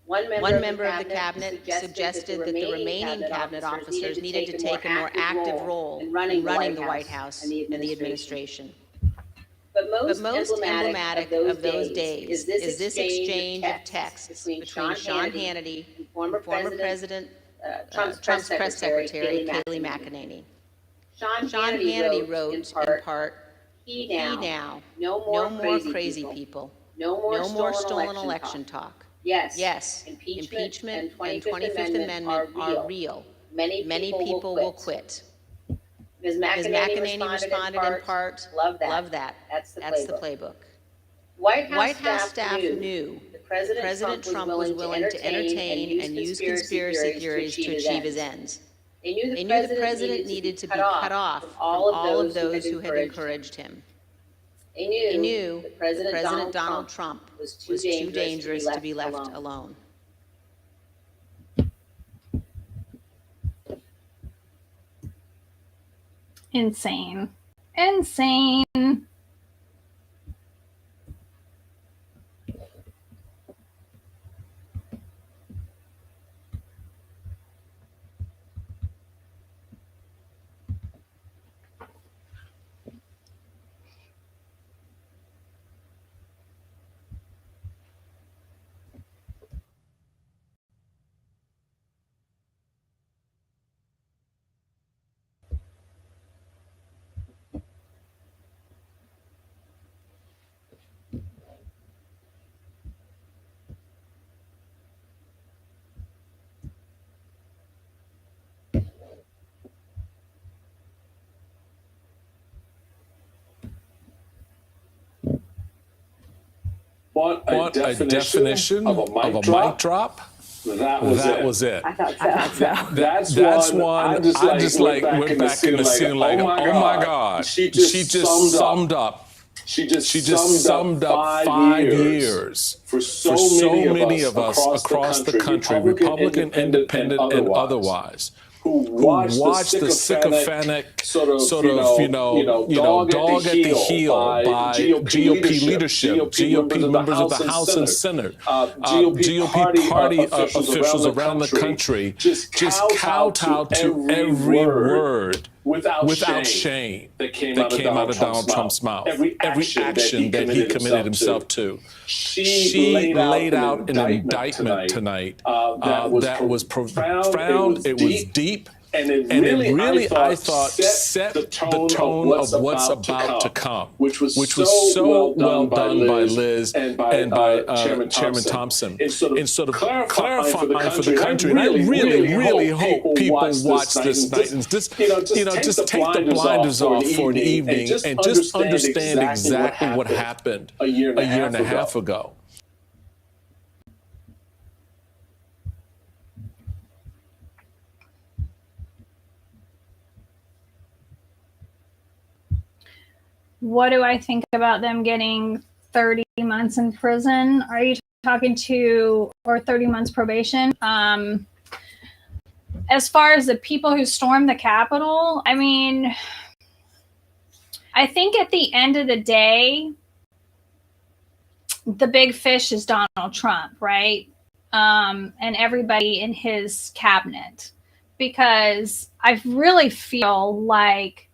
One member of the cabinet suggested that the remaining cabinet officers needed to take a more active role in running the White House and the administration. But most emblematic of those days is this exchange of texts between Sean Hannity and former President Trump's press secretary, Kayleigh McEnany. Sean Hannity wrote, in part, "He now, no more crazy people, no more stolen election talk. Yes, impeachment and 25th Amendment are real. Many people will quit." Ms. McEnany responded in part, "Love that. That's the playbook." White House staff knew that President Trump was willing to entertain and use conspiracy theories to achieve his ends. They knew the president needed to be cut off from all of those who had encouraged him. They knew that President Donald Trump was too dangerous to be left alone. Insane. Insane. What a definition of a mic drop. That was it. I thought so. That's one. I just went back in the scene like, oh my God. She just summed up. She just summed up 5 years for so many of us across the country, Republican, Independent, and otherwise, who watched the sycophantic sort of dog at the heel by GOP leadership, GOP members of the House and Senate, GOP party officials around the country, just kowtowed to every word without shame that came out of Donald Trump's mouth. Every action that he committed himself to. She laid out an indictment tonight that was profound, it was deep, and it really, I thought, set the tone of what's about to come, which was so well done by Liz and by Chairman Thompson in sort of clarifying for the country. And I really hope people watch this night and just take the blinders off for an evening and just understand exactly what happened a year and a half ago. What do I think about them getting 30 months in prison? Are you talking or 30 months probation? As far as the people who stormed the Capitol, I mean, I think at the end of the day, the big fish is Donald Trump, right? And everybody in his cabinet, because I really feel like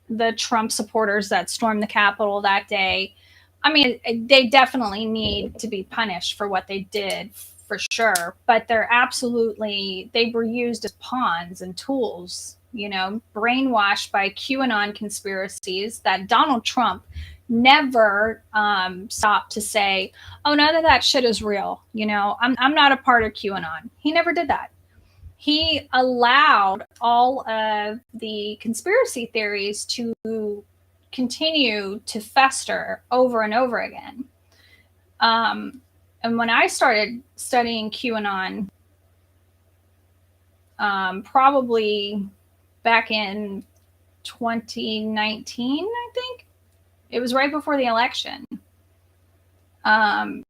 the Trump supporters that stormed the Capitol that day, I mean, they definitely need to be punished for what they did, for sure. But they were used as pawns and tools, brainwashed by QAnon conspiracies that Donald Trump never stopped to say, oh, none of that shit is real. I'm not a part of QAnon. He never did that. He allowed all of the conspiracy theories to continue to fester over and over again. And when I started studying QAnon, probably back in 2019, I think, it was right before the election. And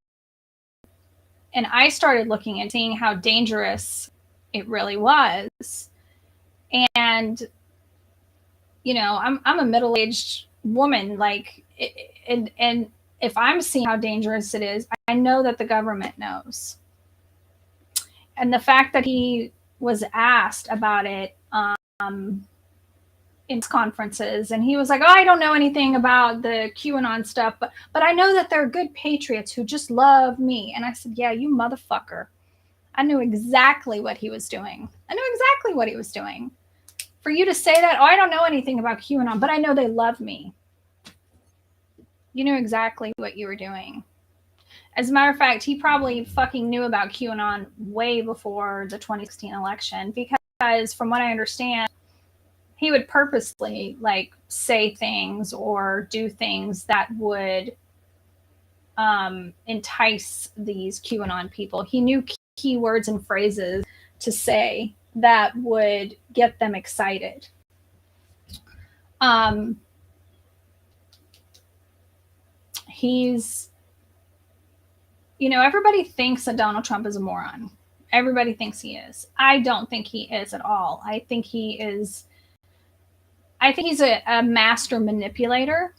I started looking and seeing how dangerous it really was. And, I'm a middle-aged woman, and if I'm seeing how dangerous it is, I know that the government knows. And the fact that he was asked about it in conferences, and he was like, oh, I don't know anything about the QAnon stuff, but I know that they're good patriots who just love me. And I said, yeah, you motherfucker. I knew exactly what he was doing. For you to say that, oh, I don't know anything about QAnon, but I know they love me. You knew exactly what you were doing. As a matter of fact, he probably fucking knew about QAnon way before the 2016 election, because from what I understand, he would purposely say things or do things that would entice these QAnon people. He knew keywords and phrases to say that would get them excited. He's, you know, everybody thinks that Donald Trump is a moron. Everybody thinks he is. I don't think he is at all. I think he's a master manipulator.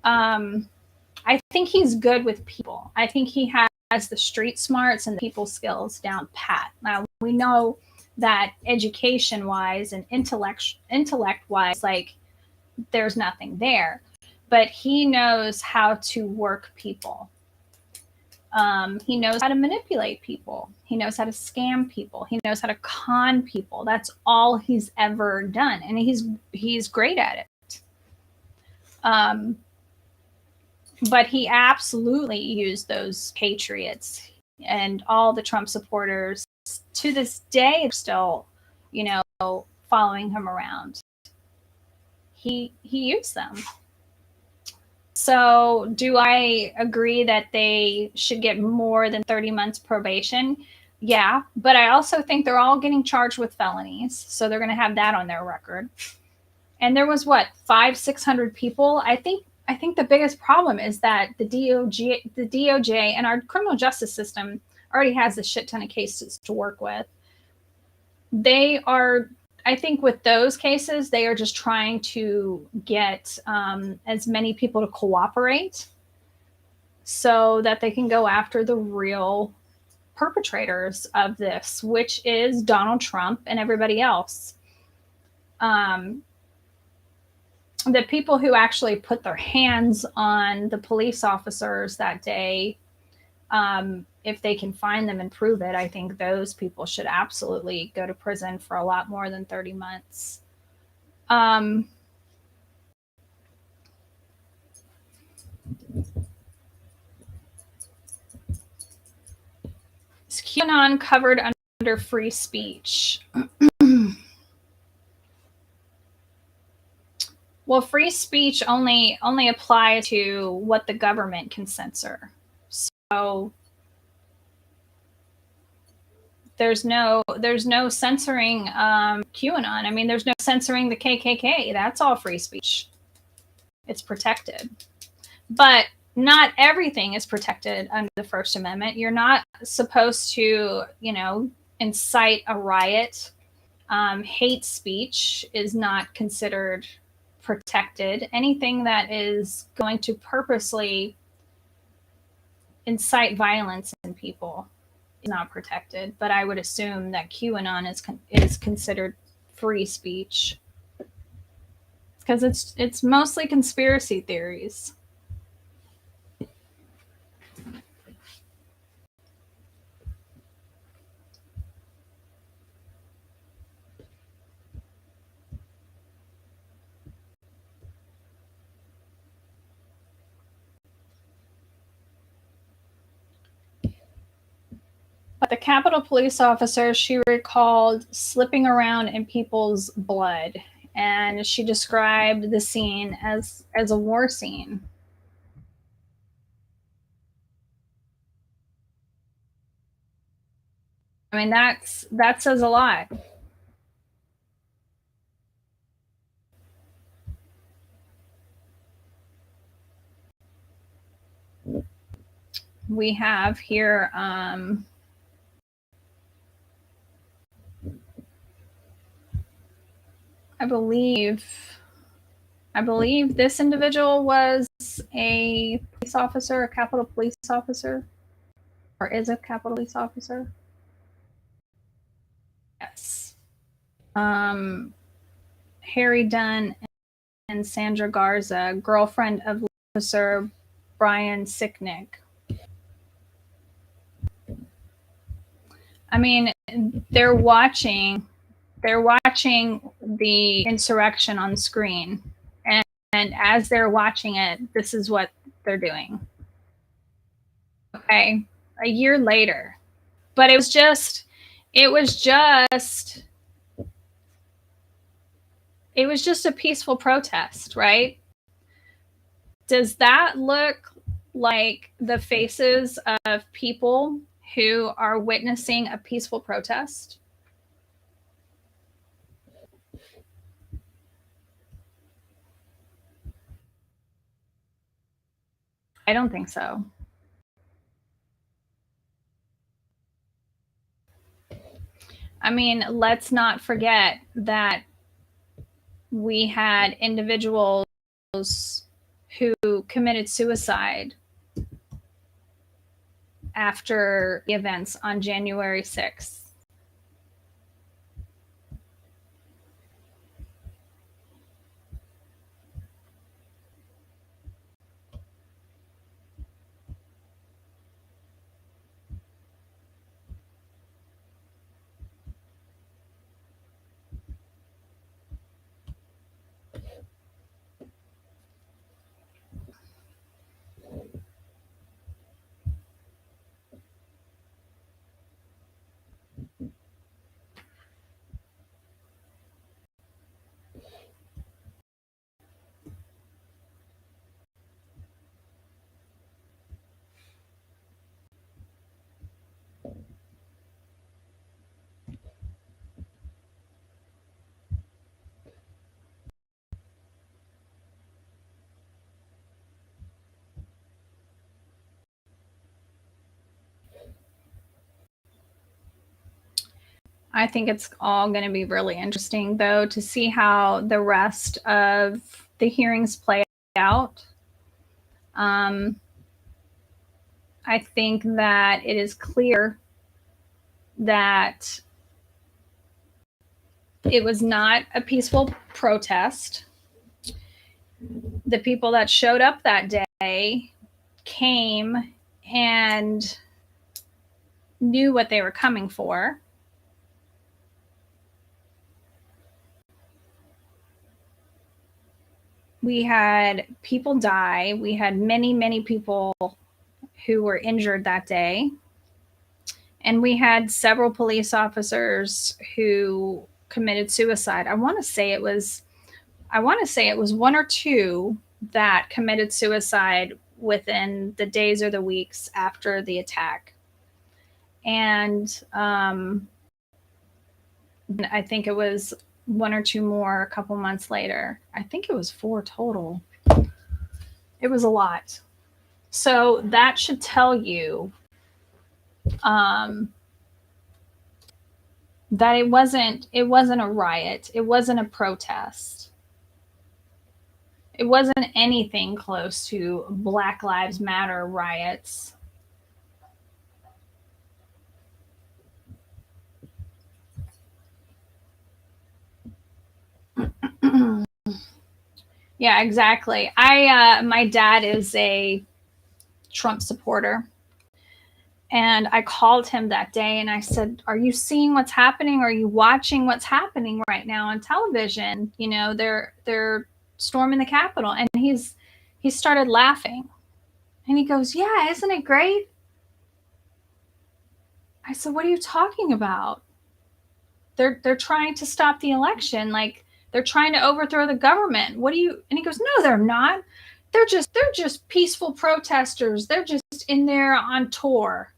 I think he's good with people. I think he has the street smarts and the people skills down pat. Now, we know that education-wise and intellect-wise, like, there's nothing there. But he knows how to work people. He knows how to manipulate people. He knows how to scam people. He knows how to con people. That's all he's ever done, and he's great at it. But he absolutely used those patriots and all the Trump supporters to this day are still, you know, following him around. He used them. So do I agree that they should get more than 30 months probation? Yeah, but I also think they're all getting charged with felonies. So they're going to have that on their record. And there was what, 500-600 people? I think the biggest problem is that the DOJ and our criminal justice system already has a shit ton of cases to work with. They are, I think with those cases, they are just trying to get as many people to cooperate so that they can go after the real perpetrators of this, which is Donald Trump and everybody else. The people who actually put their hands on the police officers that day, if they can find them and prove it, I think those people should absolutely go to prison for a lot more than 30 months. Is QAnon covered under free speech? Well, free speech only applies to what the government can censor. So there's no censoring QAnon. I mean, there's no censoring the KKK. That's all free speech. It's protected. But not everything is protected under the First Amendment. You're not supposed to, you know, incite a riot. Hate speech is not considered protected. Anything that is going to purposely incite violence in people is not protected. But I would assume that QAnon is considered free speech because it's mostly conspiracy theories. But the Capitol police officer, she recalled slipping around in people's blood, and she described the scene as a war scene. I mean, that says a lot. We have here I believe this individual was a police officer, a Capitol police officer, or is a Capitol police officer. Yes. Harry Dunn and Sandra Garza, girlfriend of Officer Brian Sicknick. I mean, they're watching the insurrection on screen, and as they're watching it, this is what they're doing. Okay, a year later, but it was just a peaceful protest, right? Does that look like the faces of people who are witnessing a peaceful protest? I don't think so. I mean, let's not forget that we had individuals who committed suicide after the events on January 6th. I think it's all going to be really interesting, though, to see how the rest of the hearings play out. I think that it is clear that it was not a peaceful protest. The people that showed up that day came and knew what they were coming for. We had people die. We had many, many people who were injured that day. And we had several police officers who committed suicide. I want to say it was one or two that committed suicide within the days or the weeks after the attack. And I think it was one or two more a couple months later. I think it was 4 total. It was a lot. So that should tell you that it wasn't a riot. It wasn't a protest. It wasn't anything close to Black Lives Matter riots. Yeah, exactly. My dad is a Trump supporter. And I called him that day and I said, "Are you seeing what's happening? Are you watching what's happening right now on television? You know, they're storming the Capitol." And he started laughing. And he goes, "Yeah, isn't it great?" I said, "What are you talking about? They're trying to stop the election. Like, they're trying to overthrow the government. What do you?" And he goes, "No, they're not. They're just peaceful protesters. They're just in there on tour."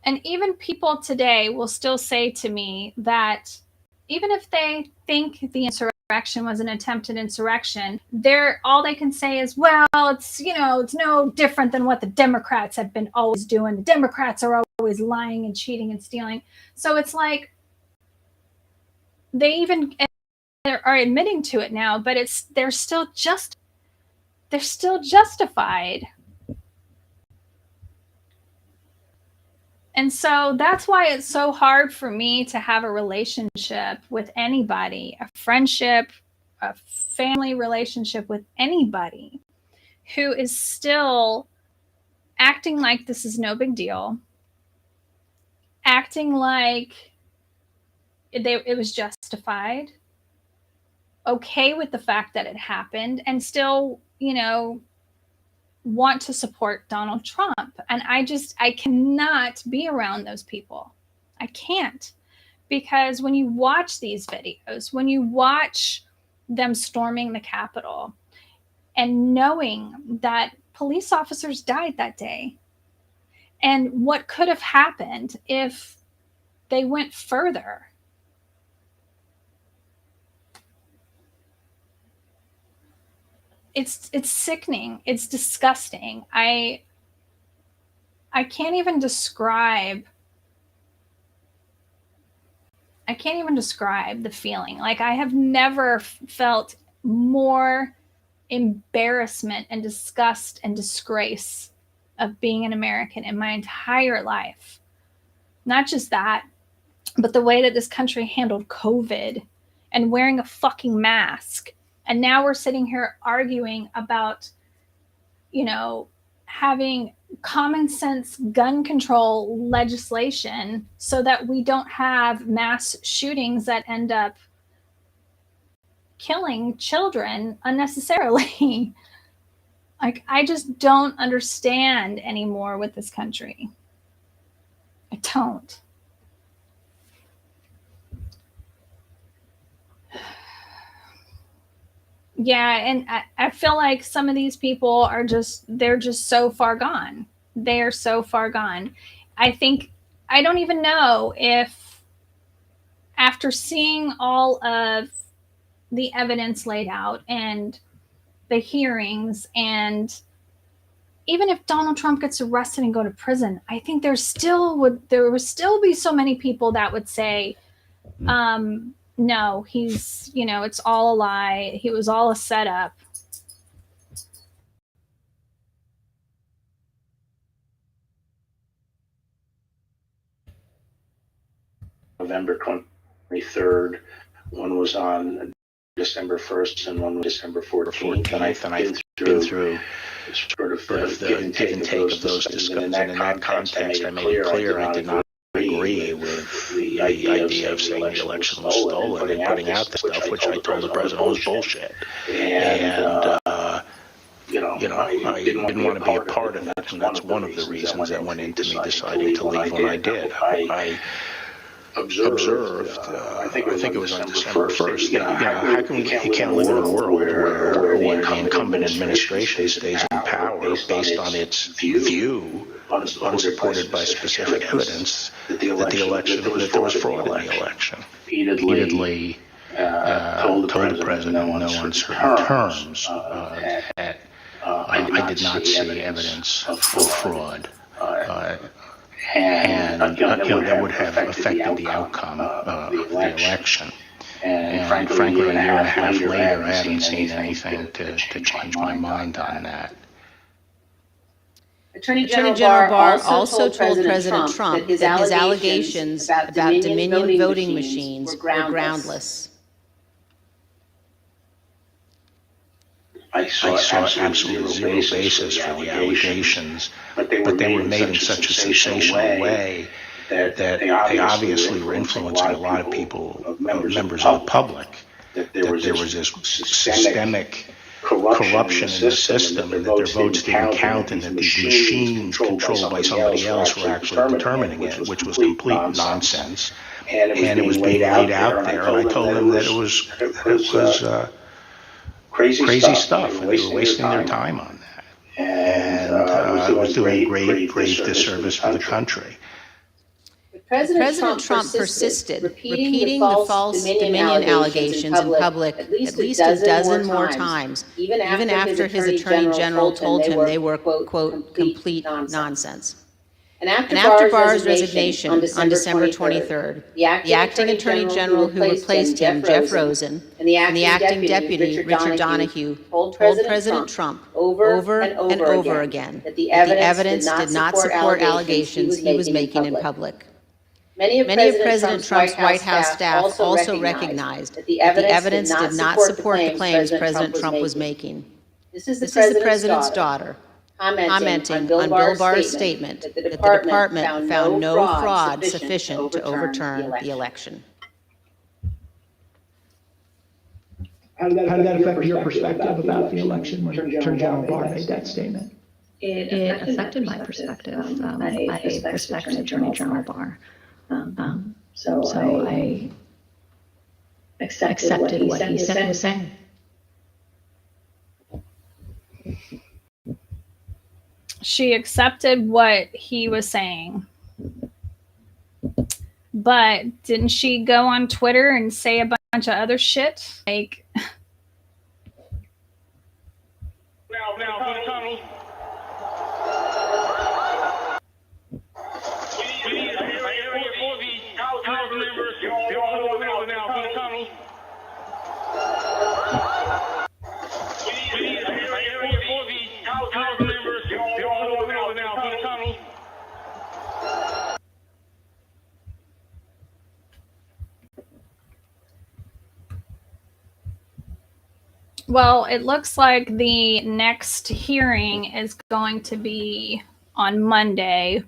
And even people today will still say to me that even if they think the insurrection was an attempted insurrection, all they can say is, "Well, it's no different than what the Democrats have been always doing. The Democrats are always lying and cheating and stealing." So it's like they even are admitting to it now, but they're still justified. And so that's why it's so hard for me to have a relationship with anybody, a friendship, a family relationship with anybody who is still acting like this is no big deal, acting like it was justified, okay with the fact that it happened, and still, want to support Donald Trump. And I cannot be around those people. I can't. Because when you watch these videos, when you watch them storming the Capitol and knowing that police officers died that day, and what could have happened if they went further. it's sickening. It's disgusting. I can't even describe the feeling. Like, I have never felt more embarrassment and disgust and disgrace of being an American in my entire life. Not just that, but the way that this country handled COVID and wearing a fucking mask. And now we're sitting here arguing about, having common sense gun control legislation so that we don't have mass shootings that end up killing children unnecessarily. Like, I just don't understand anymore with this country. I don't. Yeah, and I feel like some of these people they're just so far gone. They are so far gone. I don't even know if, after seeing all of the evidence laid out and the hearings, and even if Donald Trump gets arrested and go to prison, I think there would still be so many people that would say, no, he's, it's all a lie. He was all a setup. November 23rd. One was on December 1st and one was December 14th. And I've been through sort of the give and take of those discussions. And in that context, I made it clear I did not agree with the idea of saying the election was stolen and putting out the stuff, which I told the president was bullshit. And I didn't want to be a part of it, and that's one of the reasons that went into me deciding to leave when I did. I observed, I think it was on December 1st, how come you can't live in a world where the incumbent administration stays in power based on its view, unsupported by specific evidence, that there was fraud in the election. Repeatedly told the president in no uncertain terms that I did not see evidence of fraud. And that would have affected the outcome of the election. And frankly, a year and a half later, I haven't seen anything to change my mind on that. Attorney General Barr also told President Trump that his allegations about Dominion voting machines were groundless. I saw absolutely zero basis for the allegations, but they were made in such a sensational way that they obviously were influencing a lot of people, members of the public, that there was this systemic corruption in the system, and that their votes didn't count, and that these machines controlled by somebody else were actually determining it, which was complete nonsense. And it was being laid out there, and I told them that it was crazy stuff, and they were wasting their time on that. And I was doing great disservice for the country. President Trump persisted, repeating the false Dominion allegations in public at least a dozen more times, even after his attorney general told him they were, quote, complete nonsense. And after Barr's resignation on December 23rd, the acting attorney general who replaced him, Jeff Rosen, and the acting deputy, Richard Donahue, told President Trump over and over again that the evidence did not support allegations he was making in public. Many of President Trump's White House staff also recognized that the evidence did not support the claims President Trump was making. This is the president's daughter, commenting on Bill Barr's statement that the department found no fraud sufficient to overturn the election. How did that affect your perspective about the election when Attorney General Barr made that statement? It affected my perspective. I respect Attorney General Barr. So I accepted what he said was saying. She accepted what he was saying. But didn't she go on Twitter and say a bunch of other shit? Like, now for the tunnels. We need an area for the council members. They're all over now for the tunnels. We need an area for the council members. They're all over now for the tunnels. Well, it looks like the next hearing is going to be on Monday.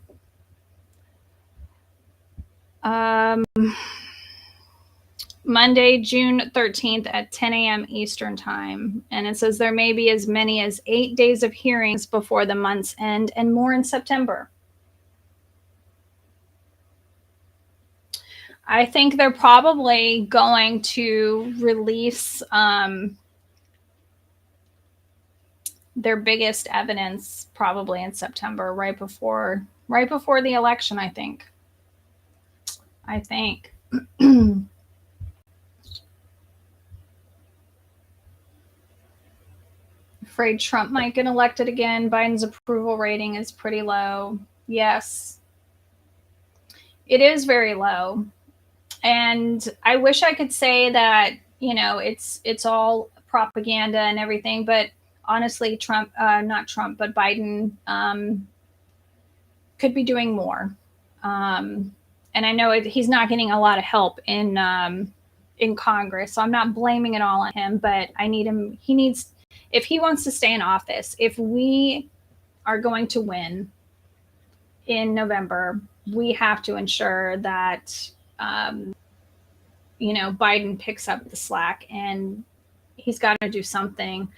Monday, June 13th at 10 a.m. Eastern Time. And it says there may be as many as 8 days of hearings before the month's end and more in September. I think they're probably going to release their biggest evidence probably in September, right before the election, I think. Afraid Trump might get elected again. Biden's approval rating is pretty low. Yes, it is very low. And I wish I could say that, you know, it's all propaganda and everything, but honestly, but Biden could be doing more. And I know he's not getting a lot of help in Congress, so I'm not blaming it all on him, but I need him. He needs, if he wants to stay in office, if we are going to win in November, we have to ensure that, you know, Biden picks up the slack, and he's got to do something.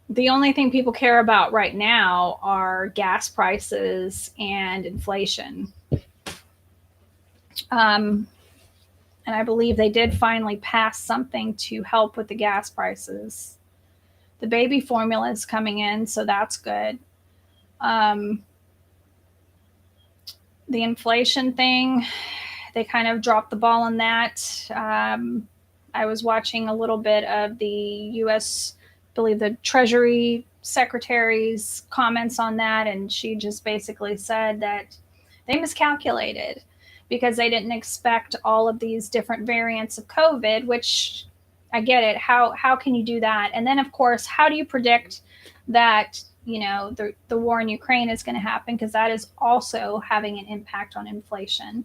The only thing people care about right now are gas prices and inflation. And I believe they did finally pass something to help with the gas prices. The baby formula is coming in, so that's good. The inflation thing, they kind of dropped the ball on that. I was watching a little bit of the U.S., I believe the Treasury Secretary's comments on that, and she just basically said that they miscalculated because they didn't expect all of these different variants of COVID, which I get it. How can you do that? And then, of course, how do you predict that, you know, the war in Ukraine is going to happen, because that is also having an impact on inflation.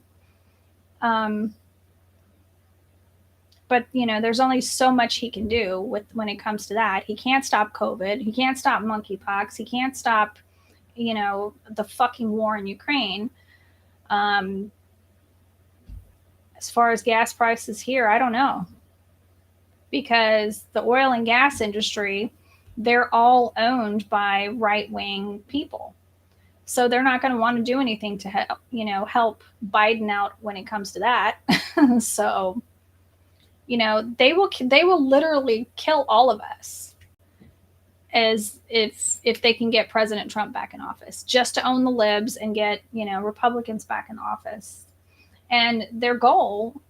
But, you know, there's only so much he can do when it comes to that. He can't stop COVID. He can't stop monkeypox. He can't stop, you know, the fucking war in Ukraine. As far as gas prices here, I don't know. Because the oil and gas industry, they're all owned by right-wing people. So they're not going to want to do anything to help Biden out when it comes to that. So, you know, they will literally kill all of us as if they can get President Trump back in office, just to own the libs and get, you know, Republicans back in office. And their goal,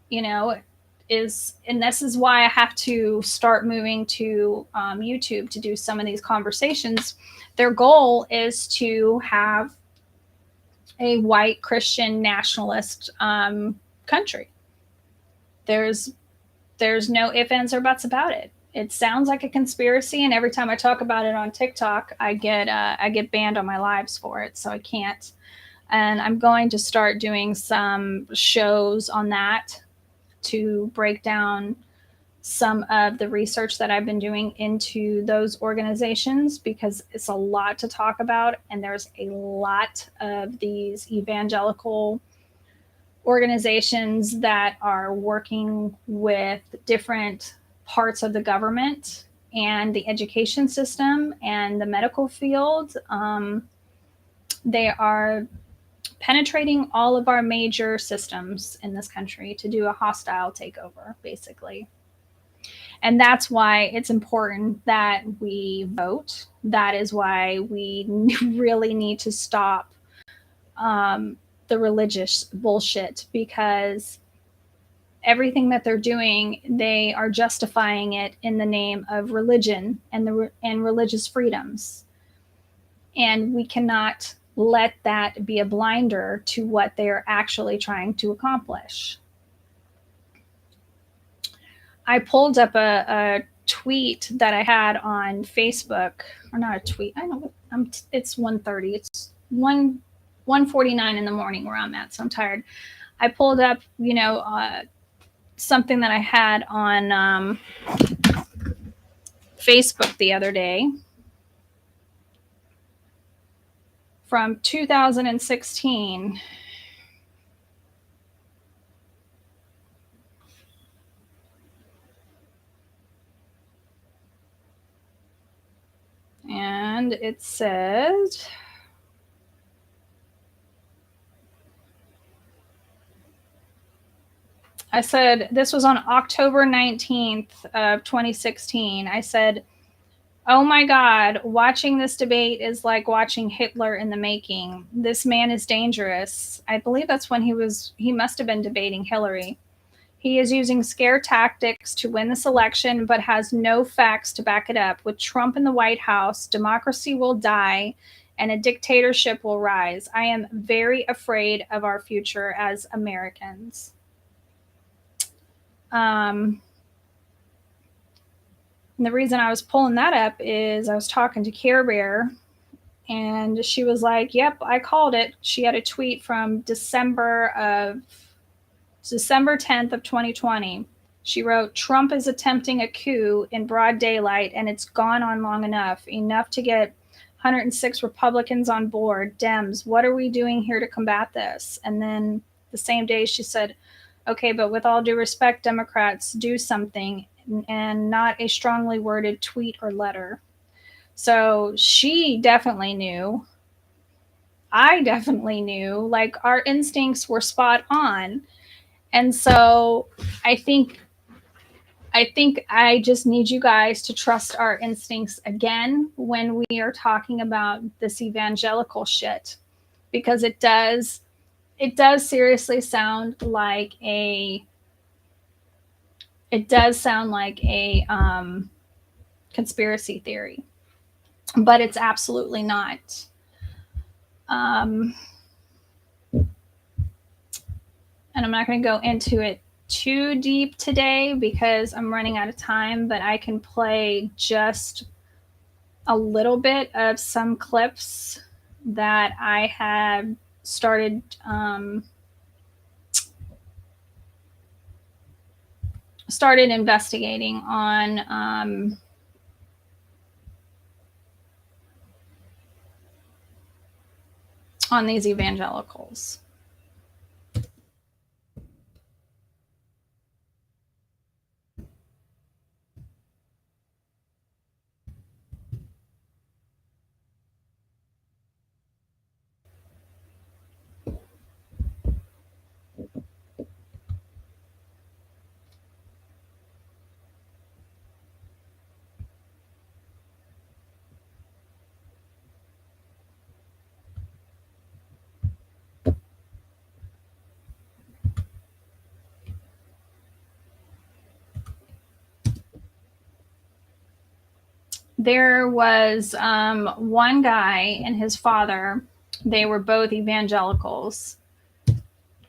you know, is, and this is why I have to start moving to YouTube to do some of these conversations. Their goal is to have a white Christian nationalist country. There's no ifs, ands, or buts about it. It sounds like a conspiracy, and every time I talk about it on TikTok, I get banned on my lives for it, so I can't. And I'm going to start doing some shows on that to break down some of the research that I've been doing into those organizations, because it's a lot to talk about, and there's a lot of these evangelical organizations that are working with different parts of the government and the education system and the medical field. They are penetrating all of our major systems in this country to do a hostile takeover, basically. And that's why it's important that we vote. That is why we really need to stop the religious bullshit, because everything that they're doing, they are justifying it in the name of religion and religious freedoms. And we cannot let that be a blinder to what they are actually trying to accomplish. I pulled up a tweet that I had on Facebook, or not a tweet. I know it's 1:30. It's 1:49 in the morning where I'm at, so I'm tired. I pulled up, something that I had on Facebook the other day from 2016. And it said, I said, this was on October 19th of 2016. I said, oh my God, watching this debate is like watching Hitler in the making. This man is dangerous. I believe that's when he must have been debating Hillary. He is using scare tactics to win this election, but has no facts to back it up. With Trump in the White House, democracy will die and a dictatorship will rise. I am very afraid of our future as Americans. And the reason I was pulling that up is I was talking to Care Bear, and she was like, yep, I called it. She had a tweet from December 10th of 2020. She wrote, Trump is attempting a coup in broad daylight, and it's gone on long enough to get 106 Republicans on board. Dems, what are we doing here to combat this? And then the same day she said, okay, but with all due respect, Democrats, do something, and not a strongly worded tweet or letter. So she definitely knew. I definitely knew. Like, our instincts were spot on. And so I think I just need you guys to trust our instincts again when we are talking about this evangelical shit, because it does seriously sound like a conspiracy theory, but it's absolutely not. And I'm not going to go into it too deep today because I'm running out of time, but I can play just a little bit of some clips that I had started investigating on these evangelicals. There was one guy and his father. They were both evangelicals,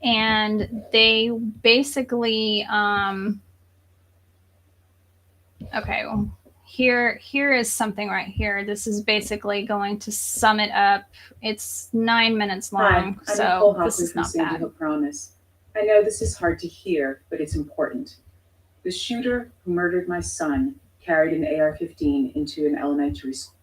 and they basically okay, well, here is something right here. This is basically going to sum it up. It's 9 minutes long. Hi, so this is not bad. Hope Promise. I know this is hard to hear, but it's important. The shooter who murdered my son carried an AR-15 into an elementary school.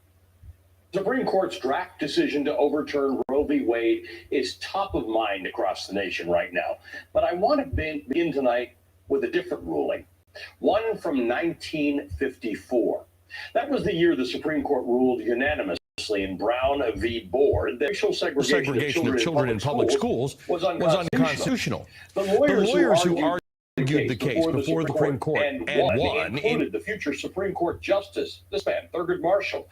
The Supreme Court's draft decision to overturn Roe v. Wade is top of mind across the nation right now. But I want to begin tonight with a different ruling, one from 1954. That was the year the Supreme Court ruled unanimously in Brown v. Board that racial segregation of children in public schools was unconstitutional. The lawyers who argued the case before the Supreme Court and won included the future Supreme Court Justice, this man, Thurgood Marshall.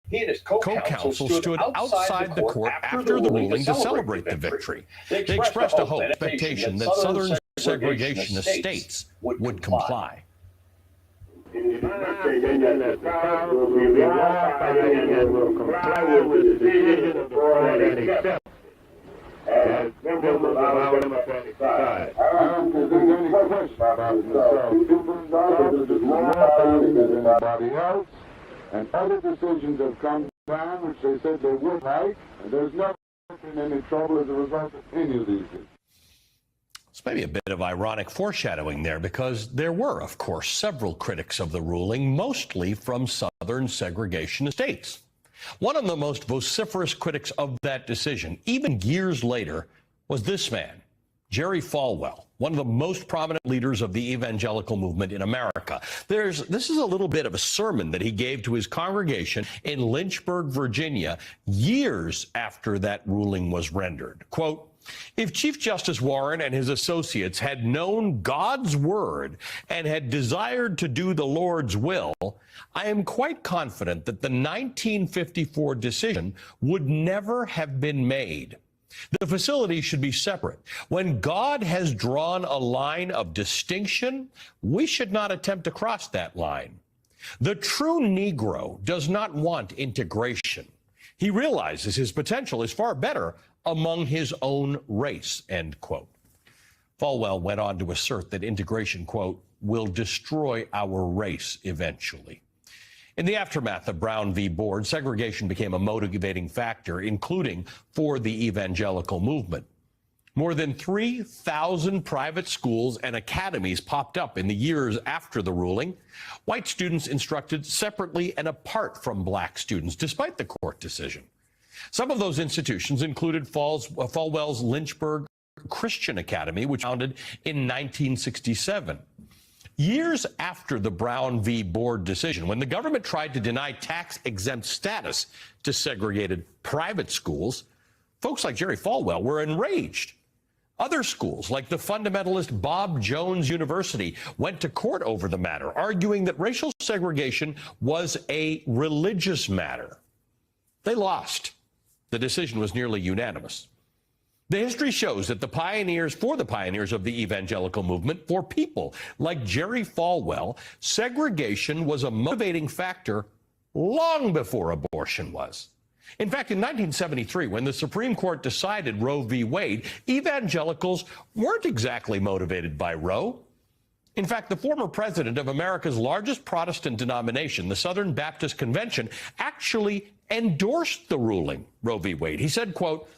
He and his co-counsel stood outside the court after the ruling to celebrate the victory. They expressed a hope, expectation that Southern segregation of states would comply. As members of our Democratic side, I don't think there's any question about this. Superintendent is more valuable than anybody else, and other decisions have come down which they said they would like, and there's never been any trouble as a result of any of these issues. It's maybe a bit of ironic foreshadowing there, because there were, of course, several critics of the ruling, mostly from southern segregationist states. One of the most vociferous critics of that decision, even years later, was this man, Jerry Falwell, one of the most prominent leaders of the evangelical movement in America. This is a little bit of a sermon that he gave to his congregation in Lynchburg, Virginia, years after that ruling was rendered. Quote, "If Chief Justice Warren and his associates had known God's word and had desired to do the Lord's will, I am quite confident that the 1954 decision would never have been made. The facility should be separate. When God has drawn a line of distinction, we should not attempt to cross that line. The true Negro does not want integration. He realizes his potential is far better among his own race," end quote. Falwell went on to assert that integration, quote, "will destroy our race eventually." In the aftermath of Brown v. Board, segregation became a motivating factor, including for the evangelical movement. More than 3,000 private schools and academies popped up in the years after the ruling. White students instructed separately and apart from black students, despite the court decision. Some of those institutions included Falwell's Lynchburg Christian Academy, which was founded in 1967. Years after the Brown v. Board decision, when the government tried to deny tax-exempt status to segregated private schools, folks like Jerry Falwell were enraged. Other schools, like the fundamentalist Bob Jones University, went to court over the matter, arguing that racial segregation was a religious matter. They lost. The decision was nearly unanimous. The history shows that the pioneers of the evangelical movement, for people like Jerry Falwell, segregation was a motivating factor long before abortion was. In fact, in 1973, when the Supreme Court decided Roe v. Wade, evangelicals weren't exactly motivated by Roe. In fact, the former president of America's largest Protestant denomination, the Southern Baptist Convention, actually endorsed the ruling, Roe v. Wade. He said, quote,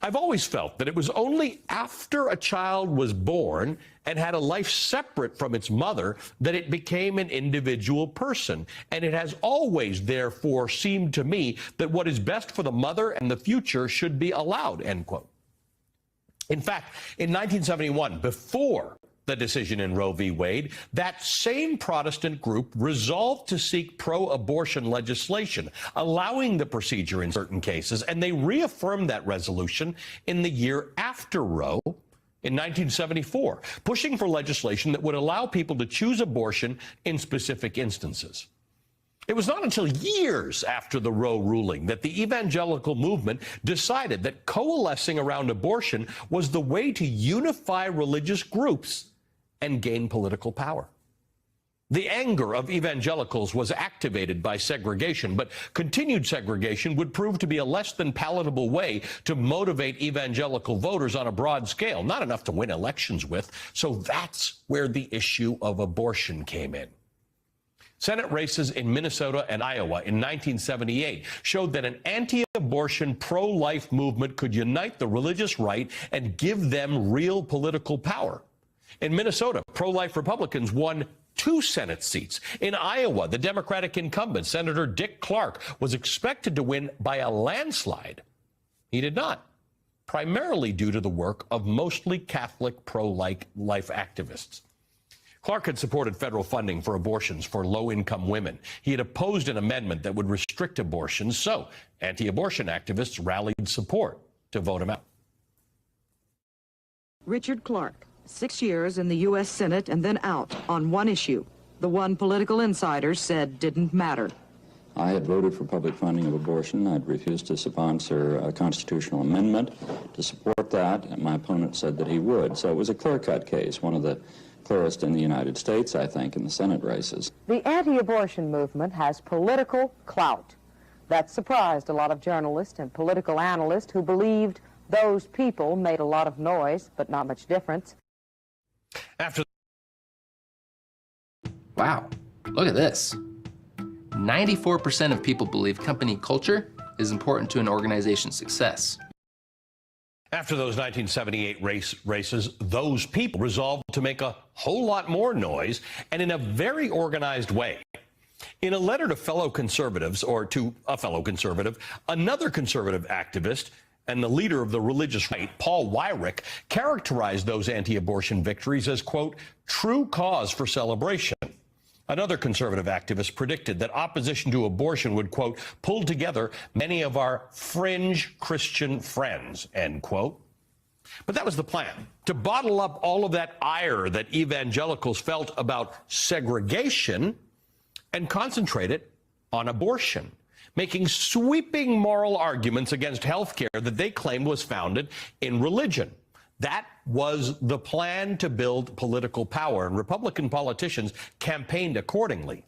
"I've always felt that it was only after a child was born and had a life separate from its mother that it became an individual person. And it has always, therefore, seemed to me that what is best for the mother and the future should be allowed," end quote. In fact, in 1971, before the decision in Roe v. Wade, that same Protestant group resolved to seek pro-abortion legislation, allowing the procedure in certain cases, and they reaffirmed that resolution in the year after Roe, in 1974, pushing for legislation that would allow people to choose abortion in specific instances. It was not until years after the Roe ruling that the evangelical movement decided that coalescing around abortion was the way to unify religious groups and gain political power. The anger of evangelicals was activated by segregation, but continued segregation would prove to be a less than palatable way to motivate evangelical voters on a broad scale, not enough to win elections with. So that's where the issue of abortion came in. Senate races in Minnesota and Iowa in 1978 showed that an anti-abortion, pro-life movement could unite the religious right and give them real political power. In Minnesota, pro-life Republicans won 2 Senate seats. In Iowa, the Democratic incumbent, Senator Dick Clark, was expected to win by a landslide. He did not, primarily due to the work of mostly Catholic pro-life activists. Clark had supported federal funding for abortions for low-income women. He had opposed an amendment that would restrict abortions, so anti-abortion activists rallied support to vote him out. Richard Clark, 6 years in the U.S. Senate and then out on one issue, the one political insiders said didn't matter. I had voted for public funding of abortion. I'd refused to sponsor a constitutional amendment to support that, and my opponent said that he would. So it was a clear-cut case, one of the clearest in the United States, I think, in the Senate races. The anti-abortion movement has political clout. That surprised a lot of journalists and political analysts who believed those people made a lot of noise, but not much difference. After Wow, look at this. 94% of people believe company culture is important to an organization's success. After those 1978 races, those people resolved to make a whole lot more noise, and in a very organized way. In a letter to fellow conservatives, or to a fellow conservative, another conservative activist and the leader of the religious right, Paul Weyrich, characterized those anti-abortion victories as, quote, true cause for celebration. Another conservative activist predicted that opposition to abortion would, quote, pull together many of our fringe Christian friends, end quote. But that was the plan, to bottle up all of that ire that evangelicals felt about segregation and concentrate it on abortion, making sweeping moral arguments against health care that they claimed was founded in religion. That was the plan to build political power, and Republican politicians campaigned accordingly.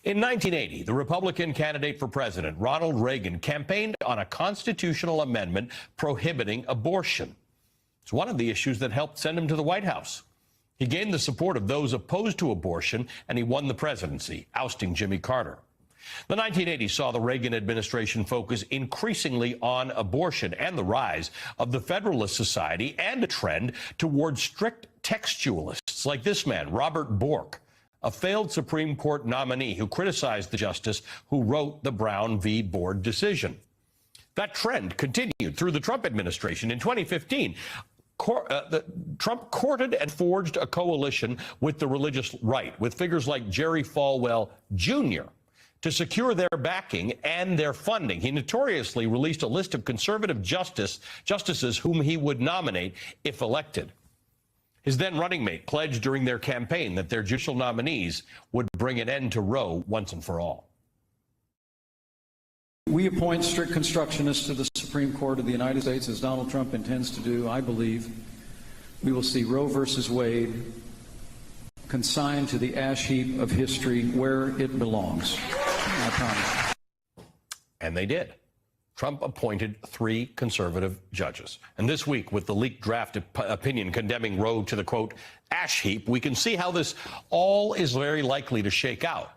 In 1980, the Republican candidate for president, Ronald Reagan, campaigned on a constitutional amendment prohibiting abortion. It's one of the issues that helped send him to the White House. He gained the support of those opposed to abortion, and he won the presidency, ousting Jimmy Carter. The 1980s saw the Reagan administration focus increasingly on abortion and the rise of the Federalist Society and a trend toward strict textualists like this man, Robert Bork, a failed Supreme Court nominee who criticized the justice who wrote the Brown v. Board decision. That trend continued through the Trump administration. In 2015, Trump courted and forged a coalition with the religious right, with figures like Jerry Falwell Jr., to secure their backing and their funding. He notoriously released a list of conservative justices whom he would nominate if elected. His then running mate pledged during their campaign that their judicial nominees would bring an end to Roe once and for all. We appoint strict constructionists to the Supreme Court of the United States, as Donald Trump intends to do. I believe we will see Roe versus Wade consigned to the ash heap of history where it belongs. I promise. And they did. Trump appointed 3 conservative judges. And this week, with the leaked draft opinion condemning Roe to the, quote, ash heap, we can see how this all is very likely to shake out.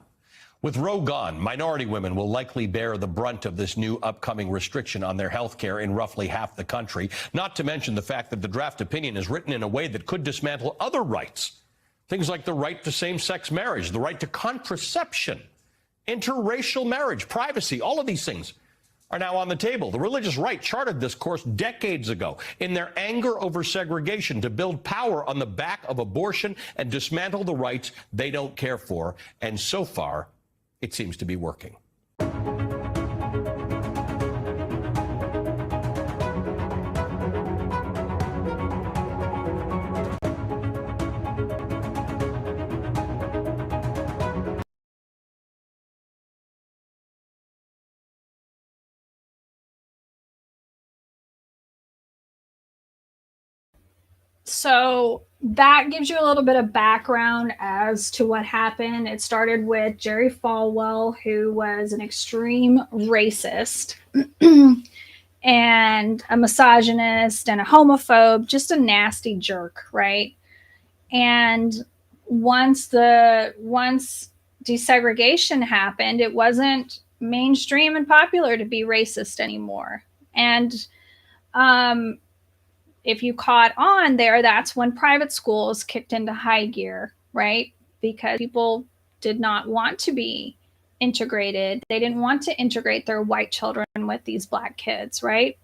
With Roe gone, minority women will likely bear the brunt of this new upcoming restriction on their health care in roughly half the country, not to mention the fact that the draft opinion is written in a way that could dismantle other rights. Things like the right to same-sex marriage, the right to contraception, interracial marriage, privacy, all of these things are now on the table. The religious right charted this course decades ago in their anger over segregation to build power on the back of abortion and dismantle the rights they don't care for. And so far, it seems to be working. So that gives you a little bit of background as to what happened. It started with Jerry Falwell, who was an extreme racist and a misogynist and a homophobe, just a nasty jerk, right? And once desegregation happened, it wasn't mainstream and popular to be racist anymore. And if you caught on there, that's when private schools kicked into high gear, right? Because people did not want to be integrated. They didn't want to integrate their white children with these Black kids, right?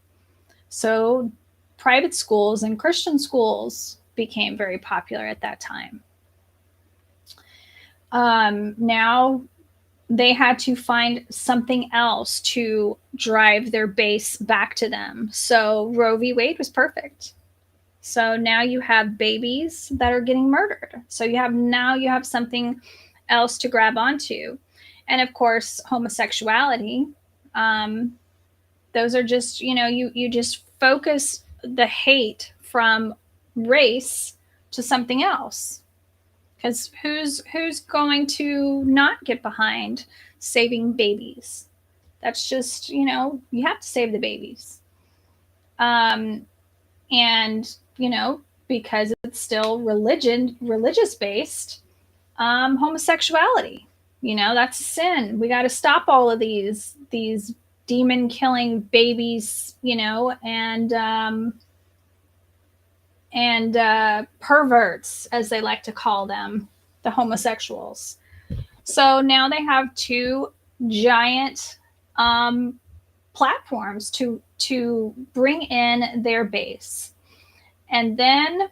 So private schools and Christian schools became very popular at that time. Now they had to find something else to drive their base back to them. So Roe v. Wade was perfect. So now you have babies that are getting murdered. So you have something else to grab onto. And of course, homosexuality. Those are just, you just focus the hate from race to something else. Because who's going to not get behind saving babies? That's just, you have to save the babies. And, because it's still religious based, homosexuality, that's a sin. We got to stop all of these demon killing babies, and perverts, as they like to call them, the homosexuals. So now they have two giant platforms to bring in their base. And then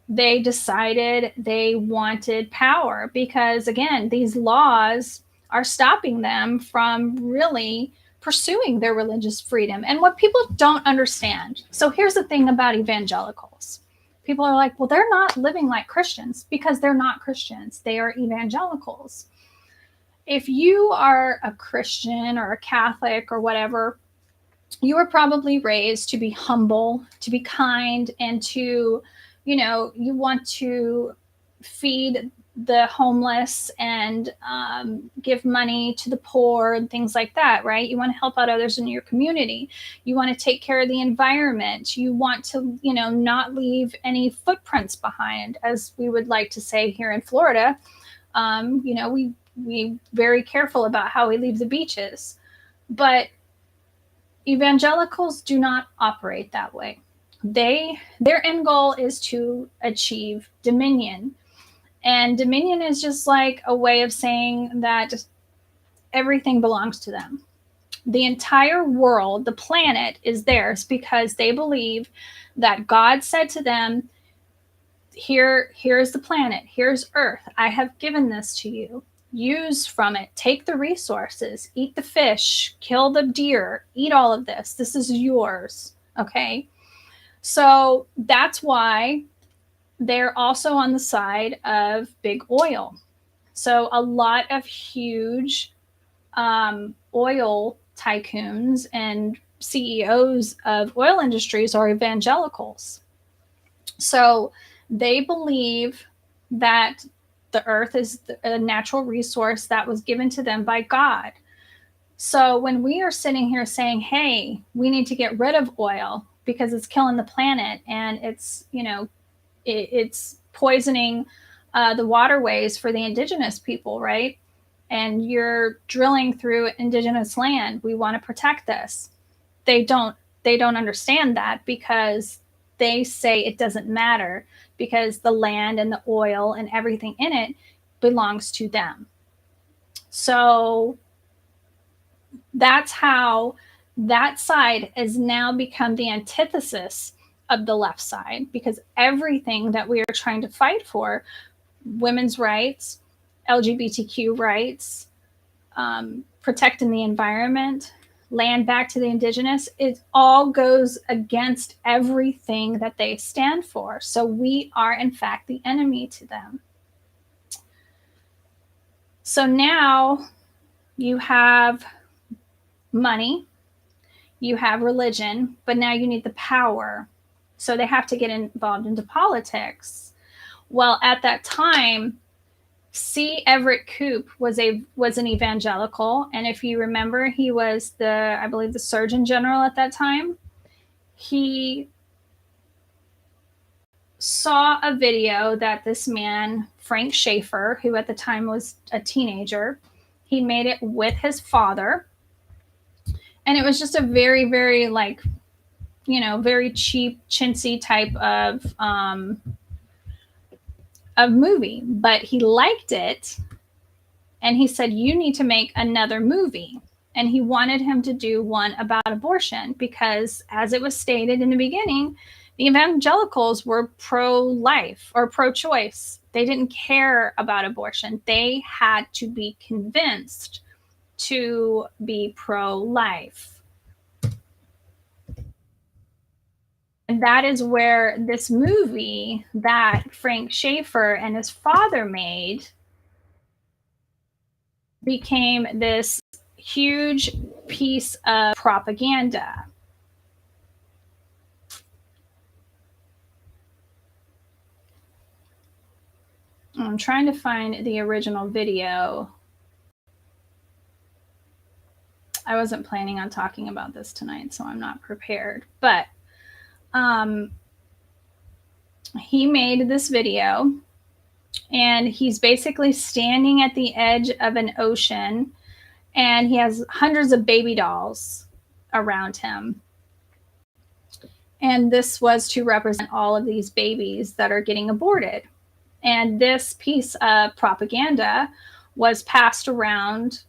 they decided they wanted power because, again, these laws are stopping them from really pursuing their religious freedom. And what people don't understand. So here's the thing about evangelicals. People are like, well, they're not living like Christians, because they're not Christians. They are evangelicals. If you are a Christian or a Catholic or whatever, you were probably raised to be humble, to be kind, and to, you want to feed the homeless and give money to the poor and things like that, right? You want to help out others in your community. You want to take care of the environment. You want to, not leave any footprints behind, as we would like to say here in Florida. We very careful about how we leave the beaches. But evangelicals do not operate that way. Their end goal is to achieve dominion. And dominion is just like a way of saying that everything belongs to them. The entire world, the planet, is theirs because they believe that God said to them, here's the planet, here's Earth. I have given this to you. Use from it, take the resources, eat the fish, kill the deer, eat all of this. This is yours, okay? So that's why they're also on the side of big oil. So a lot of huge oil tycoons and CEOs of oil industries are evangelicals. So they believe that the earth is a natural resource that was given to them by God. So when we are sitting here saying, hey, we need to get rid of oil because it's killing the planet and it's, it's poisoning the waterways for the indigenous people, right? And you're drilling through indigenous land. We want to protect this. They don't understand that because they say it doesn't matter because the land and the oil and everything in it belongs to them. So that's how that side has now become the antithesis of the left side, because everything that we are trying to fight for, women's rights, LGBTQ rights, protecting the environment, land back to the indigenous, it all goes against everything that they stand for. So we are, in fact, the enemy to them. So now you have money, you have religion, but now you need the power. So they have to get involved into politics. Well, at that time, C. Everett Koop was an evangelical, and if you remember, he was I believe the Surgeon General at that time. He saw a video that this man, Frank Schaeffer, who at the time was a teenager, he made it with his father, and it was just a very, very very cheap, chintzy type of movie, but he liked it and he said, you need to make another movie. And he wanted him to do one about abortion because, as it was stated in the beginning, the evangelicals were pro-life or pro-choice. They didn't care about abortion. They had to be convinced to be pro-life. And that is where this movie that Frank Schaeffer and his father made became this huge piece of propaganda. I'm trying to find the original video. I wasn't planning on talking about this tonight, so I'm not prepared. But he made this video, and he's basically standing at the edge of an ocean, and he has hundreds of baby dolls around him. And this was to represent all of these babies that are getting aborted. And this piece of propaganda was passed around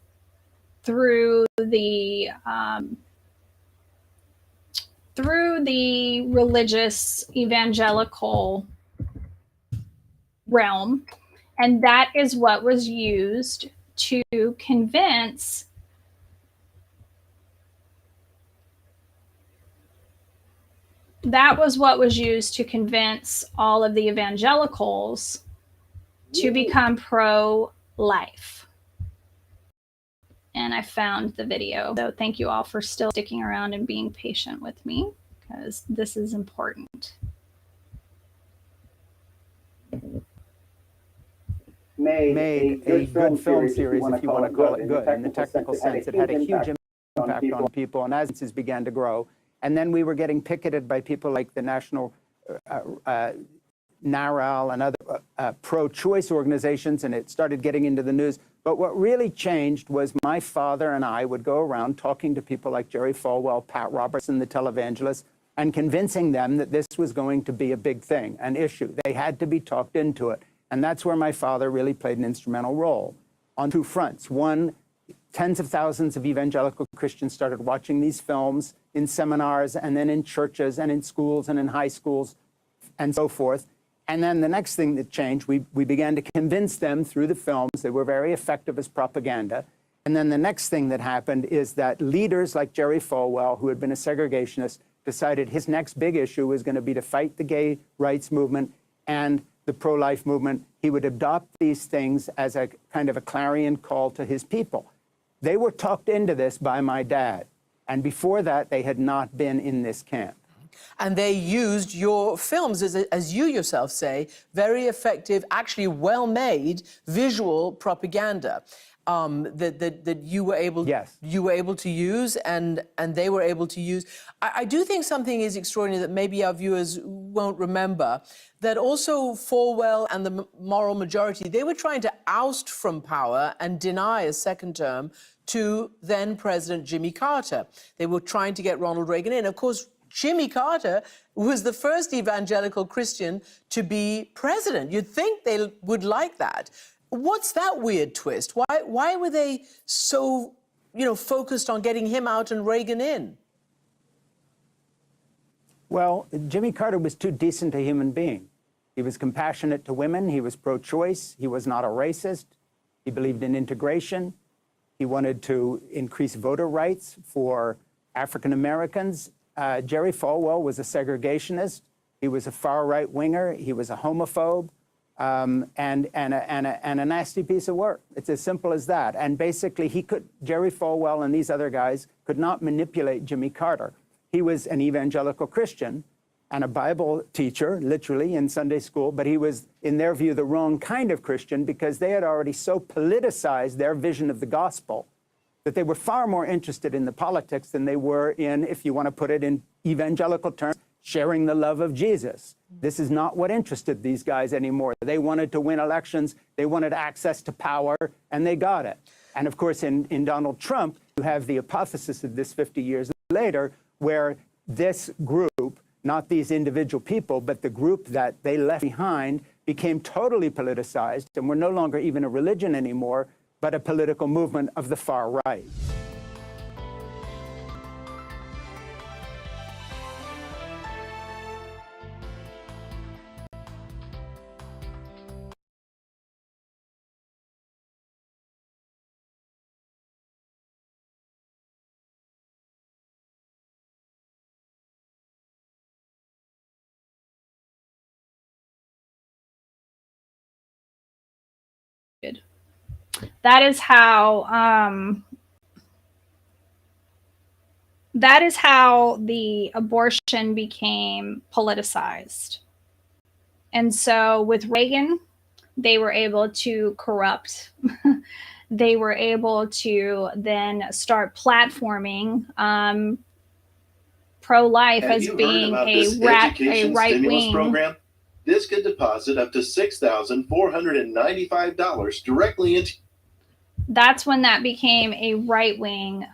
through the religious evangelical realm, and that is what was used to convince all of the evangelicals to become pro-life. And I found the video. So thank you all for still sticking around and being patient with me, because this is important. Made a good film series, if you want to call it good. In the technical sense, it had a huge impact on people, and as it began to grow. And then we were getting picketed by people like the National NARAL and other pro-choice organizations, and it started getting into the news. But what really changed was my father and I would go around talking to people like Jerry Falwell, Pat Robertson, the televangelists, and convincing them that this was going to be a big thing, an issue. They had to be talked into it. And that's where my father really played an instrumental role on two fronts. One, tens of thousands of evangelical Christians started watching these films in seminars and then in churches and in schools and in high schools and so forth. And then the next thing that changed, we began to convince them through the films. They were very effective as propaganda. And then the next thing that happened is that leaders like Jerry Falwell, who had been a segregationist, decided his next big issue was going to be to fight the gay rights movement and the pro-life movement. He would adopt these things as a kind of a clarion call to his people. They were talked into this by my dad. And before that, they had not been in this camp. And they used your films, as you yourself say, very effective, actually well-made visual propaganda that you were able to use and they were able to use. I do think something is extraordinary that maybe our viewers won't remember, that also Falwell and the moral majority, they were trying to oust from power and deny a second term to then President Jimmy Carter. They were trying to get Ronald Reagan in. Of course, Jimmy Carter was the first evangelical Christian to be president. You'd think they would like that. What's that weird twist? Why were they so, focused on getting him out and Reagan in? Well, Jimmy Carter was too decent a human being. He was compassionate to women. He was pro-choice. He was not a racist. He believed in integration. He wanted to increase voter rights for African Americans. Jerry Falwell was a segregationist. He was a far-right winger. He was a homophobe and a nasty piece of work. It's as simple as that. And basically, Jerry Falwell and these other guys could not manipulate Jimmy Carter. He was an evangelical Christian and a Bible teacher, literally, in Sunday school, but he was, in their view, the wrong kind of Christian because they had already so politicized their vision of the gospel that they were far more interested in the politics than they were in, if you want to put it in evangelical terms, sharing the love of Jesus. This is not what interested these guys anymore. They wanted to win elections, they wanted access to power, and they got it. And of course, in Donald Trump, you have the apotheosis of this 50 years later, where this group, not these individual people, but the group that they left behind, became totally politicized and were no longer even a religion anymore, but a political movement of the far right. That is how the abortion became politicized. And so with Reagan, they were able to corrupt. They were able to then start platforming pro-life as being a right-wing program. This could deposit up to $6,495 directly into. That's when that became a right-wing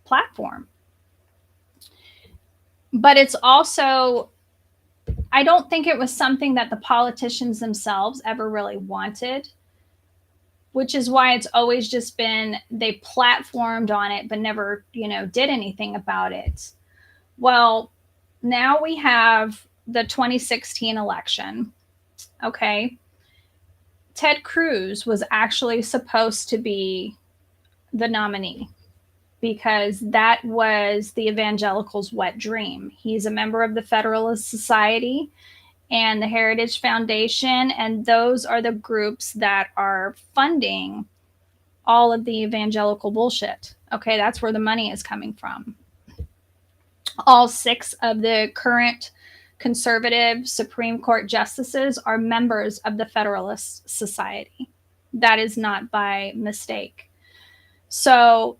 platform. But it's also, I don't think it was something that the politicians themselves ever really wanted, which is why it's always just been, they platformed on it, but never, did anything about it. Well, now we have the 2016 election. Okay. Ted Cruz was actually supposed to be the nominee because that was the evangelicals' wet dream. He's a member of the Federalist Society and the Heritage Foundation, and those are the groups that are funding all of the evangelical bullshit. Okay, that's where the money is coming from. All 6 of the current conservative Supreme Court justices are members of the Federalist Society. That is not by mistake. So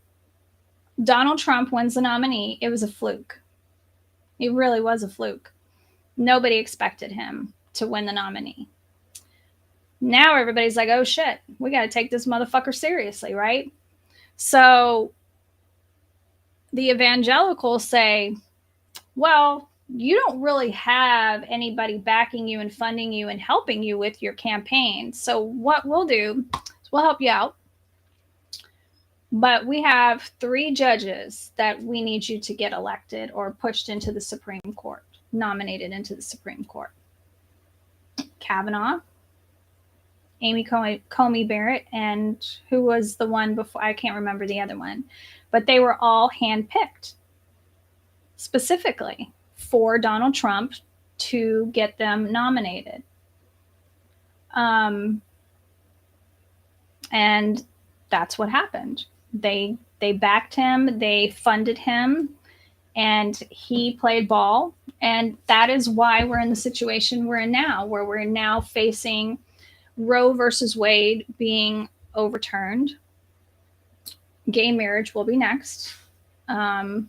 Donald Trump wins the nominee. It was a fluke. It really was a fluke. Nobody expected him to win the nominee. Now everybody's like, oh shit, we got to take this motherfucker seriously, right? So the evangelicals say, well, you don't really have anybody backing you and funding you and helping you with your campaign. So what we'll do is we'll help you out. But we have 3 judges that we need you to get elected or pushed into the Supreme Court, nominated into the Supreme Court. Kavanaugh, Amy Coney Barrett, and who was the one before? I can't remember the other one. But they were all handpicked specifically for Donald Trump to get them nominated. And that's what happened. They backed him, they funded him, and he played ball. And that is why we're in the situation we're in now, where we're now facing Roe versus Wade being overturned. Gay marriage will be next. I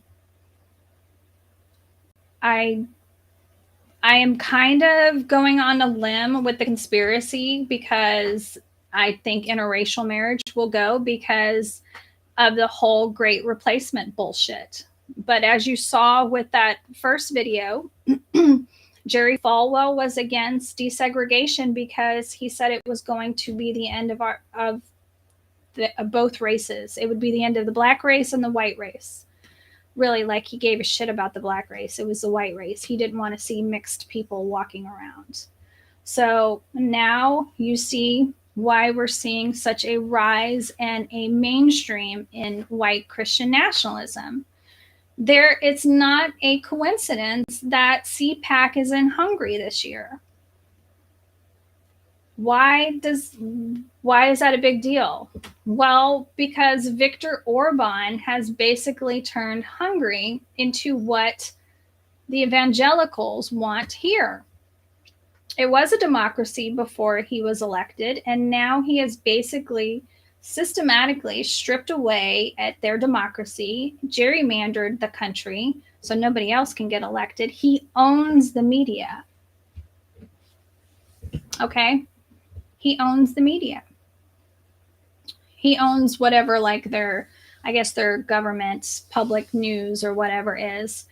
am kind of going on a limb with the conspiracy because I think interracial marriage will go because of the whole great replacement bullshit. But as you saw with that first video, Jerry Falwell was against desegregation because he said it was going to be the end of both races. It would be the end of the black race and the white race. Really, like, he gave a shit about the black race. It was the white race. He didn't want to see mixed people walking around. So now you see why we're seeing such a rise and a mainstream in white Christian nationalism. It's not a coincidence that CPAC is in Hungary this year. Why is that a big deal? Well, because Viktor Orban has basically turned Hungary into what the evangelicals want here. It was a democracy before he was elected, and now he has basically systematically stripped away at their democracy, gerrymandered the country so nobody else can get elected. He owns the media. Okay? He owns the media. He owns whatever, like, their government public news or whatever is.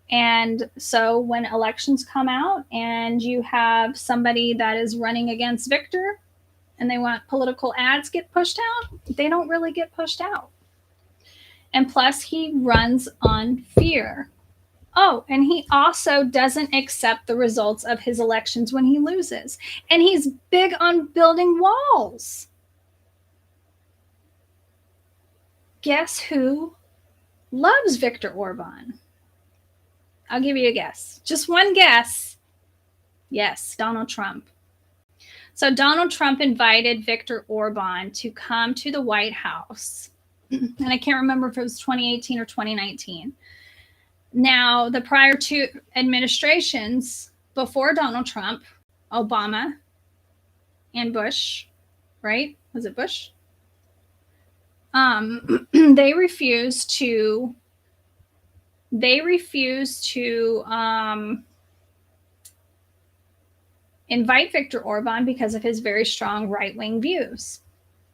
And so when elections come out and you have somebody that is running against Victor and they want political ads get pushed out, they don't really get pushed out. And plus, he runs on fear. Oh, and he also doesn't accept the results of his elections when he loses. And he's big on building walls. Guess who loves Viktor Orban? I'll give you a guess. Just one guess. Yes, Donald Trump. So Donald Trump invited Viktor Orban to come to the White House. And I can't remember if it was 2018 or 2019. Now, the prior two administrations before Donald Trump, Obama and Bush, right? Was it Bush? They refused to invite Viktor Orban because of his very strong right-wing views.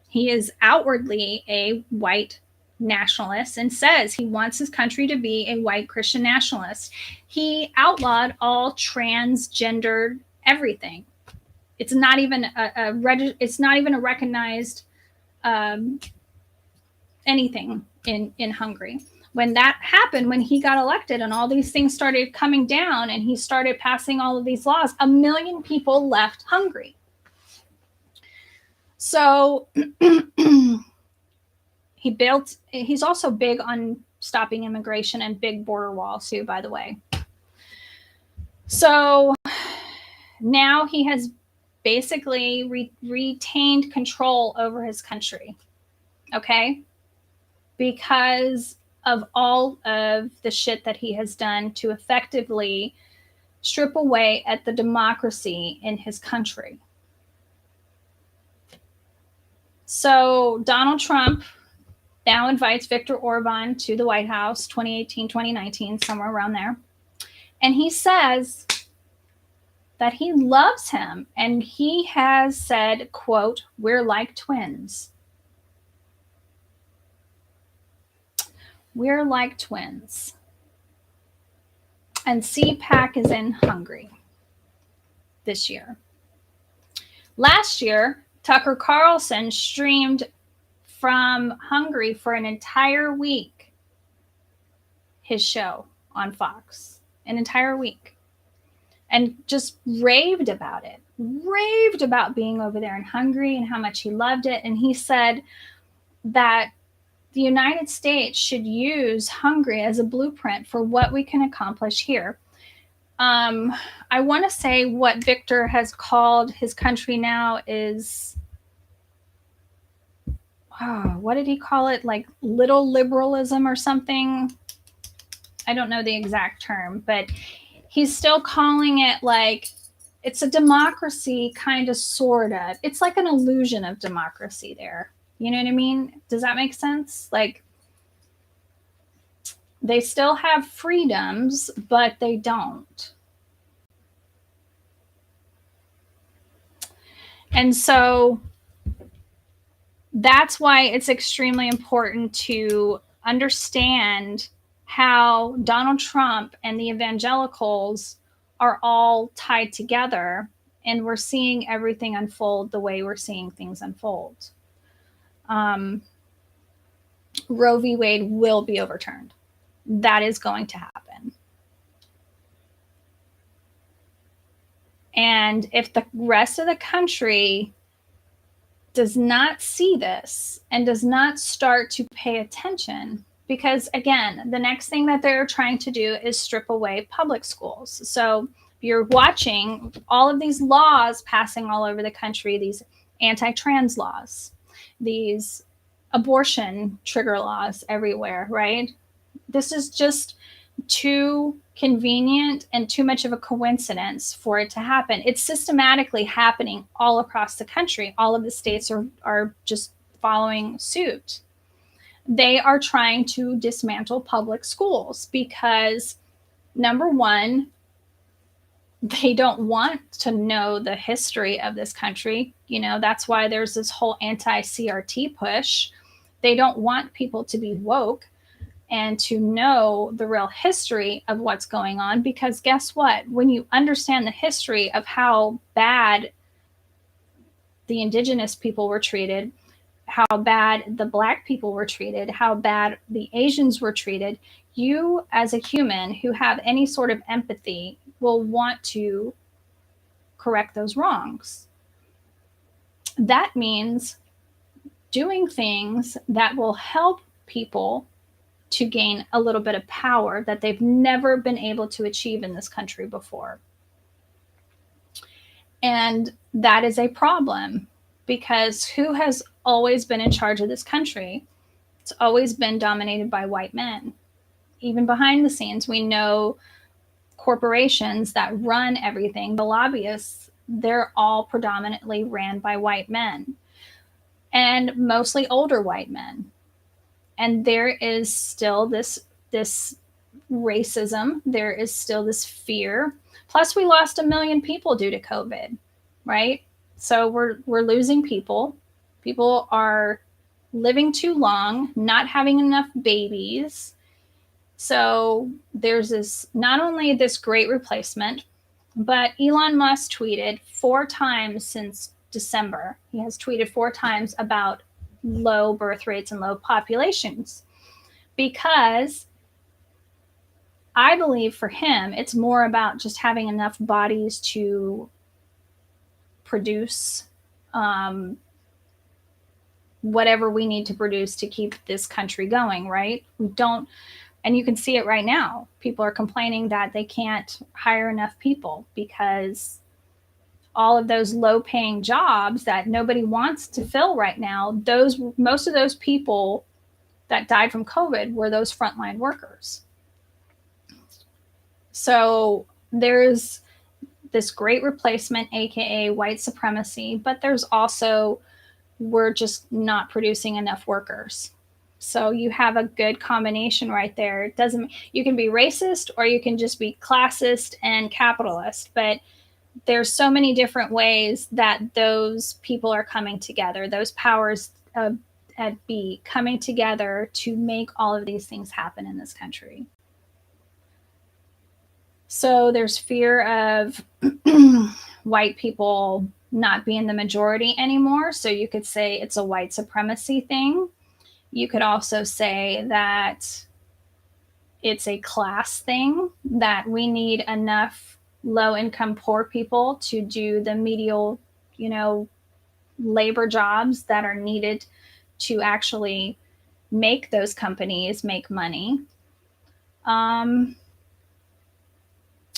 He is outwardly a white nationalist and says he wants his country to be a white Christian nationalist. He outlawed all transgendered everything. It's not even a recognized anything in Hungary. When that happened, when he got elected and all these things started coming down and he started passing all of these laws, 1 million people left Hungary. So he's also big on stopping immigration and big border walls too, by the way. So now he has basically retained control over his country, okay? Because of all of the shit that he has done to effectively strip away at the democracy in his country. So Donald Trump now invites Viktor Orban to the White House, 2018, 2019, somewhere around there. And he says that he loves him. And he has said, quote, "We're like twins." We're like twins. And CPAC is in Hungary this year. Last year, Tucker Carlson streamed from Hungary for an entire week, his show on Fox, an entire week, and just raved about it, raved about being over there in Hungary and how much he loved it. And he said that the United States should use Hungary as a blueprint for what we can accomplish here. I want to say what Victor has called his country now is, what did he call it? Like little liberalism or something? I don't know the exact term, but he's still calling it like it's a democracy, kind of, sort of. It's like an illusion of democracy there. You know what I mean? Does that make sense? Like, they still have freedoms, but they don't. And so that's why it's extremely important to understand how Donald Trump and the evangelicals are all tied together, and we're seeing everything unfold the way we're seeing things unfold. Roe v. Wade will be overturned. That is going to happen. And if the rest of the country does not see this and does not start to pay attention, because again, the next thing that they're trying to do is strip away public schools. So you're watching all of these laws passing all over the country, these anti-trans laws, these abortion trigger laws everywhere, right? This is just too convenient and too much of a coincidence for it to happen. It's systematically happening all across the country. All of the states are just following suit. They are trying to dismantle public schools because, number one, they don't want to know the history of this country. You know, that's why there's this whole anti-CRT push. They don't want people to be woke and to know the real history of what's going on, because guess what? When you understand the history of how bad the indigenous people were treated, how bad the Black people were treated, how bad the Asians were treated, you as a human who have any sort of empathy will want to correct those wrongs. That means doing things that will help people to gain a little bit of power that they've never been able to achieve in this country before. And that is a problem, because who has always been in charge of this country? It's always been dominated by white men. Even behind the scenes, we know corporations that run everything, the lobbyists, they're all predominantly ran by white men, and mostly older white men. And there is still this racism. There is still this fear. Plus, we lost 1 million people due to COVID, right? So we're losing people. People are living too long, not having enough babies. So there's this, not only this great replacement, but Elon Musk tweeted 4 times since December. He has tweeted 4 times about low birth rates and low populations, because I believe for him, it's more about just having enough bodies to produce whatever we need to produce to keep this country going, right? We don't, and you can see it right now. People are complaining that they can't hire enough people because all of those low-paying jobs that nobody wants to fill right now, most of those people that died from COVID were those frontline workers. So there's this great replacement, aka white supremacy, but there's also, we're just not producing enough workers. So you have a good combination right there. It doesn't, you can be racist or you can just be classist and capitalist, but there's so many different ways that those people are coming together, those powers at be coming together to make all of these things happen in this country. So there's fear of white people not being the majority anymore. So you could say it's a white supremacy thing. You could also say that it's a class thing, that we need enough low-income poor people to do the medial, labor jobs that are needed to actually make those companies make money.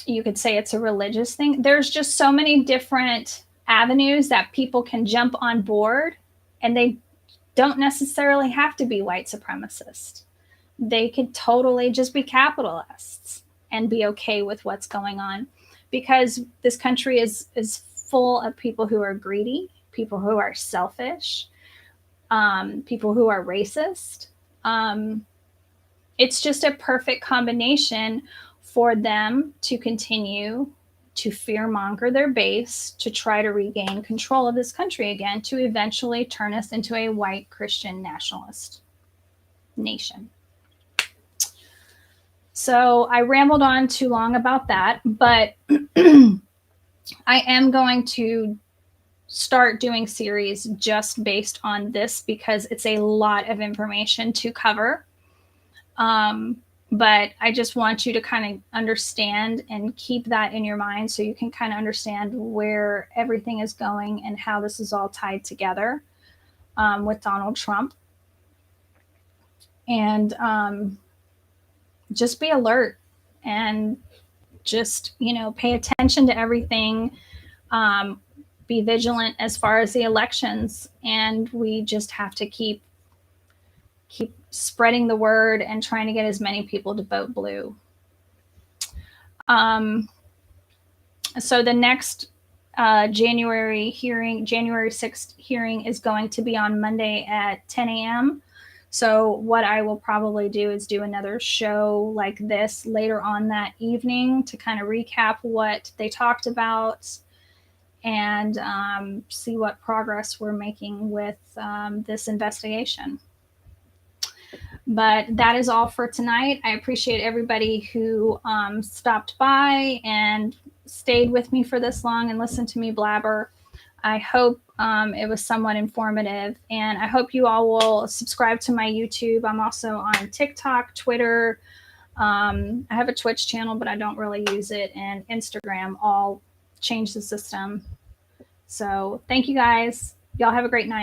You could say it's a religious thing. There's just so many different avenues that people can jump on board, and they don't necessarily have to be white supremacists. They could totally just be capitalists and be okay with what's going on, because this country is full of people who are greedy, people who are selfish, people who are racist. It's just a perfect combination for them to continue to fearmonger their base, to try to regain control of this country again, to eventually turn us into a white Christian nationalist nation. So I rambled on too long about that, but I am going to start doing series just based on this, because it's a lot of information to cover. But I just want you to kind of understand and keep that in your mind, so you can kind of understand where everything is going and how this is all tied together with Donald Trump. And just be alert and just, pay attention to everything. Be vigilant as far as the elections. And we just have to keep spreading the word and trying to get as many people to vote blue. So the next January 6th hearing is going to be on Monday at 10 a.m. So what I will probably do is do another show like this later on that evening to kind of recap what they talked about and see what progress we're making with this investigation. But that is all for tonight. I appreciate everybody who stopped by and stayed with me for this long and listened to me blabber. I hope it was somewhat informative, and I hope you all will subscribe to my YouTube. I'm also on TikTok, Twitter. I have a Twitch channel, but I don't really use it, and Instagram. All change the system. So thank you guys. Y'all have a great night.